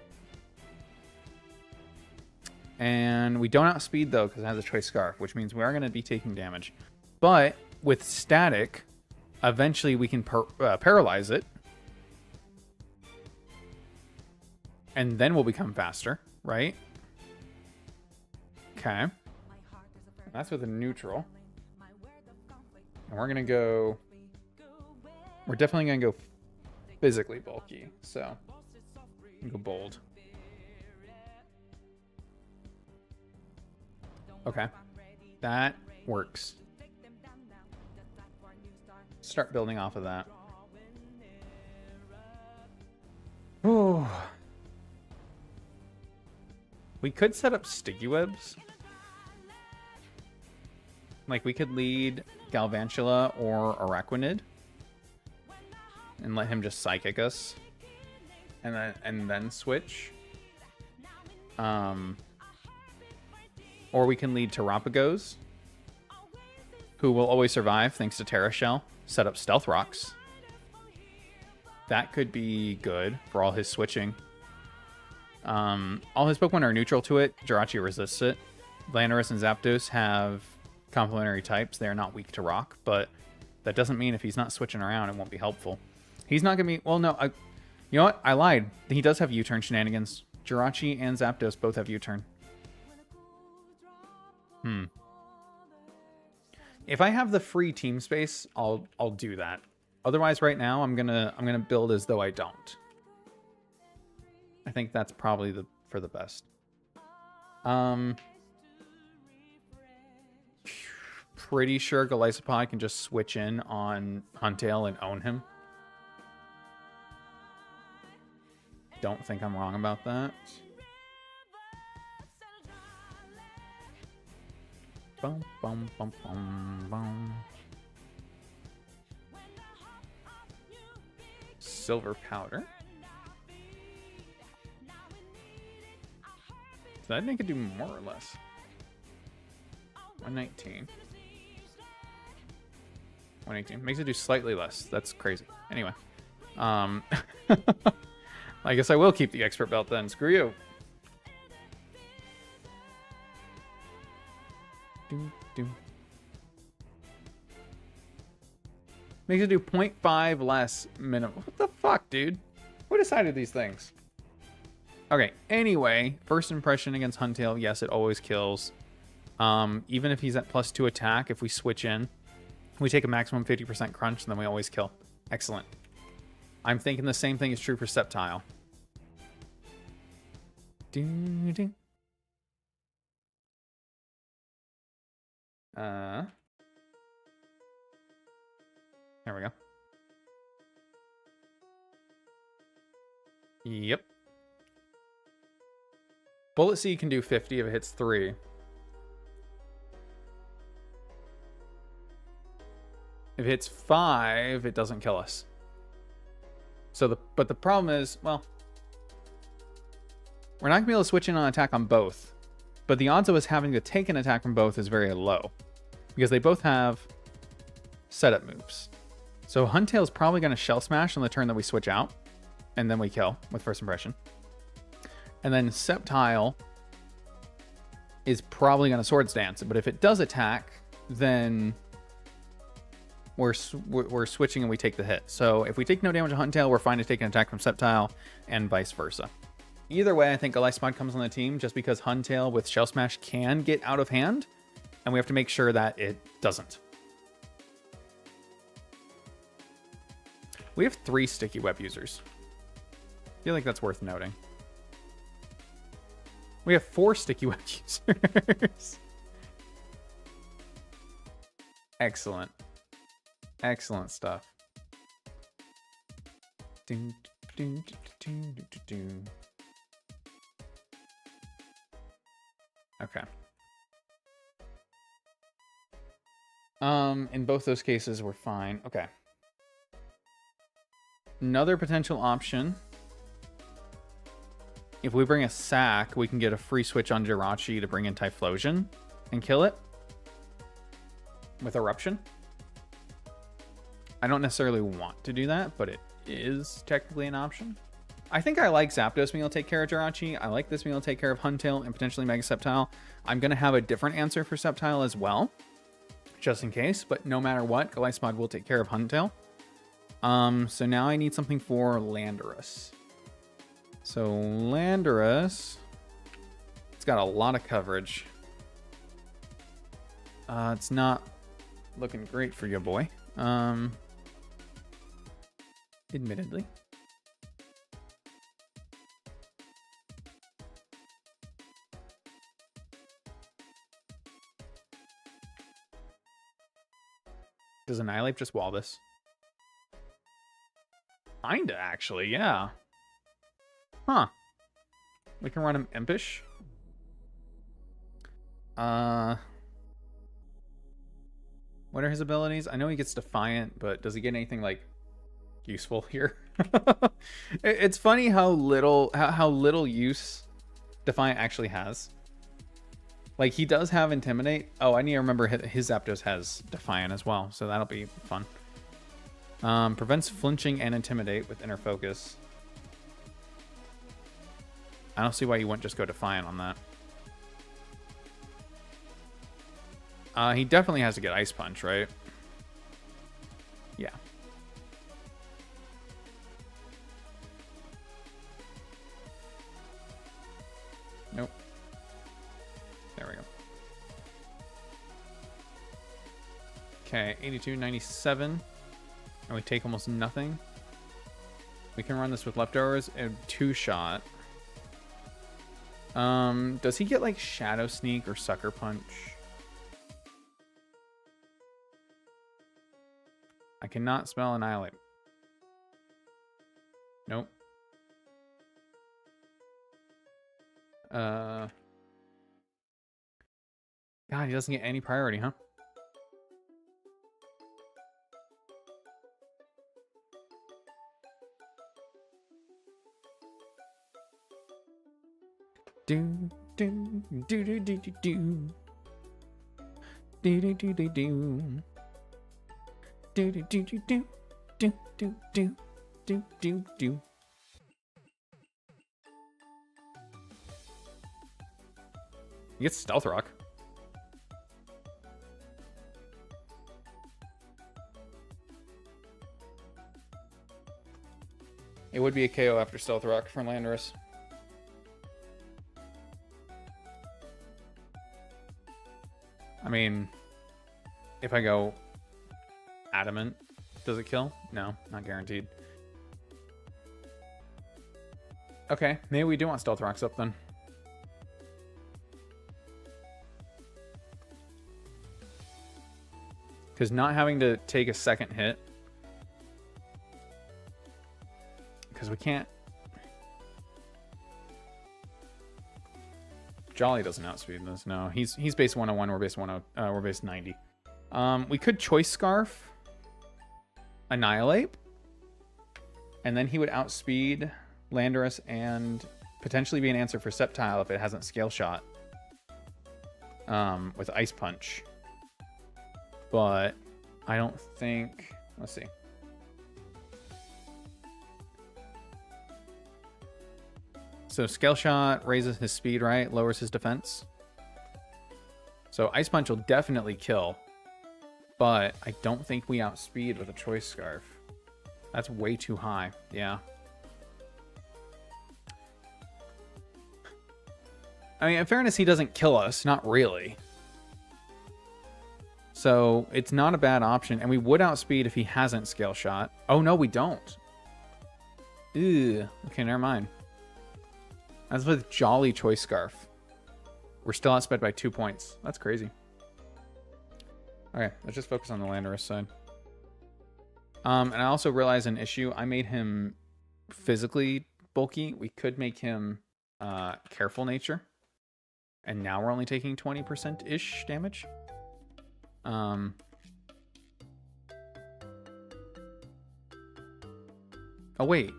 Speaker 1: And we don't outspeed, though, because it has a Choice Scarf, which means we are going to be taking damage. But with Static, eventually we can paralyze it. And then we'll become faster, right? Okay. That's with a neutral. And we're gonna go... We're definitely gonna go physically bulky, so... Go bold. Okay. That works. Start building off of that. Ooh. We could set up sticky webs. Like, we could lead Galvantula or Araquanid and let him just psychic us. And then switch. Or we can lead Terapagos, who will always survive thanks to Terra Shell. Set up Stealth Rocks. That could be good for all his switching. All his Pokemon are neutral to it. Jirachi resists it. Landorus and Zapdos have complementary types. They are not weak to rock, but that doesn't mean if he's not switching around, it won't be helpful. He's not going to be... Well, no. You know what? I lied. He does have U-turn shenanigans. Jirachi and Zapdos both have U-turn. If I have the free team space, I'll do that. Otherwise, right now, I'm gonna build as though I don't. I think that's probably for the best. Pretty sure Golisopod can just switch in on Huntail and own him. Don't think I'm wrong about that. Boom, boom, boom, boom, boom. Silver powder. So that make it do more or less. 119. 118. Makes it do slightly less. That's crazy. Anyway. I guess I will keep the expert belt then. Screw you. Makes it do 0.5 less minimum. What the fuck, dude? Who decided these things? Okay, anyway, first impression against Huntail, yes, it always kills. Even if he's at +2 attack, if we switch in, we take a maximum 50% crunch, and then we always kill. Excellent. I'm thinking the same thing is true for Sceptile. Doo-doo. There we go. Yep. Bullet Seed can do 50 if it hits 3. If it hits 5, it doesn't kill us. So but the problem is, well, we're not gonna be able to switch in on attack on both. But the odds of us having to take an attack from both is very low. Because they both have setup moves. So Huntail is probably going to Shell Smash on the turn that we switch out. And then we kill with First Impression. And then Sceptile is probably going to Swords Dance. But if it does attack, then we're switching and we take the hit. So if we take no damage on Huntail, we're fine to take an attack from Sceptile and vice versa. Either way, I think Golisopod comes on the team just because Huntail with Shell Smash can get out of hand. And we have to make sure that it doesn't. We have 3 Sticky Web users. I feel like that's worth noting. We have 4 Sticky Web users. Excellent. Excellent stuff. Ding, ding, ding, ding, ding. Okay. In both those cases, we're fine. Okay. Another potential option. If we bring a sack, we can get a free switch on Jirachi to bring in Typhlosion and kill it with Eruption. I don't necessarily want to do that, but it is technically an option. I think I like Zapdos being able to take care of Jirachi. I like this being able to take care of Huntail and potentially Mega Sceptile. I'm going to have a different answer for Sceptile as well, just in case. But no matter what, Golisopod will take care of Huntail. So now I need something for Landorus. So Landorus, it's got a lot of coverage. It's not looking great for you, boy. Admittedly. Does Annihilate just wall this? Kinda, actually, yeah. Huh. We can run him Impish. What are his abilities? I know he gets Defiant, but does he get anything, like, useful here? It's funny how little use Defiant actually has. Like, he does have Intimidate. Oh, I need to remember his Zapdos has Defiant as well, so that'll be fun. Prevents flinching and Intimidate with Inner Focus. I don't see why you wouldn't just go Defiant on that. He definitely has to get Ice Punch, right? Yeah. Nope. There we go. Okay, 82, 97. And we take almost nothing. We can run this with leftovers and 2-shot. Does he get like Shadow Sneak or Sucker Punch? I cannot spell Annihilate. Nope. God, he doesn't get any priority, huh? Do do do do do do do do do do do do. Do do do do do do do do do do do. He gets Stealth Rock. It would be a KO after Stealth Rock from Landorus. I mean, if I go Adamant, does it kill? No, not guaranteed. Okay, maybe we do want Stealth Rocks up then. Because not having to take a second hit. Because we can't. Jolly doesn't outspeed this. No, he's base 101. We're base 10. We're base 90. We could Choice Scarf, Annihilate, and then he would outspeed Landorus and potentially be an answer for Sceptile if it hasn't Scale Shot. With Ice Punch, but I don't think. Let's see. So Scale Shot raises his speed, right? Lowers his defense. So Ice Punch will definitely kill. But I don't think we outspeed with a Choice Scarf. That's way too high. Yeah. I mean, in fairness, he doesn't kill us. Not really. So it's not a bad option. And we would outspeed if he hasn't Scale Shot. Oh, no, we don't. Ew. Okay, never mind. That's with Jolly Choice Scarf. We're still outsped by 2 points. That's crazy. Okay, let's just focus on the Landorus side. And I also realized an issue. I made him physically bulky. We could make him Careful Nature. And now we're only taking 20%-ish damage. Oh, wait.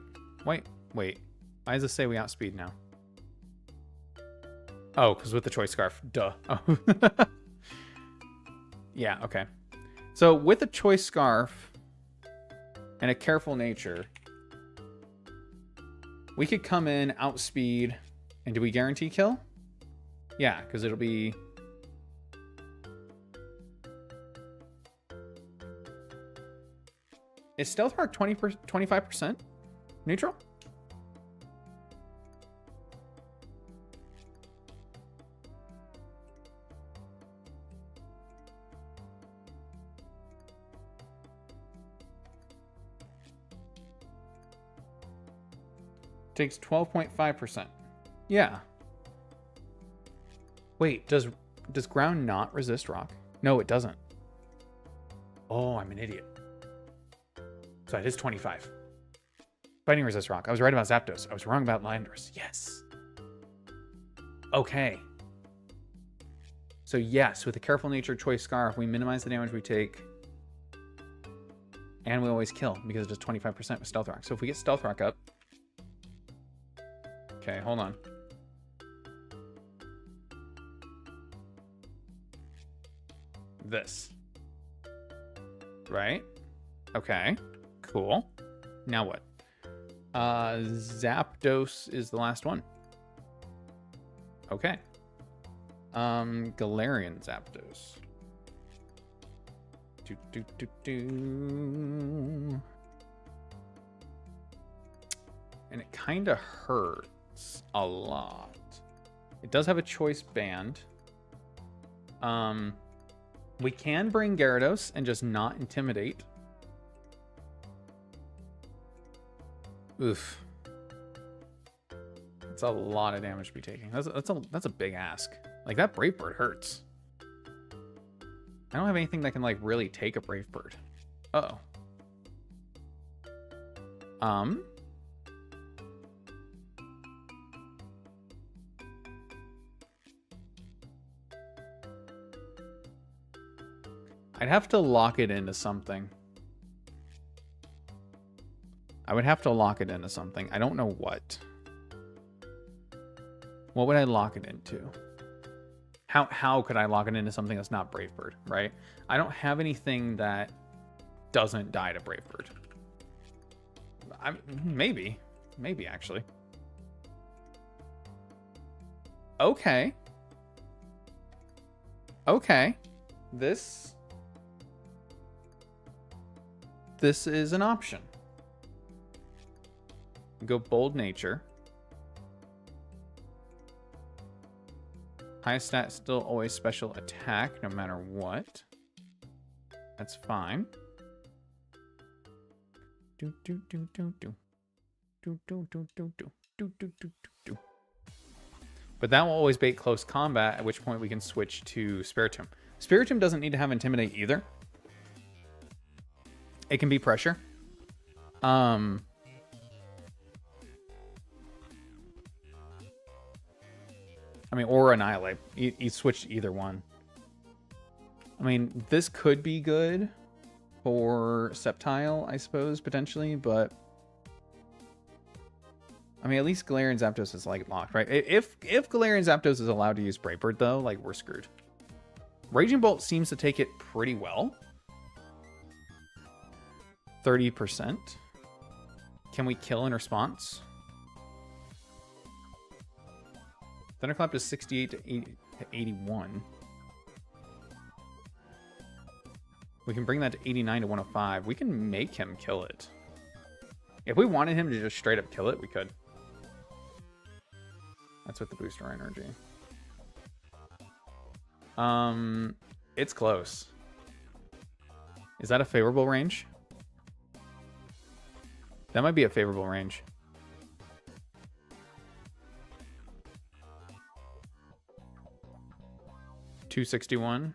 Speaker 1: Wait. Why does it say we outspeed now? Oh, because with the Choice Scarf. Duh. Oh. Yeah, okay. So with a Choice Scarf and a Careful Nature, we could come in, outspeed, and do we guarantee kill? Yeah, because it'll be... Is Stealth Rock 25% neutral? Takes 12.5%. Yeah. Wait, does ground not resist rock? No, it doesn't. Oh, I'm an idiot. So it is 25. Fighting resist rock. I was right about Zapdos. I was wrong about Landorus. Yes. Okay. So yes, with a careful nature choice scarf, we minimize the damage we take. And we always kill because it does 25% with Stealth Rock. So if we get Stealth Rock up. Okay, hold on. This. Right? Okay. Cool. Now what? Zapdos is the last one. Okay. Galarian Zapdos. And it kind of hurts a lot. It does have a choice band. We can bring Gyarados and just not intimidate. Oof. That's a lot of damage to be taking. That's a big ask. Like, that Brave Bird hurts. I don't have anything that can, like, really take a Brave Bird. Uh-oh. I'd have to lock it into something. I would have to lock it into something. I don't know what. What would I lock it into? How could I lock it into something that's not Brave Bird, right? I don't have anything that doesn't die to Brave Bird. Maybe actually. Okay. Okay. This is an option. Go Bold Nature. High stat, still always special attack, no matter what. That's fine. But that will always bait close combat, at which point we can switch to Spiritomb. Spiritomb doesn't need to have Intimidate either. It can be pressure. I mean, or Annihilate. You switch either one. I mean, this could be good for Sceptile, I suppose, potentially, but I mean, at least Galarian Zapdos is, like, locked, right? If Galarian Zapdos is allowed to use Brave Bird, though, like, we're screwed. Raging Bolt seems to take it pretty well. 30%. Can we kill in response? Thunderclap is 68 to 81. We can bring that to 89 to 105. We can make him kill it. If we wanted him to just straight up kill it, we could. That's with the booster energy. It's close. Is that a favorable range? That might be a favorable range. $261.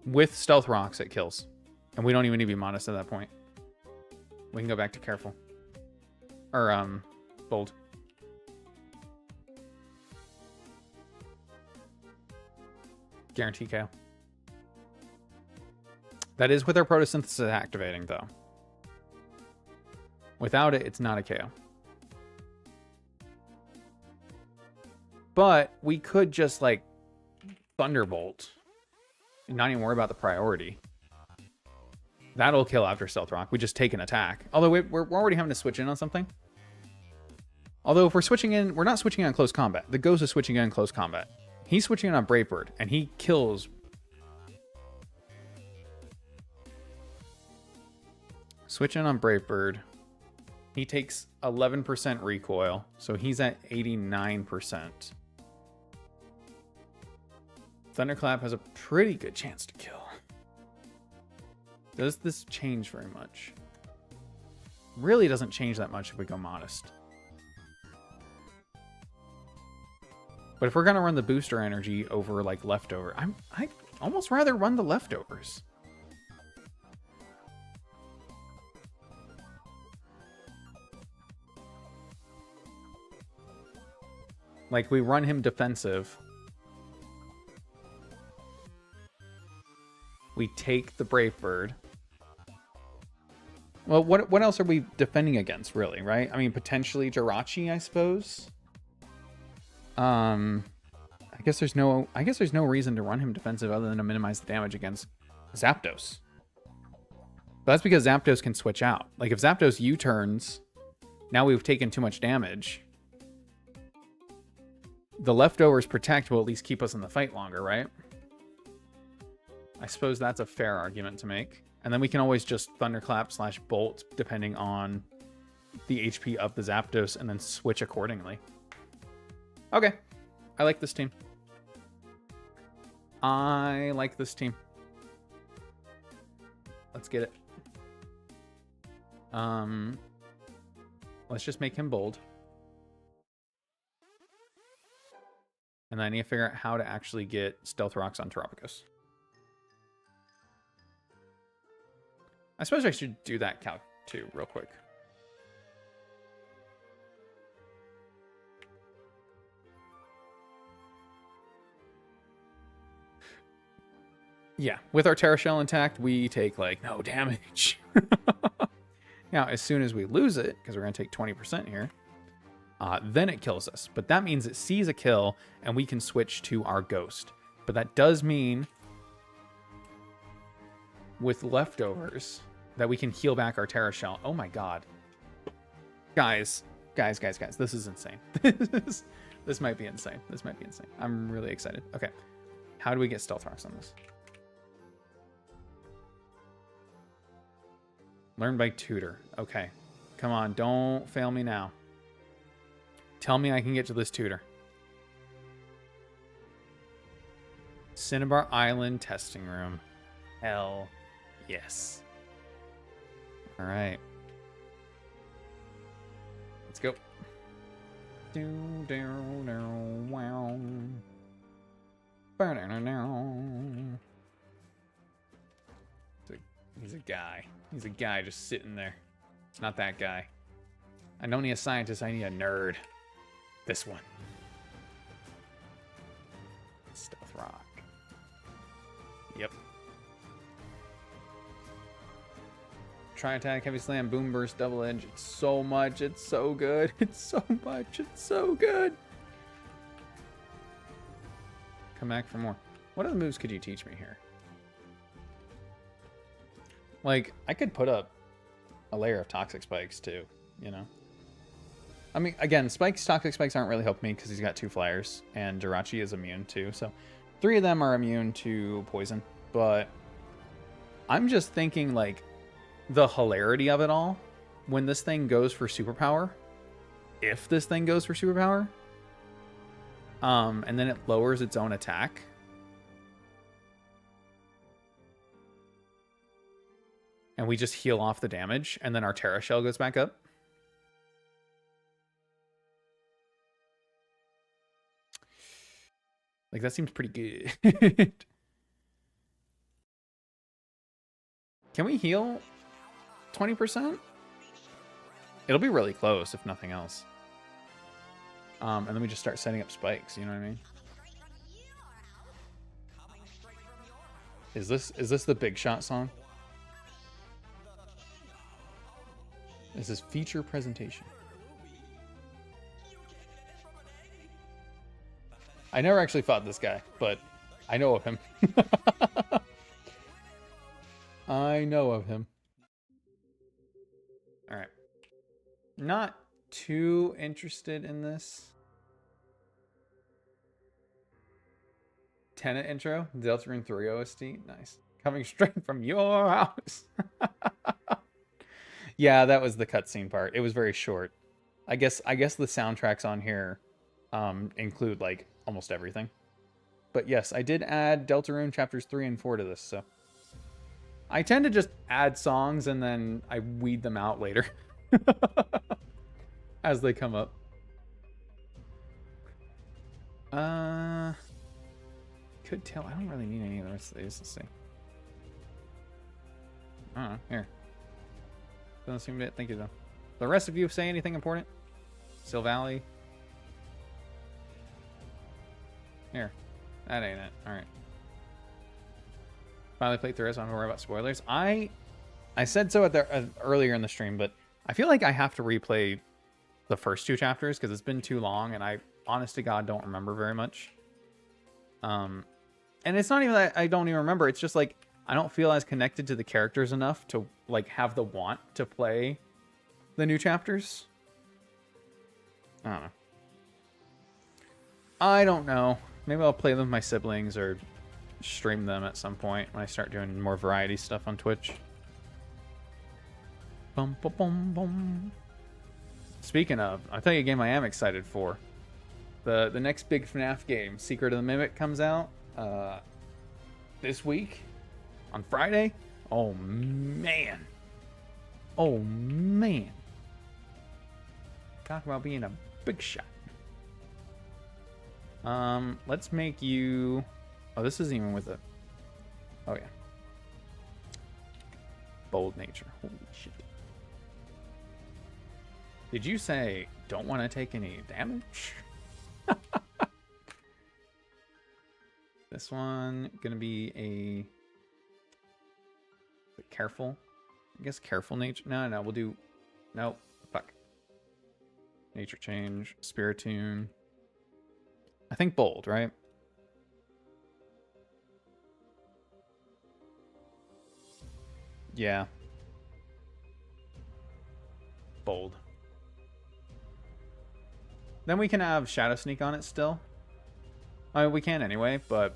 Speaker 1: With Stealth Rocks, it kills. And we don't even need to be modest at that point. We can go back to careful. Or, bold. Guarantee KO. That is with our Photosynthesis activating, though. Without it, it's not a KO. But we could just, like, Thunderbolt and not even worry about the priority. That'll kill after Stealth Rock. We just take an attack. Although we're already having to switch in on something. Although if we're switching in, we're not switching on close combat. The Ghost is switching in close combat. He's switching in on Brave Bird, and he kills. Switch in on Brave Bird. He takes 11% recoil, so he's at 89%. Thunderclap has a pretty good chance to kill. Does this change very much? Really doesn't change that much if we go modest. But if we're gonna run the booster energy over like leftover, I almost rather run the leftovers. Like we run him defensive. We take the Brave Bird. Well, what else are we defending against, really, right? I mean, potentially Jirachi, I suppose. I guess there's no reason to run him defensive other than to minimize the damage against Zapdos. But that's because Zapdos can switch out. Like if Zapdos U-turns, now we've taken too much damage. The leftovers protect will at least keep us in the fight longer, right? I suppose that's a fair argument to make. And then we can always just Thunderclap / Bolt depending on the HP of the Zapdos and then switch accordingly. Okay. I like this team. I like this team. Let's get it. Let's just make him bold. And then I need to figure out how to actually get Stealth Rocks on Terapagos. I suppose I should do that calc too, real quick. Yeah, with our Terra Shell intact, we take like no damage. Now, as soon as we lose it, because we're going to take 20% here, then it kills us. But that means it sees a kill, and we can switch to our Ghost. But that does mean, with leftovers, that we can heal back our Terra Shell. Oh my god. Guys, this is insane. This might be insane. This might be insane. I'm really excited. Okay, how do we get Stealth Rocks on this? Learn by tutor. Okay. Come on, don't fail me now. Tell me I can get to this tutor. Cinnabar Island testing room. Hell yes. All right. Let's go. He's a guy. He's a guy just sitting there. It's not that guy. I don't need a scientist, I need a nerd. This one. Stealth Rock. Yep. Try attack, heavy slam, boom burst, double edge. It's so much. It's so good. It's so much. It's so good. Come back for more. What other moves could you teach me here? Like, I could put up a layer of Toxic Spikes too, you know? I mean, again, Toxic Spikes aren't really helping me because he's got 2 flyers, and Jirachi is immune too, so 3 of them are immune to poison. But I'm just thinking, like, the hilarity of it all, when this thing goes for superpower, if this thing goes for superpower, and then it lowers its own attack. And we just heal off the damage, and then our Terra Shell goes back up. Like, that seems pretty good. Can we heal 20%? It'll be really close, if nothing else. And then we just start setting up spikes, you know what I mean? Is this the Big Shot song? This is feature presentation. I never actually fought this guy, but I know of him. I know of him. All right. Not too interested in this. Tenet intro, Deltarune 3 OST. Nice. Coming straight from your house. Yeah, that was the cutscene part. It was very short. I guess the soundtracks on here include like almost everything. But yes, I did add Deltarune chapters 3 and 4 to this, so I tend to just add songs and then I weed them out later as they come up. Could tell. I don't really need any of the rest of these. Let's see. I don't know. Here. Doesn't seem to. Thank you, though. The rest of you say anything important? Sil Valley. Here. That ain't it. Alright. Finally played through it, so I don't worry about spoilers. I said so at the earlier in the stream, but I feel like I have to replay the first 2 chapters because it's been too long, and I, honest to God, don't remember very much. And it's not even that I don't even remember. It's just like I don't feel as connected to the characters enough to like have the want to play the new chapters. I don't know. I don't know. Maybe I'll play them with my siblings or stream them at some point when I start doing more variety stuff on Twitch. Bum, bum, bum, bum. Speaking of, I'll tell you a game I am excited for. The next big FNAF game, Secret of the Mimic, comes out this week on Friday. Oh man. Oh man. Talk about being a big shot. Let's make you... Oh, this isn't even with it. Oh, yeah. Bold nature. Holy shit. Did you say don't want to take any damage? This one gonna be a careful. I guess careful nature. No, we'll do... Nope. Fuck. Nature change. Spiritoon. I think bold, right? Yeah. Bold. Then we can have Shadow Sneak on it still. I mean, we can anyway, but...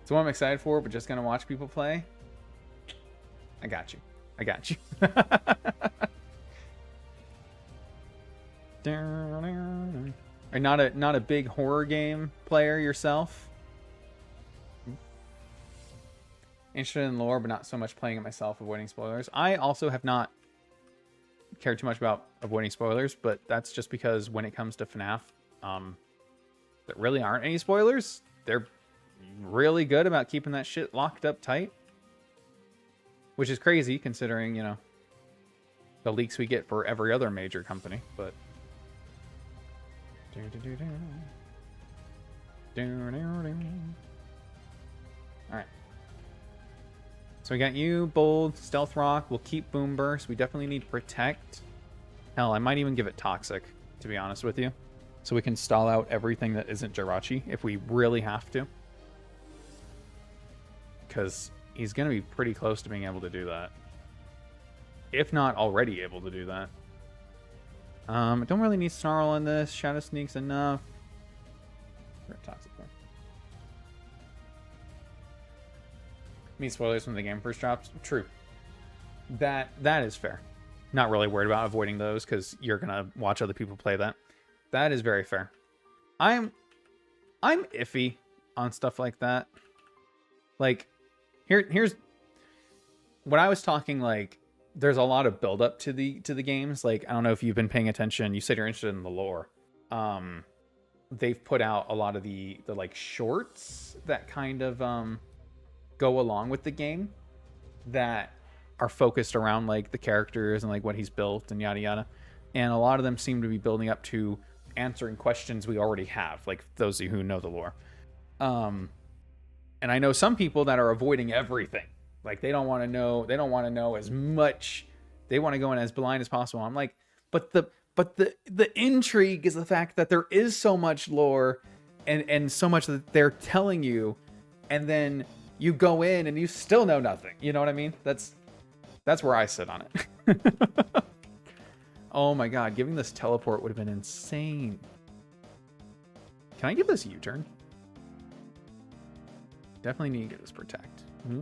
Speaker 1: It's what I'm excited for, but just gonna watch people play. I got you. I got you. Are not a big horror game player yourself? Interested in lore, but not so much playing it myself, avoiding spoilers. I also have not cared too much about avoiding spoilers, but that's just because when it comes to FNAF, there really aren't any spoilers. They're really good about keeping that shit locked up tight. Which is crazy, considering, you know, the leaks we get for every other major company, but... Alright. So we got you, Bold, Stealth Rock. We'll keep Boom Burst. We definitely need Protect. Hell, I might even give it Toxic, to be honest with you. So we can stall out everything that isn't Jirachi, if we really have to. Because he's going to be pretty close to being able to do that. If not already able to do that. I don't really need Snarl on this. Shadow Sneak's enough. Toxic there. Me spoilers when the game first drops. True. That is fair. Not really worried about avoiding those because you're gonna watch other people play that. That is very fair. I'm iffy on stuff like that. Like, here's when I was talking, like, there's a lot of build up to the games. Like, I don't know if you've been paying attention. You said you're interested in the lore. They've put out a lot of the like shorts that kind of go along with the game that are focused around like the characters and like what he's built and yada yada. And a lot of them seem to be building up to answering questions we already have, like those of you who know the lore. And I know some people that are avoiding everything. Like they don't want to know as much. They want to go in as blind as possible. I'm like, but the intrigue is the fact that there is so much lore and so much that they're telling you, and then you go in and you still know nothing. You know what I mean? That's where I sit on it. Oh my god, giving this teleport would have been insane. Can I give this a U-turn? Definitely need to get this Protect. Mm-hmm.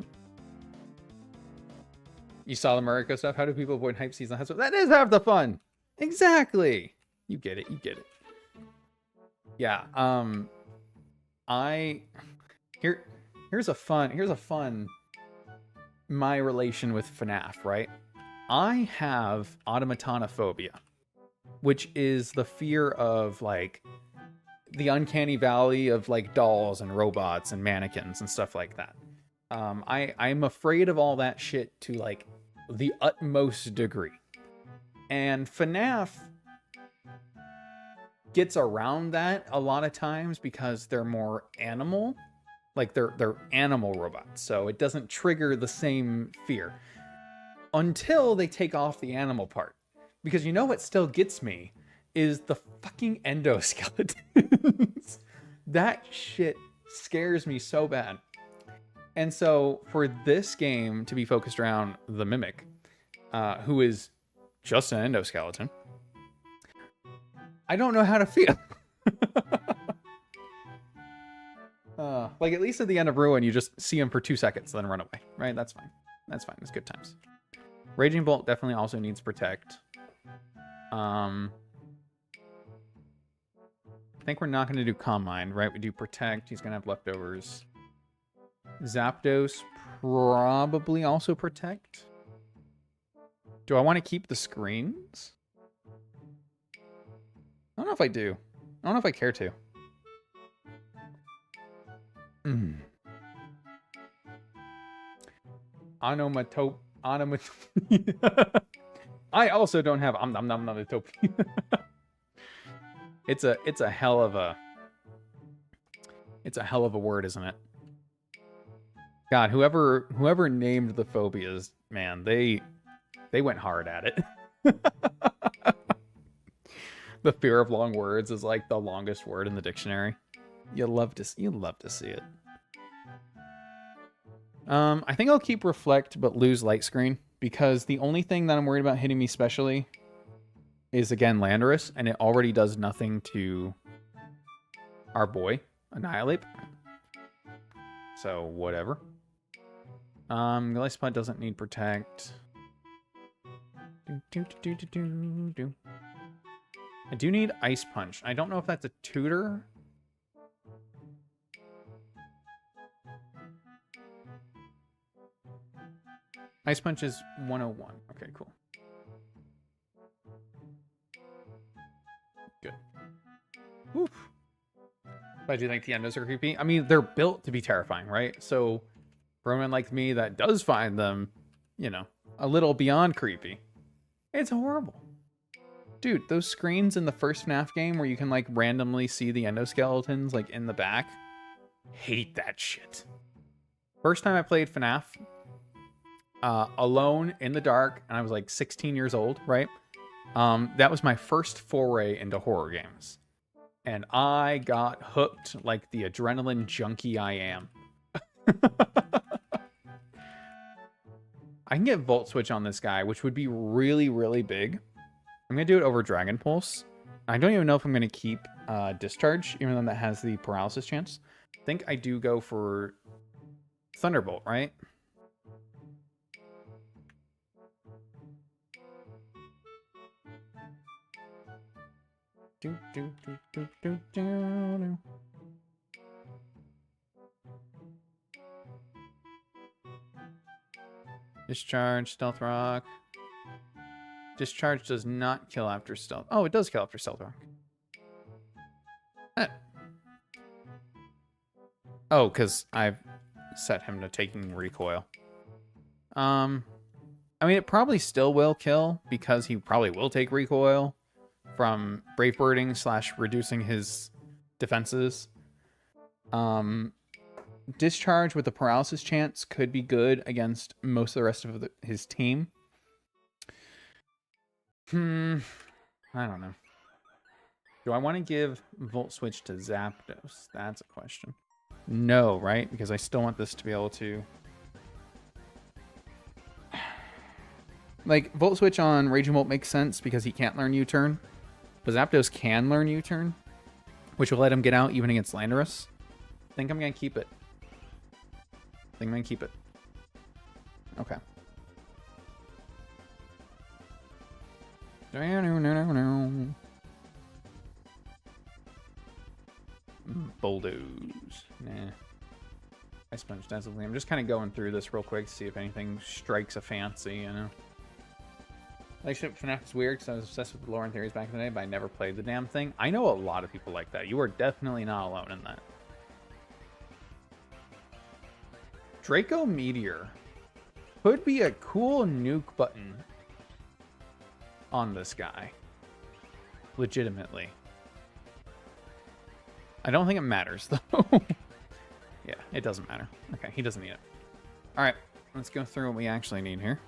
Speaker 1: You saw the Mariko stuff? How do people avoid hype season? That is half the fun! Exactly! You get it, you get it. Yeah, Here's a fun my relation with FNAF, right? I have automatonophobia, which is the fear of like the uncanny valley of like dolls and robots and mannequins and stuff like that. I'm afraid of all that shit to like the utmost degree. And FNAF gets around that a lot of times because they're more animal, like they're animal robots, so it doesn't trigger the same fear until they take off the animal part. Because you know what still gets me is the fucking endoskeletons. That shit scares me so bad. And so for this game to be focused around the Mimic, who is just an endoskeleton, I don't know how to feel. Like at least at the end of Ruin, you just see him for 2 seconds, then run away, right? That's fine. That's fine. It's good times. Raging Bolt definitely also needs Protect. I think we're not going to do Calm Mind, right? We do Protect. He's going to have leftovers. Zapdos, probably also Protect. Do I want to keep the screens? I don't know if I do. I don't know if I care to. Onomatope. I also don't have onomatope. It's a hell of a word, isn't it? God, whoever named the phobias, man, they went hard at it. The fear of long words is like the longest word in the dictionary. You love to see it. I think I'll keep Reflect but lose Light Screen because the only thing that I'm worried about hitting me specially is again Landorus, and it already does nothing to our boy Annihilate. So whatever. Glisspot doesn't need Protect. I do need Ice Punch. I don't know if that's a tutor. Ice Punch is 101. Okay, cool. Good. Oof. But do you think the endos are creepy? I mean, they're built to be terrifying, right? So for a man like me that does find them, you know, a little beyond creepy, it's horrible. Dude, those screens in the first FNAF game where you can like randomly see the endoskeletons like in the back, hate that shit. First time I played FNAF, alone in the dark, and I was like 16 years old, right? That was my first foray into horror games. And I got hooked like the adrenaline junkie I am. I can get Volt Switch on this guy, which would be really, really big. I'm going to do it over Dragon Pulse. I don't even know if I'm going to keep Discharge, even though that has the paralysis chance. I think I do go for Thunderbolt, right? Discharge, Stealth Rock. Discharge does not kill after Stealth. Oh, it does kill after Stealth Rock. Oh, because I've set him to taking recoil. I mean, it probably still will kill because he probably will take recoil from Brave Birding / reducing his defenses. Discharge with the paralysis chance could be good against most of the rest of his team. I don't know. Do I want to give Volt Switch to Zapdos? That's a question. No, right? Because I still want this to be able to... Like, Volt Switch on Raging Bolt makes sense because he can't learn U-Turn. But Zapdos can learn U-Turn, which will let him get out even against Landorus. I think I'm going to keep it. Okay. Bulldoze. Nah. I sponge dazzling. I'm just kind of going through this real quick to see if anything strikes a fancy, you know. Relationship with FNAF is weird because I was obsessed with the lore and theories back in the day, but I never played the damn thing. I know a lot of people like that. You are definitely not alone in that. Draco Meteor could be a cool nuke button on this guy. Legitimately. I don't think it matters, though. Yeah, it doesn't matter. Okay, he doesn't need it. All right, let's go through what we actually need here.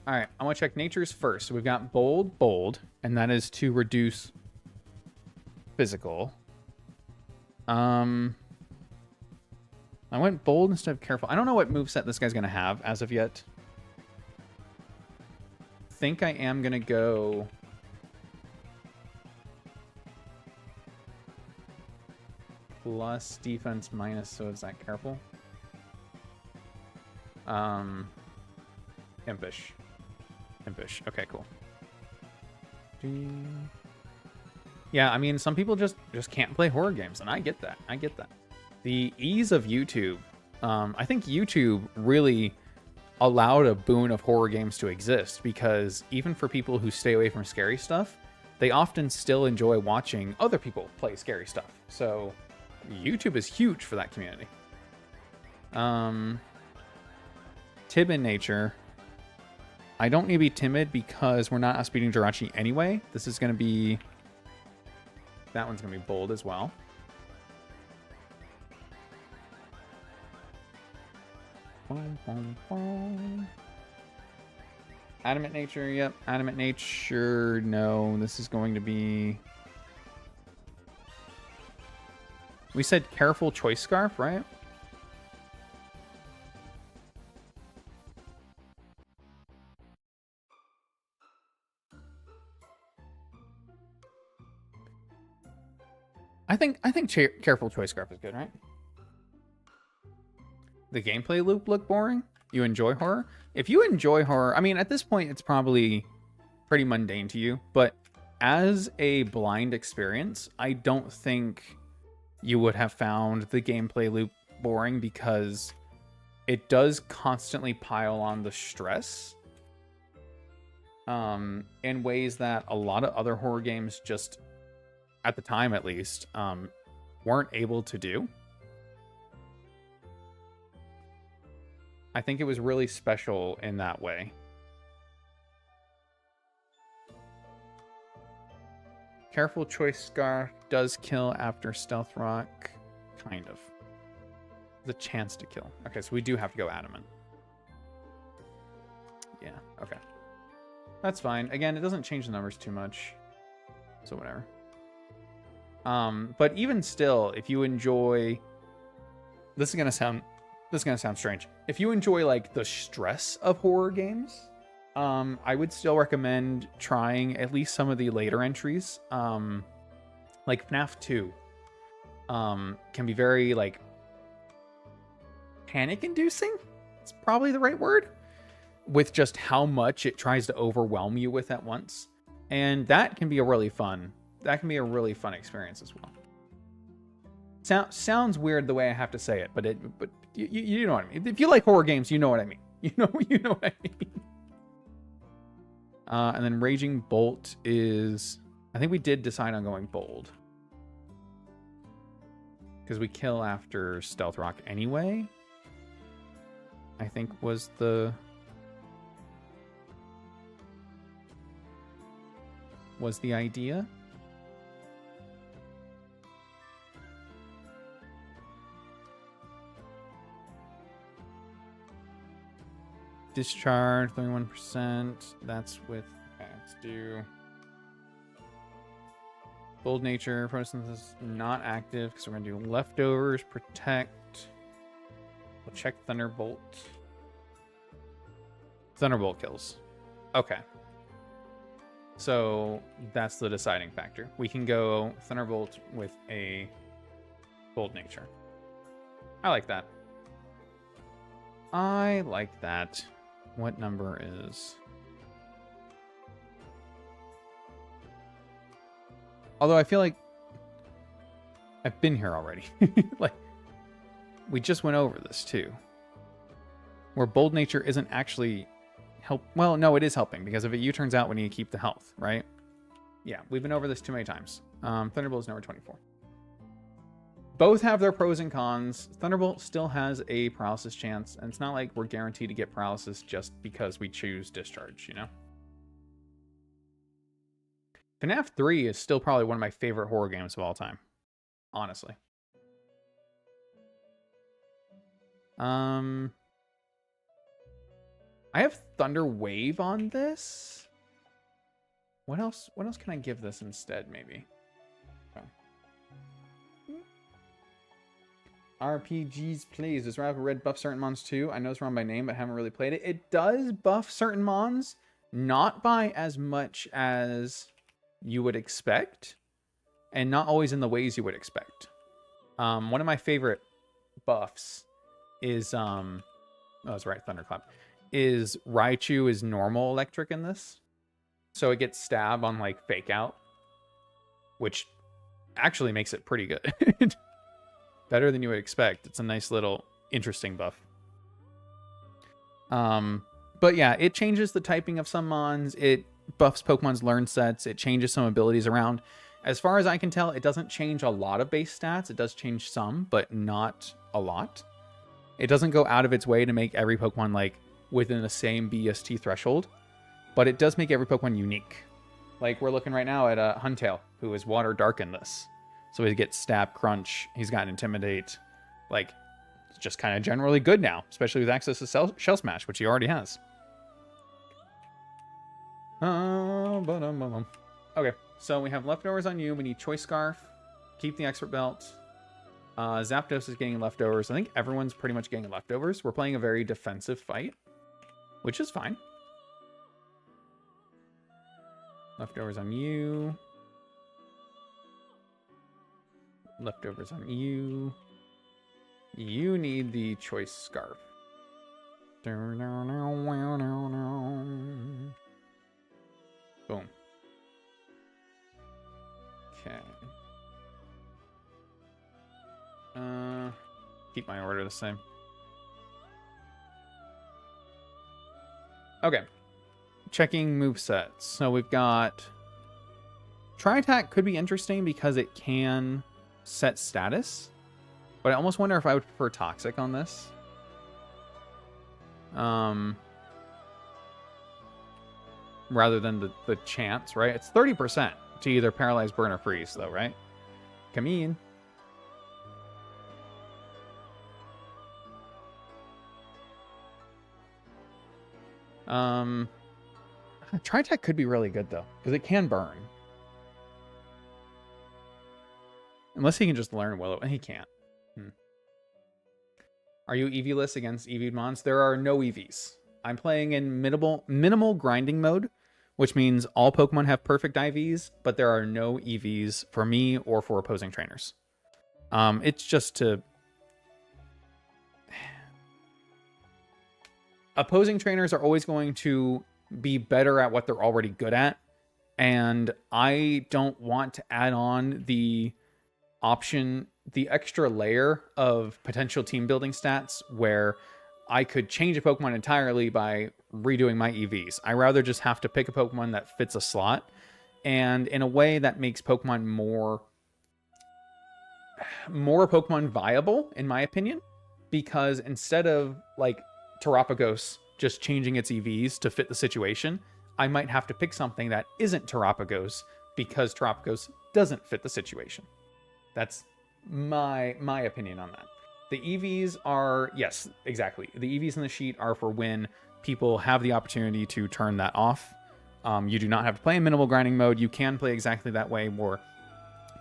Speaker 1: All right, I want to check natures first. So we've got bold, and that is to reduce physical. I went bold instead of careful. I don't know what moveset this guy's going to have as of yet. I think I am going to go... plus defense minus, so is that careful? Impish. Impish. Okay, cool. Yeah, I mean, some people just can't play horror games, and I get that. I get that. The ease of YouTube. I think YouTube really allowed a boon of horror games to exist, because even for people who stay away from scary stuff, they often still enjoy watching other people play scary stuff. So YouTube is huge for that community. Timid nature. I don't need to be timid because we're not outspeeding Jirachi anyway. This is going to be... that one's going to be bold as well. Adamant nature, yep. Adamant nature, no. This is going to be... we said careful choice scarf, right? I think careful choice scarf is good, right? The gameplay loop look boring? You enjoy horror? If you enjoy horror, I mean, at this point, it's probably pretty mundane to you, but as a blind experience, I don't think you would have found the gameplay loop boring, because it does constantly pile on the stress in ways that a lot of other horror games just, at the time at least, weren't able to do. I think it was really special in that way. Careful choice scarf does kill after stealth rock. Kind of. The chance to kill. Okay, so we do have to go adamant. Yeah, okay. That's fine. Again, it doesn't change the numbers too much. So whatever. But even still, if you enjoy... this is gonna sound strange. If you enjoy like the stress of horror games, I would still recommend trying at least some of the later entries. Like FNAF 2 can be very like panic-inducing. It's probably the right word, with just how much it tries to overwhelm you with at once, and that can be a really fun. That can be a really fun experience as well. Sounds weird the way I have to say it, but you know what I mean. If you like horror games, you know what I mean. You know what I mean. And then Raging Bolt is... I think we did decide on going bold, because we kill after Stealth Rock anyway, I think was the idea. Discharge, 31%. That's with... okay, let's do... Bold nature. Process is not active, because we're going to do leftovers, protect. We'll check Thunderbolt. Thunderbolt kills. Okay. So that's the deciding factor. We can go Thunderbolt with a bold nature. I like that. I like that. What number is...
Speaker 2: Although I feel like I've been here already. Like, we just went over this too. Where Bold Nature isn't actually help. Well, no, it is helping because if it U-turns out, we need to keep the health, right? Yeah, we've been over this too many times. Thunderbolt is number 24. Both have their pros and cons. Thunderbolt still has a paralysis chance, and it's not like we're guaranteed to get paralysis just because we choose Discharge, you know? FNAF 3 is still probably one of my favorite horror games of all time. Honestly. I have Thunder Wave on this. What else can I give this instead, maybe? Okay. RPGs, please. Does Radical Red buff certain mons too? I know it's wrong by name, but haven't really played it. It does buff certain mons, not by as much as you would expect, and not always in the ways you would expect. One of my favorite buffs is oh, that's right, Thunderclap. Is Raichu is normal electric in this. So it gets stab on like fake out, which actually makes it pretty good. Better than you would expect. It's a nice little interesting buff. But yeah, it changes the typing of some mons. It buffs Pokemon's learn sets. It changes some abilities around. As far as I can tell, it doesn't change a lot of base stats. It does change some, but not a lot. It doesn't go out of its way to make every Pokemon like within the same BST threshold. But it does make every Pokemon unique. Like we're looking right now at Huntail, who is Water Dark in this. So he gets Stab, Crunch. He's got Intimidate. Like, it's just kind of generally good now, especially with access to Shell Smash, which he already has. Okay, so we have leftovers on you. We need Choice Scarf. Keep the Expert Belt. Zapdos is getting leftovers. I think everyone's pretty much getting leftovers. We're playing a very defensive fight, which is fine. Leftovers on you. Leftovers on you. You need the Choice Scarf. Boom. Okay. Keep my order the same. Okay. Checking movesets. So we've got Tri-Attack could be interesting because it can set status, but I almost wonder if I would prefer Toxic on this. Rather than the chance, right? It's 30% to either paralyze, burn, or freeze, though, right? Come in. Tri-Attack could be really good, though, because it can burn. Unless he can just learn Willow. He can't. Are you EV-less against EV mons? There are no EVs. I'm playing in minimal grinding mode, which means all Pokemon have perfect IVs, but there are no EVs for me or for opposing trainers. It's just to... Opposing trainers are always going to be better at what they're already good at, and I don't want to add on the option, the extra layer of potential team building stats where I could change a Pokemon entirely by redoing my EVs. I rather just have to pick a Pokemon that fits a slot, and in a way that makes Pokemon more Pokemon viable, in my opinion, because instead of like Terapagos just changing its EVs to fit the situation, I might have to pick something that isn't Terapagos because Terapagos doesn't fit the situation. That's my opinion on that. The EVs are, yes, exactly. The EVs in the sheet are for when people have the opportunity to turn that off. You do not have to play in minimal grinding mode. You can play exactly that way. More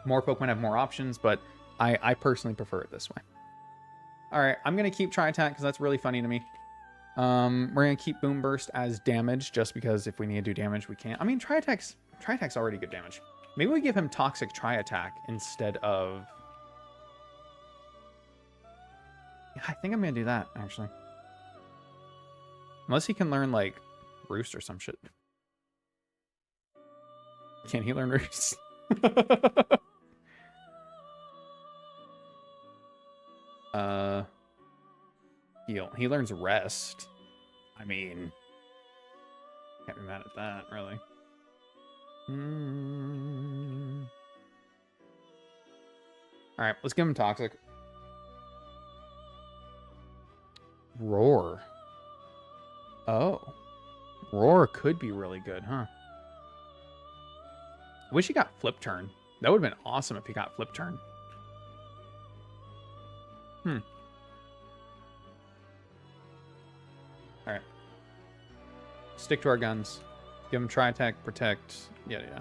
Speaker 2: Pokemon have more options, but I personally prefer it this way. All right, I'm going to keep Tri-Attack because that's really funny to me. We're going to keep Boom Burst as damage just because if we need to do damage, we can. I mean, Tri-Attack's already good damage. Maybe we give him Toxic Tri-Attack instead of... Yeah, I think I'm going to do that, actually. Unless he can learn, like, Roost or some shit. Can he learn Roost? Heal. He learns rest. I mean, can't be mad at that, really. All right, let's give him Toxic. Roar. Oh. Roar could be really good, huh? I wish he got Flip Turn. That would have been awesome if he got Flip Turn. Alright. Stick to our guns. Give him Tri-Attack, Protect. Yeah.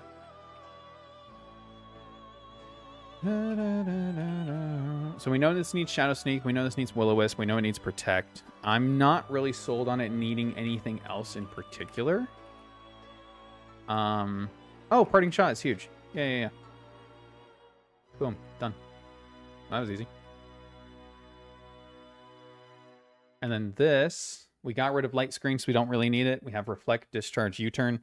Speaker 2: So we know this needs Shadow Sneak. We know this needs Will-O-Wisp. We know it needs Protect. I'm not really sold on it needing anything else in particular. Oh, Parting Shot is huge. Yeah. Boom. Done. That was easy. And then this, we got rid of Light Screen, so we don't really need it. We have Reflect, Discharge, U-Turn.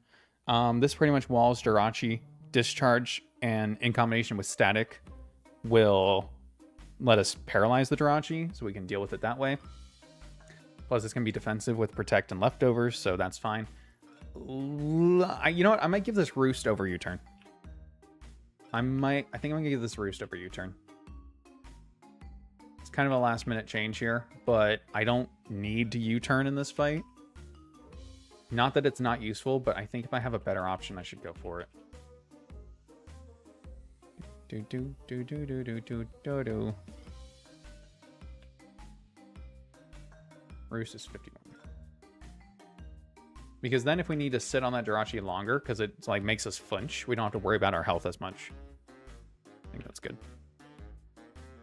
Speaker 2: This pretty much walls Jirachi. Discharge, and in combination with Static, will let us paralyze the Jirachi, so we can deal with it that way. Plus, it's going to be defensive with Protect and Leftovers, so that's fine. You know what? I might give this Roost over U-Turn. I think I'm going to give this Roost over U-Turn. It's kind of a last-minute change here, but I don't need to U-Turn in this fight. Not that it's not useful, but I think if I have a better option, I should go for it. Roost is 51. Because then if we need to sit on that Jirachi longer, because it like makes us flinch, we don't have to worry about our health as much. I think that's good.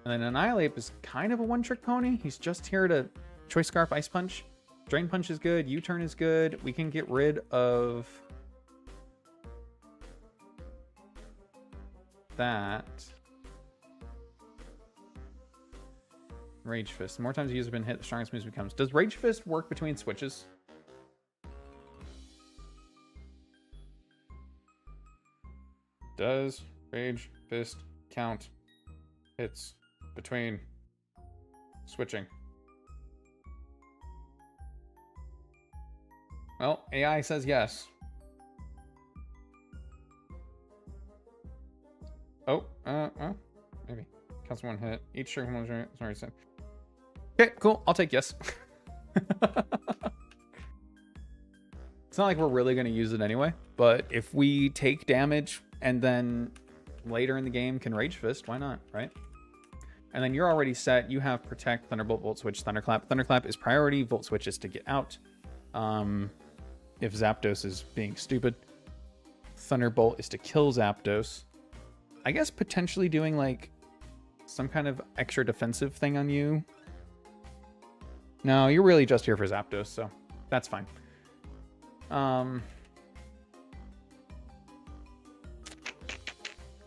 Speaker 2: And then Annihilate is kind of a one-trick pony. He's just here to Choice Scarf, Ice Punch. Drain Punch is good. U-Turn is good. We can get rid of that. Rage Fist. The more times the user has been hit, the strongest moves becomes. Does Rage Fist work between switches? Does Rage Fist count hits between switching? Well, AI says yes. Oh, maybe. Counts one hit. Each circle motion. Sorry, so. Okay, cool. I'll take yes. It's not like we're really going to use it anyway, but if we take damage and then later in the game can Rage Fist, why not, right? And then you're already set. You have Protect, Thunderbolt, Volt Switch, Thunderclap. Thunderclap is priority. Volt Switch is to get out. If Zapdos is being stupid. Thunderbolt is to kill Zapdos. I guess potentially doing like some kind of extra defensive thing on you. No, you're really just here for Zapdos, so that's fine.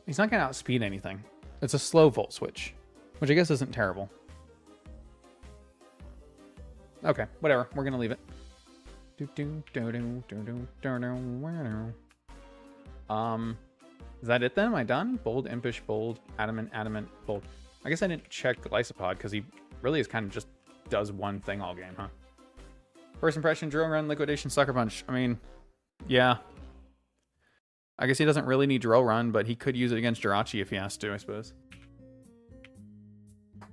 Speaker 2: He's not going to outspeed anything. It's a slow Volt Switch, which I guess isn't terrible. Okay, whatever. We're going to leave it. Is that it then? Am I done? Bold, Impish, Bold, Adamant, Adamant, Bold. I guess I didn't check Lysopod because he really is kind of just does one thing all game, huh? First impression, Drill Run, Liquidation, Sucker Punch. I mean, yeah. I guess he doesn't really need Drill Run, but he could use it against Jirachi if he has to, I suppose. I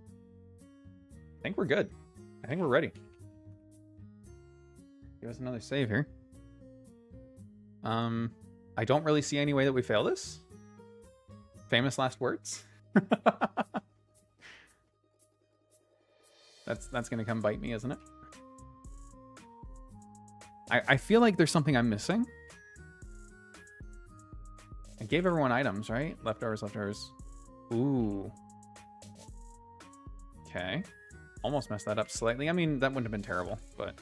Speaker 2: think we're good. I think we're ready. Give us another save here. I don't really see any way that we fail this. Famous last words. That's gonna come bite me, isn't it? I feel like there's something I'm missing. I gave everyone items, right? Leftovers. Ooh. Okay. Almost messed that up slightly. I mean, that wouldn't have been terrible, but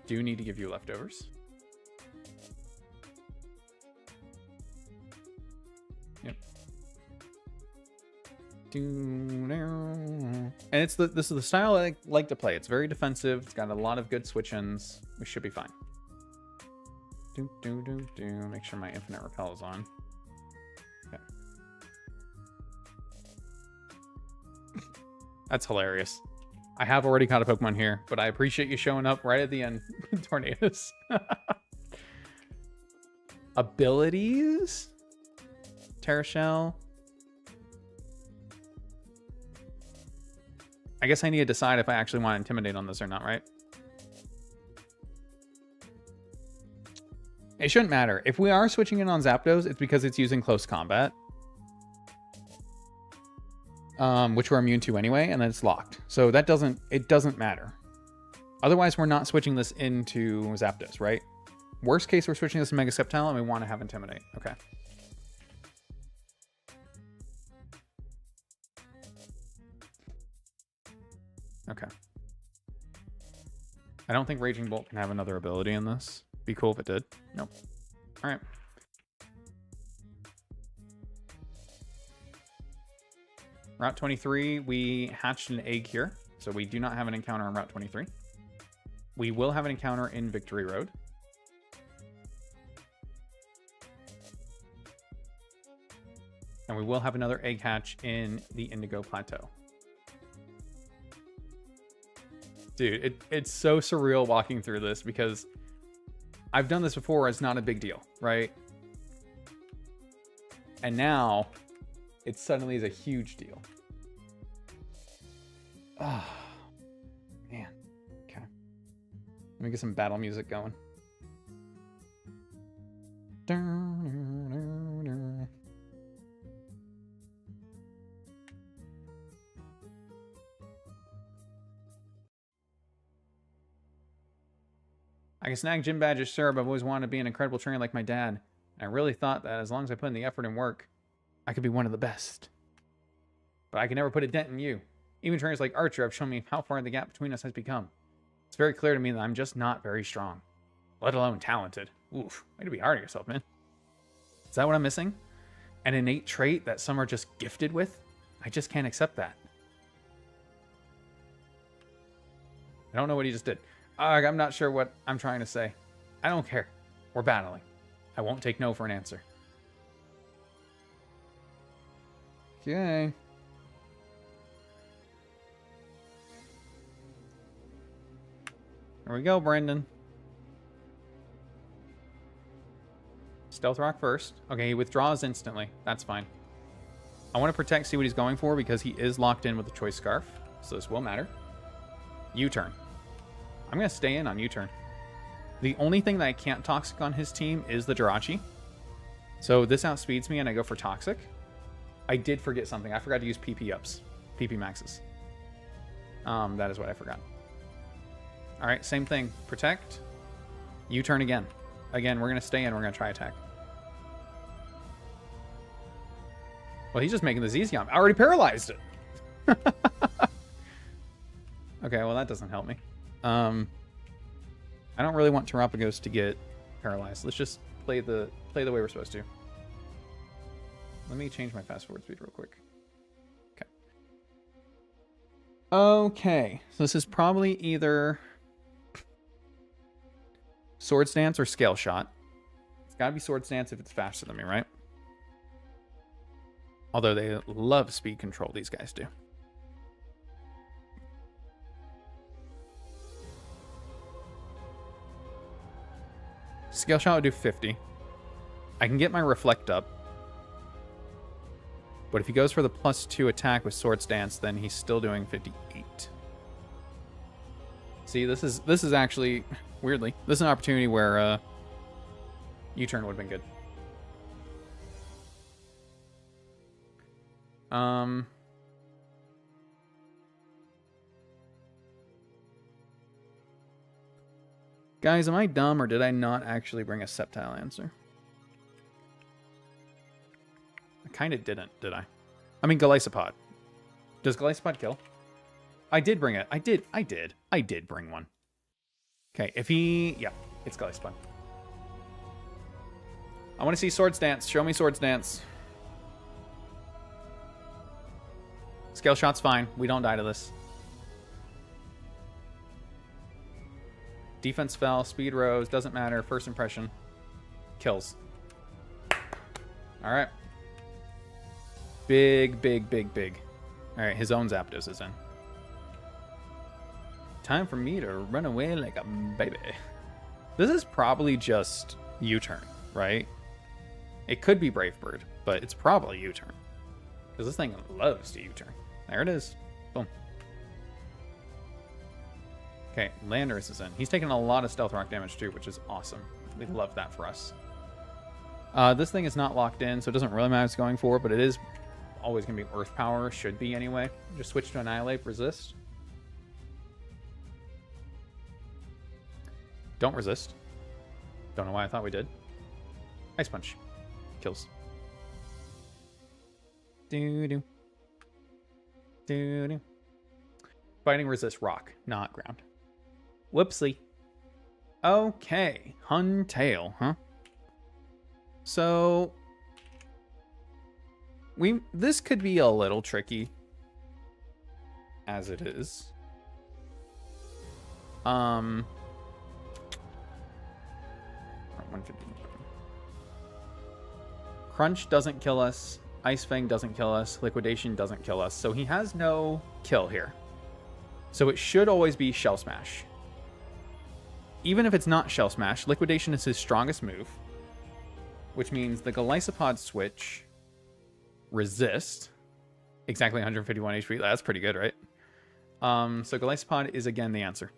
Speaker 2: do need to give you leftovers. Yep. And this is the style I like to play. It's very defensive. It's got a lot of good switch-ins. We should be fine. Make sure my Infinite Repel is on. That's hilarious. I have already caught a Pokemon here, but I appreciate you showing up right at the end. Tornadus. Abilities? Terra Shell. I guess I need to decide if I actually want to Intimidate on this or not, right? It shouldn't matter. If we are switching in on Zapdos, it's because it's using Close Combat. Which we're immune to anyway, and then it's locked. So it doesn't matter. Otherwise, we're not switching this into Zapdos, right? Worst case, we're switching this to Mega Sceptile, and we want to have Intimidate. Okay. Okay. I don't think Raging Bolt can have another ability in this. Be cool if it did. Nope. All right. Route 23, we hatched an egg here, so we do not have an encounter on Route 23. We will have an encounter in Victory Road. And we will have another egg hatch in the Indigo Plateau. Dude, it's so surreal walking through this because I've done this before. It's not a big deal, right? And now it suddenly is a huge deal. Oh, man. Okay. Let me get some battle music going. I can snag gym badges, sure, but I've always wanted to be an incredible trainer like my dad. And I really thought that as long as I put in the effort and work, I could be one of the best. But I can never put a dent in you. Even trainers like Archer have shown me how far the gap between us has become. It's very clear to me that I'm just not very strong, let alone talented. Oof, way to be hard on yourself, man. Is that what I'm missing? An innate trait that some are just gifted with? I just can't accept that. I don't know what he just did. I'm not sure what I'm trying to say. I don't care. We're battling. I won't take no for an answer. Okay. Here we go, Brandon. Stealth Rock first. Okay, he withdraws instantly. That's fine. I want to protect, see what he's going for, because he is locked in with the Choice Scarf. So this will matter. U-turn. I'm going to stay in on U-turn. The only thing that I can't Toxic on his team is the Jirachi. So this outspeeds me and I go for Toxic. I did forget something. I forgot to use PP ups. PP maxes. That is what I forgot. Alright, same thing. Protect. U-turn again. Again, we're going to stay in. We're going to try attack. Well, he's just making this easy on me. I already paralyzed it. Okay, well, that doesn't help me. I don't really want Terapagos to get paralyzed. Let's just play the way we're supposed to. Let me change my fast forward speed real quick. Okay. Okay, so this is probably either Swords Dance or Scale Shot. It's got to be Swords Dance if it's faster than me, right? Although they love speed control, these guys do. Scale Shot would do 50. I can get my Reflect up. But if he goes for the +2 attack with Swords Dance, then he's still doing 58. See, this is actually, weirdly, this is an opportunity where U-turn would have been good. Guys, am I dumb or did I not actually bring a Sceptile answer? I kind of didn't, did I? I mean, Golisopod. Does Golisopod kill? I did bring it. I did bring one. Okay, if he... Yeah, it's Golisopod. I want to see Swords Dance. Show me Swords Dance. Scale Shot's fine. We don't die to this. Defense fell, speed rose, doesn't matter. First impression. Kills. Alright. Big. Alright, his own Zapdos is in. Time for me to run away like a baby. This is probably just U-turn, right? It could be Brave Bird, but it's probably U-turn. Because this thing loves to U-turn. There it is. Boom. Okay, Landorus is in. He's taking a lot of Stealth Rock damage too, which is awesome. We love that for us. This thing is not locked in, so it doesn't really matter what it's going for, but it is always going to be Earth Power. Should be anyway. Just switch to Annihilate, resist. Don't resist. Don't know why I thought we did. Ice Punch. Kills. Doo-doo. Doo-doo. Fighting resist rock, not ground. Whoopsie. Okay. Huntail, huh? So... This could be a little tricky. As it is. Crunch doesn't kill us. Ice Fang doesn't kill us. Liquidation doesn't kill us. So he has no kill here. So it should always be Shell Smash. Even if it's not Shell Smash, Liquidation is his strongest move. Which means the Golisopod switch, resist, exactly 151 HP. That's pretty good, right? So Golisopod is again the answer.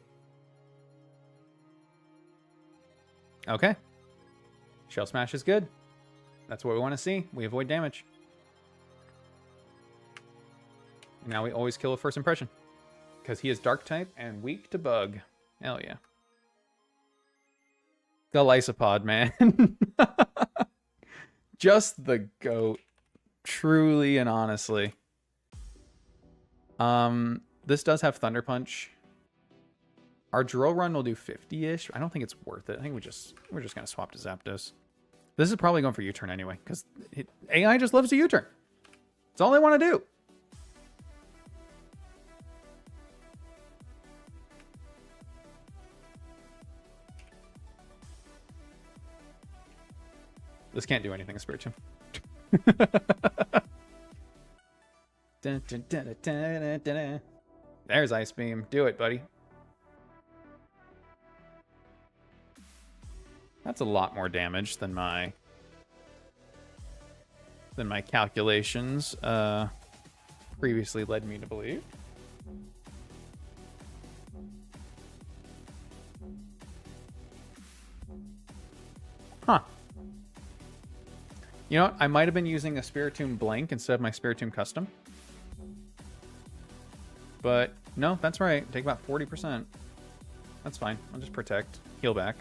Speaker 2: Okay. Shell Smash is good. That's what we want to see. We avoid damage. Now we always kill a first impression. Because he is Dark type and weak to bug. Hell yeah. Golisopod, man. Just the GOAT. Truly and honestly. This does have Thunder Punch. Our drill run will do 50-ish. I don't think it's worth it. I think we're just gonna swap to Zapdos. This is probably going for U-turn anyway, because AI just loves to U-turn. That's all they want to do. This can't do anything, Spiritomb. There's Ice Beam. Do it, buddy. That's a lot more damage than my calculations previously led me to believe. Huh. You know what? I might have been using a Spiritomb Blank instead of my Spiritomb Custom. But no, that's right. Take about 40%. That's fine. I'll just protect. Heal back.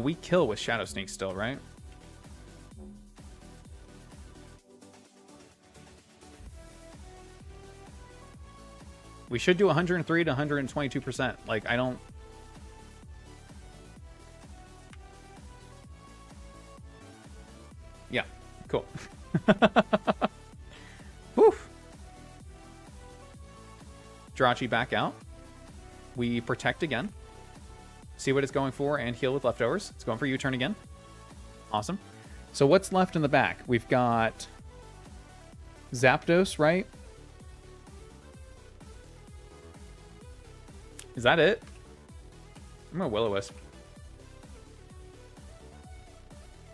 Speaker 2: We kill with Shadow Sneak still, right? We should do 103 to 122%. Like, I don't... Yeah, cool. Woof. Jirachi back out. We protect again. See what it's going for and heal with leftovers. It's going for U-turn again. Awesome. So what's left in the back? We've got Zapdos, right? Is that it? I'm a Will-O-Wisp.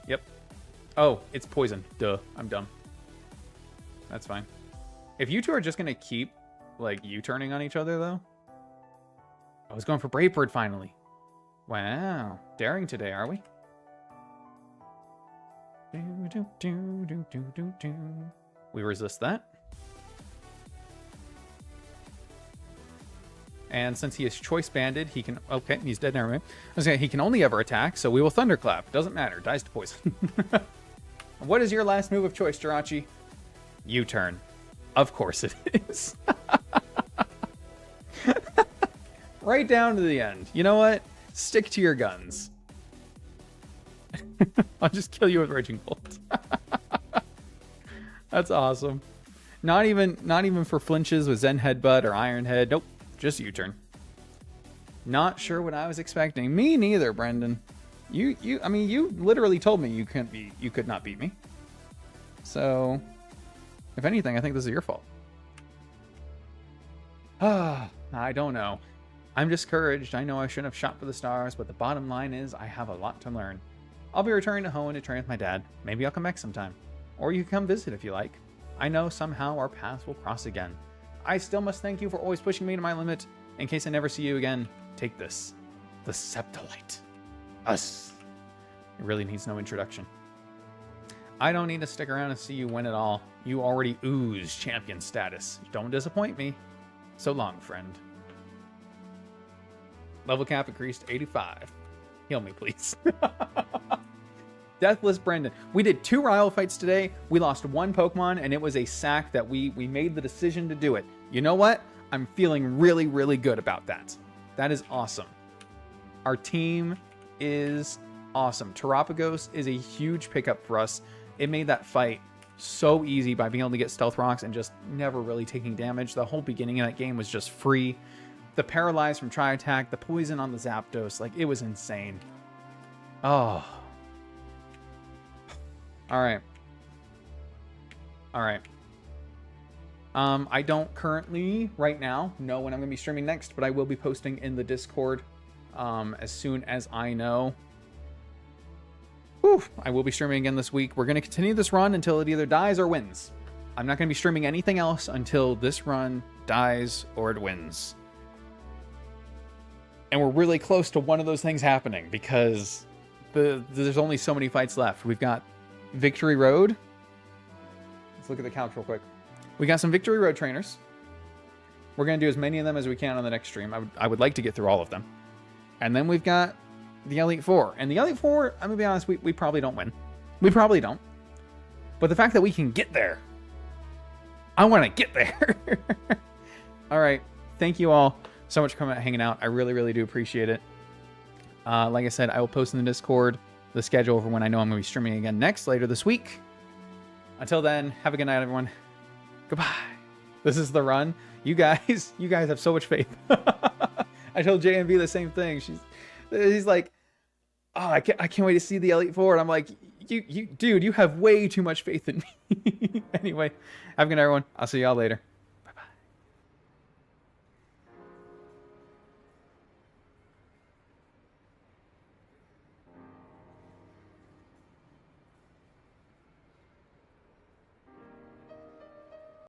Speaker 2: Yep. Oh, it's poison. Duh. I'm dumb. That's fine. If you two are just going to keep, like, U-turning on each other, though. I was going for Brave Bird finally. Wow. Daring today, are we? We resist that. And since he is choice banded, he can... Okay, he's dead now, right? I was saying he can only ever attack, so we will Thunderclap. Doesn't matter. Dies to poison. What is your last move of choice, Jirachi? U-turn. Of course it is. Right down to the end. You know what? Stick to your guns. I'll just kill you with Raging Bolt. That's awesome. Not even for flinches with Zen Headbutt or Iron Head. Nope. Just U-turn. Not sure what I was expecting. Me neither, Brendan. I mean, you literally told me you could not beat me. So, if anything, I think this is your fault. I don't know. I'm discouraged. I know I shouldn't have shot for the stars, but the bottom line is I have a lot to learn. I'll be returning to Hoenn to train with my dad. Maybe I'll come back sometime. Or you can come visit if you like. I know somehow our paths will cross again. I still must thank you for always pushing me to my limit. In case I never see you again, take this. The Septolite. Us. It really needs no introduction. I don't need to stick around and see you win it all. You already ooze champion status. Don't disappoint me. So long, friend. Level cap increased to 85. Heal me, please. Deathless Brendan. We did 2 rival fights today. We lost 1 Pokemon, and it was a sack that we made the decision to do it. You know what? I'm feeling really, really good about that. That is awesome. Our team is awesome. Terapagos is a huge pickup for us. It made that fight so easy by being able to get Stealth Rocks and just never really taking damage. The whole beginning of that game was just free. The Paralyze from Tri-Attack, the poison on the Zapdos, like, it was insane. Oh. Alright. Alright. I don't currently, right now, know when I'm going to be streaming next, but I will be posting in the Discord as soon as I know. Whew, I will be streaming again this week. We're going to continue this run until it either dies or wins. I'm not going to be streaming anything else until this run dies or it wins. And we're really close to one of those things happening because there's only so many fights left. We've got Victory Road. Let's look at the couch real quick. We got some Victory Road trainers. We're going to do as many of them as we can on the next stream. I would like to get through all of them. And then we've got the Elite Four. And the Elite Four, I'm going to be honest, we probably don't win. We probably don't. But the fact that we can get there, I want to get there. All right. Thank you all so much for coming out, hanging out. I really, really do appreciate it. Like I said, I will post in the Discord the schedule for when I know I'm going to be streaming again next, later this week. Until then, have a good night, everyone. Goodbye. This is the run. You guys have so much faith. I told JMV the same thing. He's like, oh, I can't wait to see the Elite Four. And I'm like, dude, you have way too much faith in me. Anyway, have a good night, everyone. I'll see y'all later.